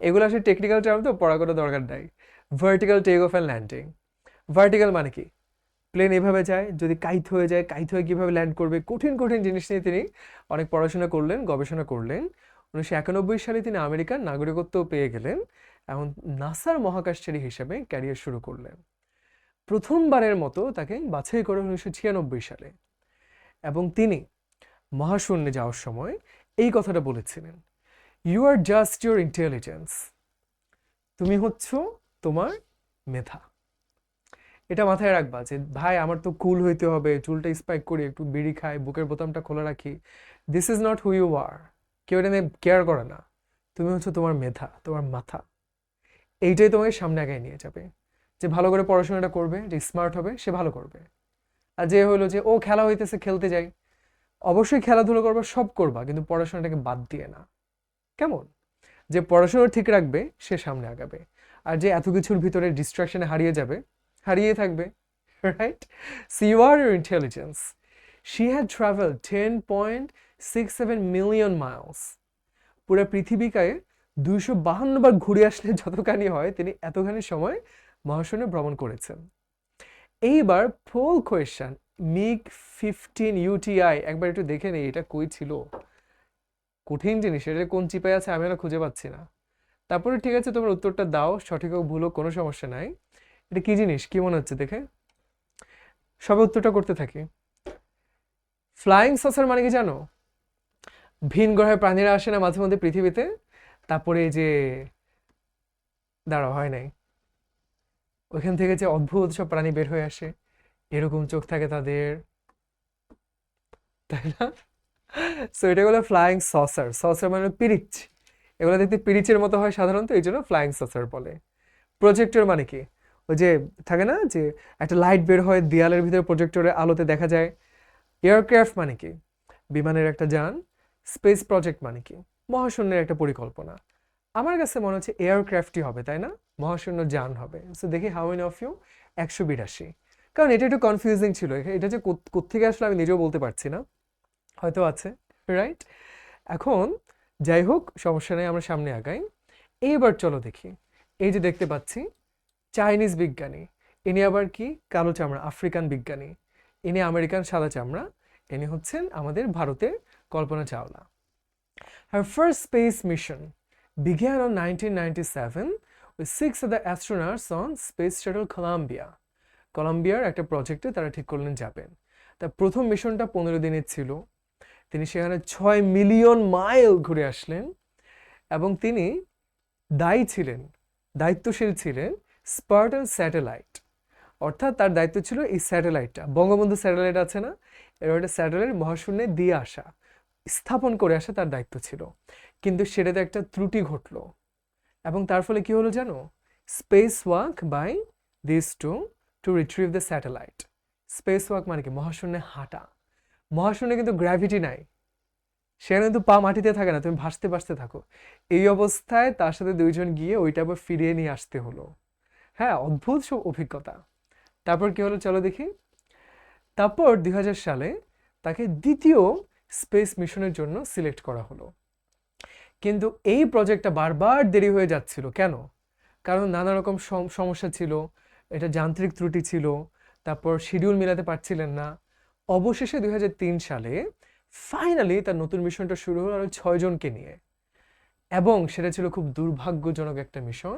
এগুলো আসলে টেকনিক্যাল টার্ম তো পড়া কোনো দরকার নাই। Vertical take off and landing. Vertical মানে কি? প্লেন এভাবে যায়, যদি কাইট হয়ে যায়, কাইট হয়ে কীভাবে ল্যান্ড করবে, কঠিন কঠিন জিনিস নিয়ে তিনি অনেক পড়াশোনা করলেন, গবেষণা করলেন। 1991 সালে তিনি আমেরিকার নাগরিকত্ব পেয়ে গেলেন এবং নাসার মহাকাশচারী হিসেবে ক্যারিয়ার শুরু করলেন। প্রথমবারের মতো তাকে বাছাই করে 1996 সালে, এবং তিনি মহাশূন্যে যাওয়ার সময় এই কথাটা বলেছিলেন, you are just your intelligence, তুমি হচ্ছ তোমার মেধা। এটা মাথায় রাখবা যে ভাই আমার তো কুল হইতে হবে, চুলটা স্পাইক করি, একটু বিড়ি খাই, বুকের বোতামটা খোলা রাখি, this is not who you are. কেউ এটা নিয়ে কেয়ার করে না। তুমি হচ্ছে তোমার মেধা, তোমার মাথা, এইটাই তোমাকে সামনে আগায় নিয়ে যাবে। যে ভালো করে পড়াশোনাটা করবে, যে স্মার্ট হবে, সে ভালো করবে। আর যে হলো যে ও খেলা হইতেছে খেলতে যাই, অবশ্যই খেলাধুলো করবা, সব করবা, কিন্তু পড়াশোনাটাকে বাদ দিয়ে না। কেমন? যে পড়াশোনা ঠিক রাখবে সে সামনে আগাবে, আর যে এত কিছুর ভিতরে ডিস্ট্রাকশনে হারিয়ে যাবে, হারিয়ে থাকবে, right? So you are your intelligence. She had travelled 10.67 million miles. পুরো পৃথিবীকে 252 বার ঘুরে আসলে যতখানি হয়, তিনি এতখানি সময় মহাশূন্যে ভ্রমণ করেছেন। এইবার পোল কোয়েশ্চেন, মিগ 15 UTI একবার একটু দেখে নেই এটা কই ছিল। কঠিন জিনিস, এটা কোন চিপে আছে আমি না খুঁজে পাচ্ছি না। তারপরে ঠিক আছে, তোমার উত্তরটা দাও, সঠিক হোক ভুল হোক কোনো সমস্যা নাই। এটা কি জিনিস, কি মনে হচ্ছে দেখে? সবে উত্তরটা করতে থাকি। ফ্লাইং সসার মানে কি জানো? ভিন গ্রহের প্রাণীরা আসে না মাঝে মধ্যে পৃথিবীতে, তারপরে এই যে দাঁড়াও হয় নাই, ওইখান থেকে যে অদ্ভুত সব প্রাণী বের হয়ে আসে, এরকম চোখ থাকে তাদের, তাই না? সো এটা হলো ফ্লাইং সসার। সসার মানে পিরিচ, এগুলো দেখতে পিরিচের মতো হয় সাধারণত, এই জন্য ফ্লাইং সসার বলে। প্রজেক্টর মানে কি? ওই যে থাকে না যে একটা লাইট বের হয় দেয়ালের ভিতরে, প্রজেক্টরে আলোতে দেখা যায়। এয়ারক্রাফট মানে কি? বিমানের একটা যান। স্পেস প্রজেক্ট মানে কি? মহাশূন্যের একটা পরিকল্পনা। আমার কাছে মনে হচ্ছে এয়ারক্রাফটই হবে, তাই না? মহাশূন্য যান হবে। সো দেখি হাউ মেনি অফ ইউ? 182। কারণ এটা একটু কনফিউজিং ছিল, এটা যে কোত্থেকে আসলে আমি নিজেও বলতে পারছি না, হয়তো আছে, রাইট? এখন যাই হোক, সমস্যা নেই, আমরা সামনে আগাই। এইবার চলো দেখি, এই যে দেখতে পাচ্ছি চাইনিজ বিজ্ঞানী, ইনি আবার কি? কালো চামড়া, আফ্রিকান বিজ্ঞানী। ইনি আমেরিকান সাদা চামড়া। ইনি হচ্ছেন আমাদের ভারতের Kalpana Chawla. Her first space mission began on 1997 with 6 other astronauts on Space Shuttle Columbia. কলম্বিয়ার একটা প্রজেক্টে তারা ঠিক করলেন যাবেন। তার প্রথম মিশনটা 15 দিনের ছিল। তিনি সেখানে 6 মিলিয়ন মাইল ঘুরে আসলেন, এবং তিনি দায়িত্বশীল ছিলেন স্পার্টান স্যাটেলাইট। অর্থাৎ তার দায়িত্ব ছিল এই স্যাটেলাইটটা, বঙ্গবন্ধু স্যাটেলাইট আছে না, এর একটা স্যাটেলাইট মহাশূন্যে দিয়ে আসা, স্থাপন করে আসা তার দায়িত্ব ছিল। কিন্তু সেটাতে একটা ত্রুটি ঘটলো, এবং তার ফলে কি হলো জানো? Space walk by this to retrieve the satellite. Space walk মানে কি? মহাশূন্যে হাঁটা। মহাশূন্যে কিন্তু গ্র্যাভিটি নাই, সেখানে কিন্তু পা মাটিতে থাকে না, তুমি ভাসতে ভাসতে থাকো। এই অবস্থায় তার সাথে দুইজন গিয়ে ওইটা আবার ফিরিয়ে নিয়ে আসতে হলো। হ্যাঁ, অদ্ভুত সব অভিজ্ঞতা। তারপর কি হলো চলো দেখি। তারপর 2000 সালে তাকে দ্বিতীয় স্পেস মিশনের জন্য সিলেক্ট করা হলো। কিন্তু এই প্রজেক্টটা বারবার দেরি হয়ে যাচ্ছিল। কেন? কারণ নানা রকম সমস্যা ছিল, এটা যান্ত্রিক ত্রুটি ছিল, তারপর শিডিউল মিলাতে পারছিলেন না। অবশেষে 2003 সালে ফাইনালি তার নতুন মিশনটা শুরু হলো আরো 6 জনকে নিয়ে, এবং সেটা ছিল খুব দুর্ভাগ্যজনক একটা মিশন,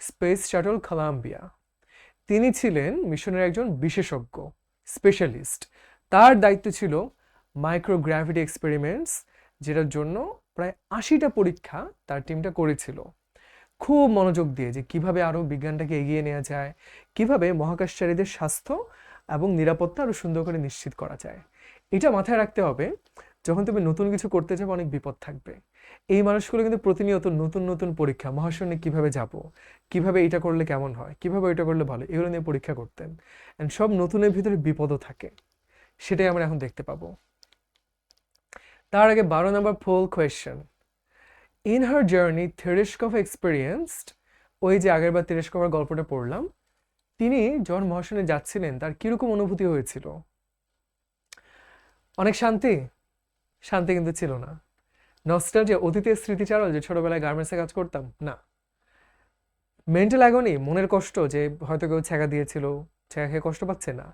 স্পেস শাটল কলাম্বিয়া। তিনি ছিলেন মিশনের একজন বিশেষজ্ঞ, স্পেশালিস্ট। তার দায়িত্ব ছিল মাইক্রোগ্র্যাভিটি এক্সপেরিমেন্টস, যেটার জন্য প্রায় 80টা পরীক্ষা তার টিমটা করেছিল, খুব মনোযোগ দিয়ে, যে কিভাবে আরও বিজ্ঞানটাকে এগিয়ে নেওয়া যায়, কিভাবে মহাকাশচারীদের স্বাস্থ্য এবং নিরাপত্তা আরও সুন্দর করে নিশ্চিত করা যায়। এটা মাথায় রাখতে হবে, যখন তুমি নতুন কিছু করতে যাবে অনেক বিপদ থাকবে। এই মানুষগুলো কিন্তু প্রতিনিয়ত নতুন নতুন পরীক্ষা, মহাশূন্যে কিভাবে যাব, কিভাবে এটা করলে কেমন হয়, কিভাবে এটা করলে ভালো, এগুলো নিয়ে পরীক্ষা করতেন। অ্যান্ড সব নতুনের ভিতরে বিপদও থাকে, সেটাই আমরা এখন দেখতে পাবো। তার আগে 12 number poll question. In her journey Tereshkova experienced, ওই যে আগেরবার তেরেশকভার গল্পটা পড়লাম, তিনি যখন মহাশূন্যে যাচ্ছিলেন তার কিরকম অনুভূতি হয়েছিল? অনেক শান্তি? শান্তি কিন্তু ছিল না। নস্টালজিয়া, অতীতের স্মৃতিচারণ, যে ছোটবেলায় গার্মেন্টসে কাজ করতাম, না। মেন্টাল অ্যাগনি, মনের কষ্ট, যে হয়তো কেউ ছ্যাঁকা দিয়েছিল, ছ্যাঁকা খেয়ে কষ্ট পাচ্ছে, না।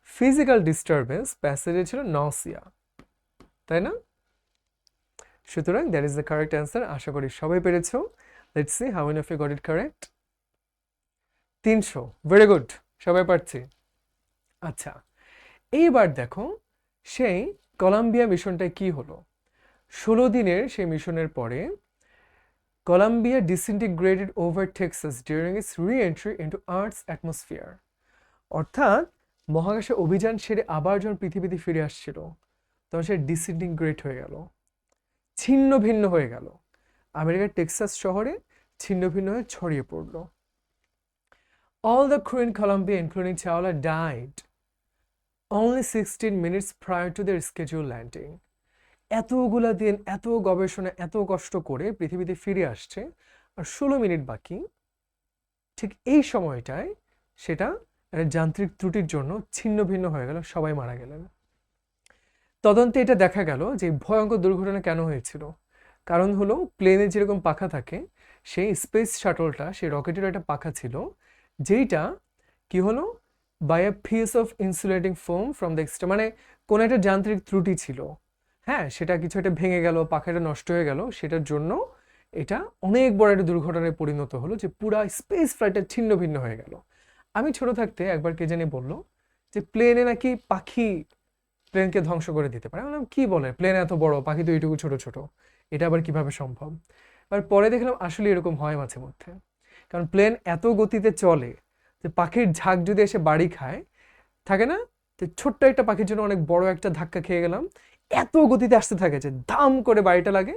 ফিজিক্যাল ডিস্টারবেন্স, প্যাসেজে ছিল নসিয়া, তাই না? সুতরাং that is the correct answer. আশা করি সবাই পেরেছো। Let's see how many of you got it correct. 300, very good, সবাই পারছি। আচ্ছা, এইবার দেখো সেই কলাম্বিয়া মিশনটায় কি হলো। 16 দিনের সেই মিশনের পরে Columbia disintegrated over Texas during its re-entry into Earth's atmosphere। অর্থাৎ মহাকাশে অভিযান সেরে আবার যখন পৃথিবীতে ফিরে আসছিল তখন সে ডিসইন্টিগ্রেট হয়ে গেল, ছিন্ন ভিন্ন হয়ে গেল, আমেরিকার টেক্সাস শহরে ছিন্ন ভিন্ন হয়ে ছড়িয়ে পড়ল। All the crew in Colombia including Chawla died only 16 minutes prior to their scheduled landing। এতগুলা দিন এত গবেষণা এত কষ্ট করে পৃথিবীতে ফিরে আসছে আর 16 মিনিট বাকি, ঠিক এই সময়টায় সেটা একটা যান্ত্রিক ত্রুটির জন্য ছিন্ন ভিন্ন হয়ে গেল, সবাই মারা গেলেন। তদন্তে এটা দেখা গেল যে ভয়ঙ্কর দুর্ঘটনা কেন হয়েছিল। কারণ হলো প্লেনে যেরকম পাখা থাকে সেই স্পেস শাটলটা সেই রকেটের একটা পাখা ছিল যেইটা কি হলো by a piece of insulating foam from the extra, মানে কোনো একটা যান্ত্রিক ত্রুটি ছিল, হ্যাঁ সেটা কিছু একটা ভেঙে গেল, পাখাটা নষ্ট হয়ে গেল, সেটার জন্য এটা অনেক বড় একটা দুর্ঘটনায় পরিণত হলো যে পুরা স্পেস ফ্লাইটটা ছিন্ন ভিন্ন হয়ে গেল। আমি ছোট থাকতে একবার কে জানি বললো যে প্লেনে নাকি পাখি প্লেনকে ধ্বংস করে দিতে পারে। আমি বললাম কি বলে, প্লেন এত বড়, পাখি তো এইটুকু ছোট ছোট, এটা আবার কিভাবে সম্ভব। এবার পরে দেখলাম আসলে এরকম হয় মাঝে মধ্যে, কারণ প্লেন এত গতিতে চলে যে পাখির ঝাঁক যদি এসে বাড়ি খায়, থাকে না যে ছোট্ট একটা পাখির জন্য অনেক বড় একটা ধাক্কা খেয়ে গেলাম, এত গতিতে আসতে থাকে যে দাম করে বাড়িটা লাগে,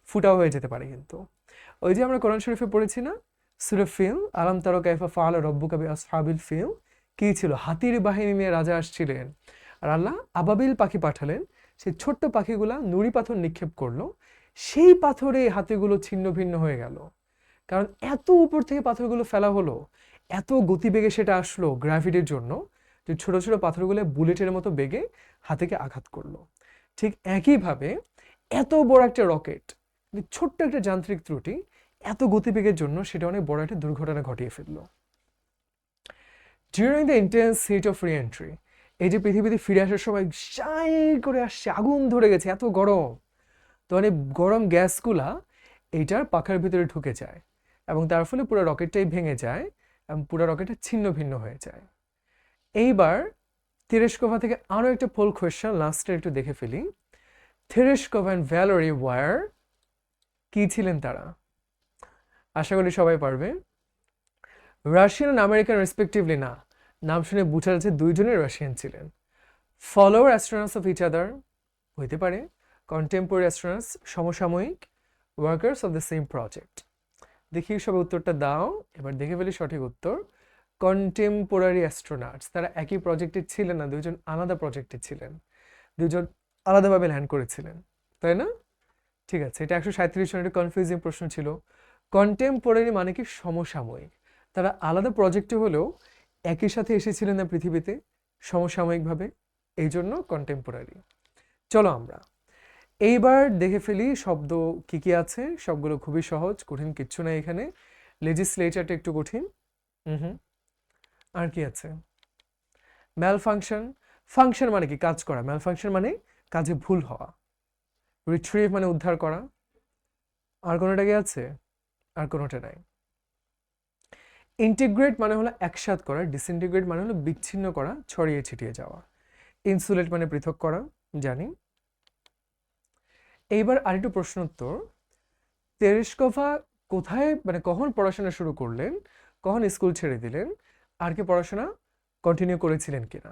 ফুটাও হয়ে যেতে পারে। কিন্তু ওই যে আমরা কোরআন শরীফে পড়েছি না, সূরা ফিল, আলাম তারা কাইফা ফাআলা রাব্বুকা বিআসহাবিল ফিল, কি ছিল, হাতির বাহিনী নিয়ে রাজা আসছিলেন আর আল্লাহ আবাবিল পাখি পাঠালেন, সেই ছোট্ট পাখিগুলা নুড়ি পাথর নিক্ষেপ করলো, সেই পাথরে হাতিগুলো ছিন্ন ভিন্ন হয়ে গেল। কারণ এত উপর থেকে পাথরগুলো ফেলা হলো, এত গতিবেগে সেটা আসলো গ্র্যাভিটির জন্য, যে ছোট ছোট পাথরগুলো বুলেটের মতো বেগে হাতিকে আঘাত করলো। ঠিক একইভাবে এত বড় একটা রকেট, ছোট্ট একটা যান্ত্রিক ত্রুটি এত গতিবেগের জন্য সেটা অনেক বড় একটা দুর্ঘটনা ঘটিয়ে ফেললো। During the intense heat of re-entry, এই যে পৃথিবীতে ফিরে আসার সময় শাই করে আসছে, আগুন ধরে গেছে, এত গরম, তো মানে গরম গ্যাসগুলা এইটার পাখার ভিতরে ঢুকে যায় এবং তার ফলে পুরো রকেটটাই ভেঙে যায় এবং পুরো রকেটটা ছিন্ন ভিন্ন হয়ে যায়। এইবার তেরেস্কোভা থেকে আরও একটা পোল কোয়েশ্চেন লাস্টে একটু দেখে ফেলি। তেরেস্কোভা অ্যান্ড ভ্যালেরি ওয়ার কি ছিলেন তারা? আশা করি সবাই পারবে। রাশিয়ান অ্যান্ড আমেরিকান রেসপেক্টিভলি না, নাম শুনে বোঝা যাচ্ছে দুইজনের রাশিয়ান ছিলেন। Follower astronauts of each other হইতে পারে, কন্টেম্পোরারি অ্যাস্ট্রোনটস সমসাময়িক, workers of the same project. দেখি সবাই উত্তরটা দাও, এবার দেখে ফেলি সঠিক উত্তর। কন্টেম্পোরারি অ্যাস্ট্রোনটস, তারা একই প্রজেক্টে ছিলেন না, দুইজন আলাদা প্রজেক্টে ছিলেন, দুজন আলাদাভাবে ল্যান্ড করেছিলেন, তাই না? ঠিক আছে, এটা 137 জনের কনফিউজিং প্রশ্ন ছিল। কন্টেম্পোরারি মানে কি সমসাময়িক, তারা আলাদা প্রজেক্টে হলেও একই সাথে এসেছিলেন না পৃথিবীতে সমসাময়িকভাবে, এই জন্য কন্টেম্পোরারি। চলো আমরা এইবার দেখে ফেলি শব্দ কি কি আছে। সবগুলো খুবই সহজ, কঠিন কিচ্ছু নাই এখানে। লেজিসলেচারটা একটু কঠিন। আর কি আছে? ম্যাল ফাংশন, ফাংশন মানে কি কাজ করা, ম্যাল ফাংশন মানে কাজে ভুল হওয়া। রিট্রিভ মানে উদ্ধার করা। আর কোনোটা কি আছে? আর কোনোটা নাই। ইন্টিগ্রেট মানে হলো একসাথ করা, ডিসইন্টিগ্রেট মানে হলো বিচ্ছিন্ন করা, ছড়িয়ে ছিটিয়ে যাওয়া। ইনসুলেট মানে পৃথক করা, জানি। এইবার আরেকটু প্রশ্ন উত্তর। তেরেস্কোভা কোথায় মানে কখন পড়াশোনা শুরু করলেন, কখন স্কুল ছেড়ে দিলেন, আর কি পড়াশোনা কন্টিনিউ করেছিলেন কিনা?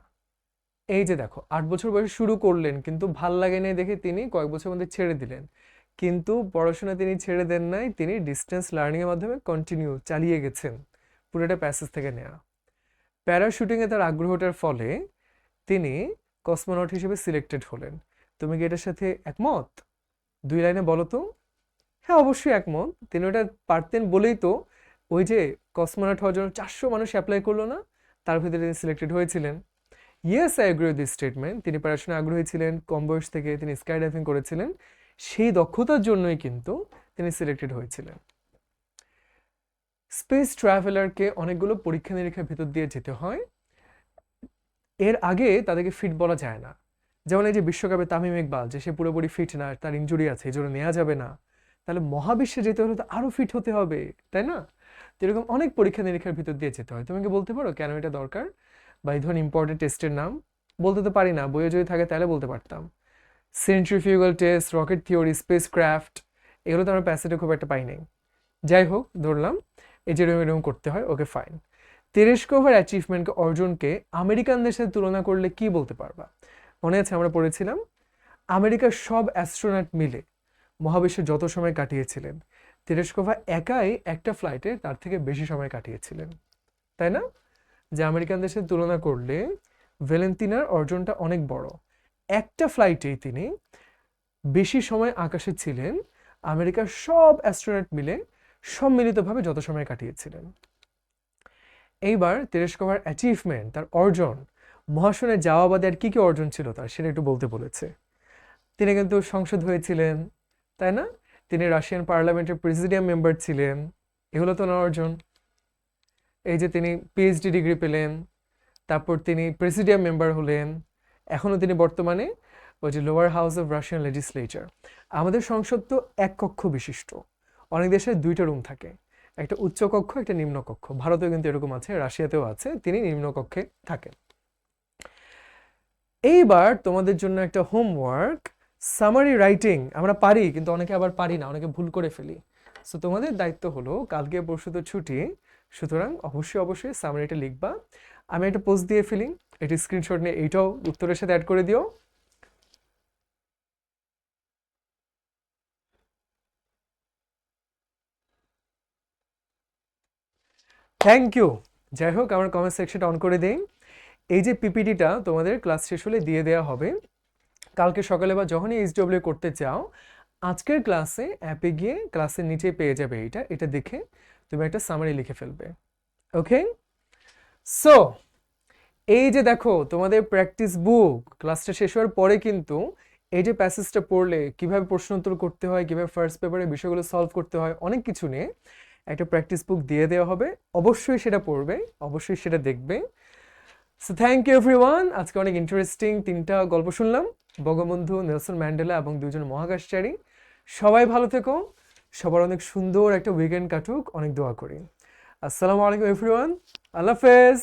এই যে দেখো 8 বছর বয়সে শুরু করলেন, কিন্তু ভাল লাগে নাই দেখে তিনি কয়েক বছর মধ্যে ছেড়ে দিলেন, কিন্তু পড়াশোনা তিনি ছেড়ে দেন নাই, তিনি ডিস্টেন্স লার্নিংয়ের মাধ্যমে কন্টিনিউ চালিয়ে গেছেন, পুরোটা প্যাসেজ থেকে নেওয়া। প্যারাশুটিংয়ে তার আগ্রহটার ফলে তিনি কসমোনট হিসেবে সিলেক্টেড হলেন। তুমি কি এটার সাথে একমত? 2 লাইনে বলো তো। হ্যাঁ অবশ্যই একমত, তিনি ওটা পারতেন বলেই তো ওই যে কসমোনট হওয়ার জন্য 400 মানুষ অ্যাপ্লাই করলো না, তার ভিতরে তিনি সিলেক্টেড হয়েছিলেন। Yes I agree with this statement, তিনি পড়াশোনায় আগ্রহী ছিলেন, কম বয়স থেকে তিনি স্কাই ডাইভিং করেছিলেন, সেই দক্ষতার জন্যই কিন্তু তিনি সিলেক্টেড হয়েছিলেন। স্পেস ট্রাভেলারকে অনেকগুলো পরীক্ষা নিরীক্ষার ভেতর দিয়ে যেতে হয়, এর আগে তাদেরকে ফিট বলা যায় না, যেমন এই যে বিশ্বকাপে তামিম ইকবাল, যে সে পুরোপুরি ফিট না, তার ইনজুরি আছে, এই জন্য নেওয়া যাবে না। তাহলে মহাবিশ্বে যেতে হলে তো আরো ফিট হতে হবে, তাই না? তো এরকম অনেক পরীক্ষা নিরীক্ষার ভিতর দিয়ে যেতে হয়। তুমি কি বলতে পারো কেন এটা দরকার, বা এই ধরনের ইম্পর্টেন্ট টেস্টের নাম? বলতে তো পারি না, বইয়ে যদি থাকে তাহলে বলতে পারতাম। Centrifugal test, rocket theory, space craft, এগুলো তো আমরা প্যাসেজে খুব একটা পাই নাই। যাই হোক, ধরলাম এই যে এরকম এরকম করতে হয়, ওকে ফাইন। তেরেস্কোভার অ্যাচিভমেন্টকে, অর্জনকে আমেরিকানদের সাথে তুলনা করলে কি বলতে পারবা? মনে আছে আমরা পড়েছিলাম আমেরিকার সব অ্যাস্ট্রোনট মিলে মহাবিশ্বে যত সময় কাটিয়েছিলেন, তেরেস্কোভা একাই একটা ফ্লাইটে তার থেকে বেশি সময় কাটিয়েছিলেন, তাই না? যে আমেরিকানদের সাথে তুলনা করলে ভ্যালেন্তিনার অর্জনটা অনেক বড়। একটা ফ্লাইটেই তিনি বেশি সময় আকাশে ছিলেন আমেরিকার সব অ্যাস্ট্রোনট মিলে সম্মিলিতভাবে যত সময় কাটিয়েছিলেন। এইবার তেরেস্কোভার অ্যাচিভমেন্ট, তার অর্জন, মহাশূন্যে যাওয়া বাদে আর কি কি অর্জন ছিল তার, সেটা একটু বলতে বলেছে। তিনি কিন্তু সংসদ হয়েছিলেন, তাই না? তিনি রাশিয়ান পার্লামেন্টের প্রেসিডিয়াম মেম্বার ছিলেন, এগুলো তো ওনার অর্জন। এই যে তিনি পিএইচডি ডিগ্রি পেলেন, তারপর তিনি প্রেসিডিয়াম মেম্বার হলেন, এখনও তিনি বর্তমানে ওই যে lower house of Russian legislature. আমাদের সংসদ তো এক কক্ষ বিশিষ্ট, অনেক দেশে দুইটা রুম থাকে, একটা উচ্চ কক্ষ, একটা নিম্ন কক্ষ। ভারতেও কিন্তু এরকম আছে, রাশিয়াতেও আছে, তিনি নিম্ন কক্ষে থাকেন। এইবার তোমাদের জন্য একটা হোমওয়ার্ক, সামারি রাইটিং। আমরা পারি, কিন্তু অনেকে আবার পারি না, অনেকে ভুল করে ফেলি। সো তোমাদের দায়িত্ব হলো, কালকে পরশু তো ছুটি, সুতরাং অবশ্যই অবশ্যই সামারিটা লিখবা। আমি একটা পোস্ট দিয়ে ফেলি, এটি স্ক্রিনশট নিয়ে এইটাও উত্তরের সাথে অ্যাড করে দিও। Thank you. যাই হোক, আমার কমেন্ট সেকশনটা অন করে দেই। এই যে পিপিটিটা তোমাদের ক্লাস শেষ হলে দিয়ে দেওয়া হবে কালকে সকালে, বা যখনই এইচডব্লিউ করতে চাও, আজকের ক্লাসে অ্যাপে গিয়ে ক্লাসের নিচে পেয়ে যাবে এইটা, এটা দেখে তুমি একটা সামারি লিখে ফেলবে। ওকে, সো এই যে দেখো তোমাদের প্র্যাকটিস বুক, ক্লাসটা শেষ হওয়ার পরে কিন্তু এই যে প্যাসেজটা পড়লে কিভাবে প্রশ্ন উত্তর করতে হয়, কিভাবে ফার্স্ট পেপারে বিষয়গুলো সলভ করতে হয়, অনেক কিছু নিয়ে একটা প্র্যাকটিস বুক দিয়ে দেওয়া হবে। অবশ্যই সেটা পড়বে, অবশ্যই সেটা দেখবে। So thank you everyone. আজকে অনেক ইন্টারেস্টিং 3টা গল্প শুনলাম, বঙ্গবন্ধু, নেলসন ম্যান্ডেলা এবং 2জন মহাকাশচারী। সবাই ভালো থেকো, সবার অনেক সুন্দর একটা উইকেন্ড কাটুক, অনেক দোয়া করি। আসসালামু আলাইকুম এভরিওয়ান, আল্লাহ হাফেজ।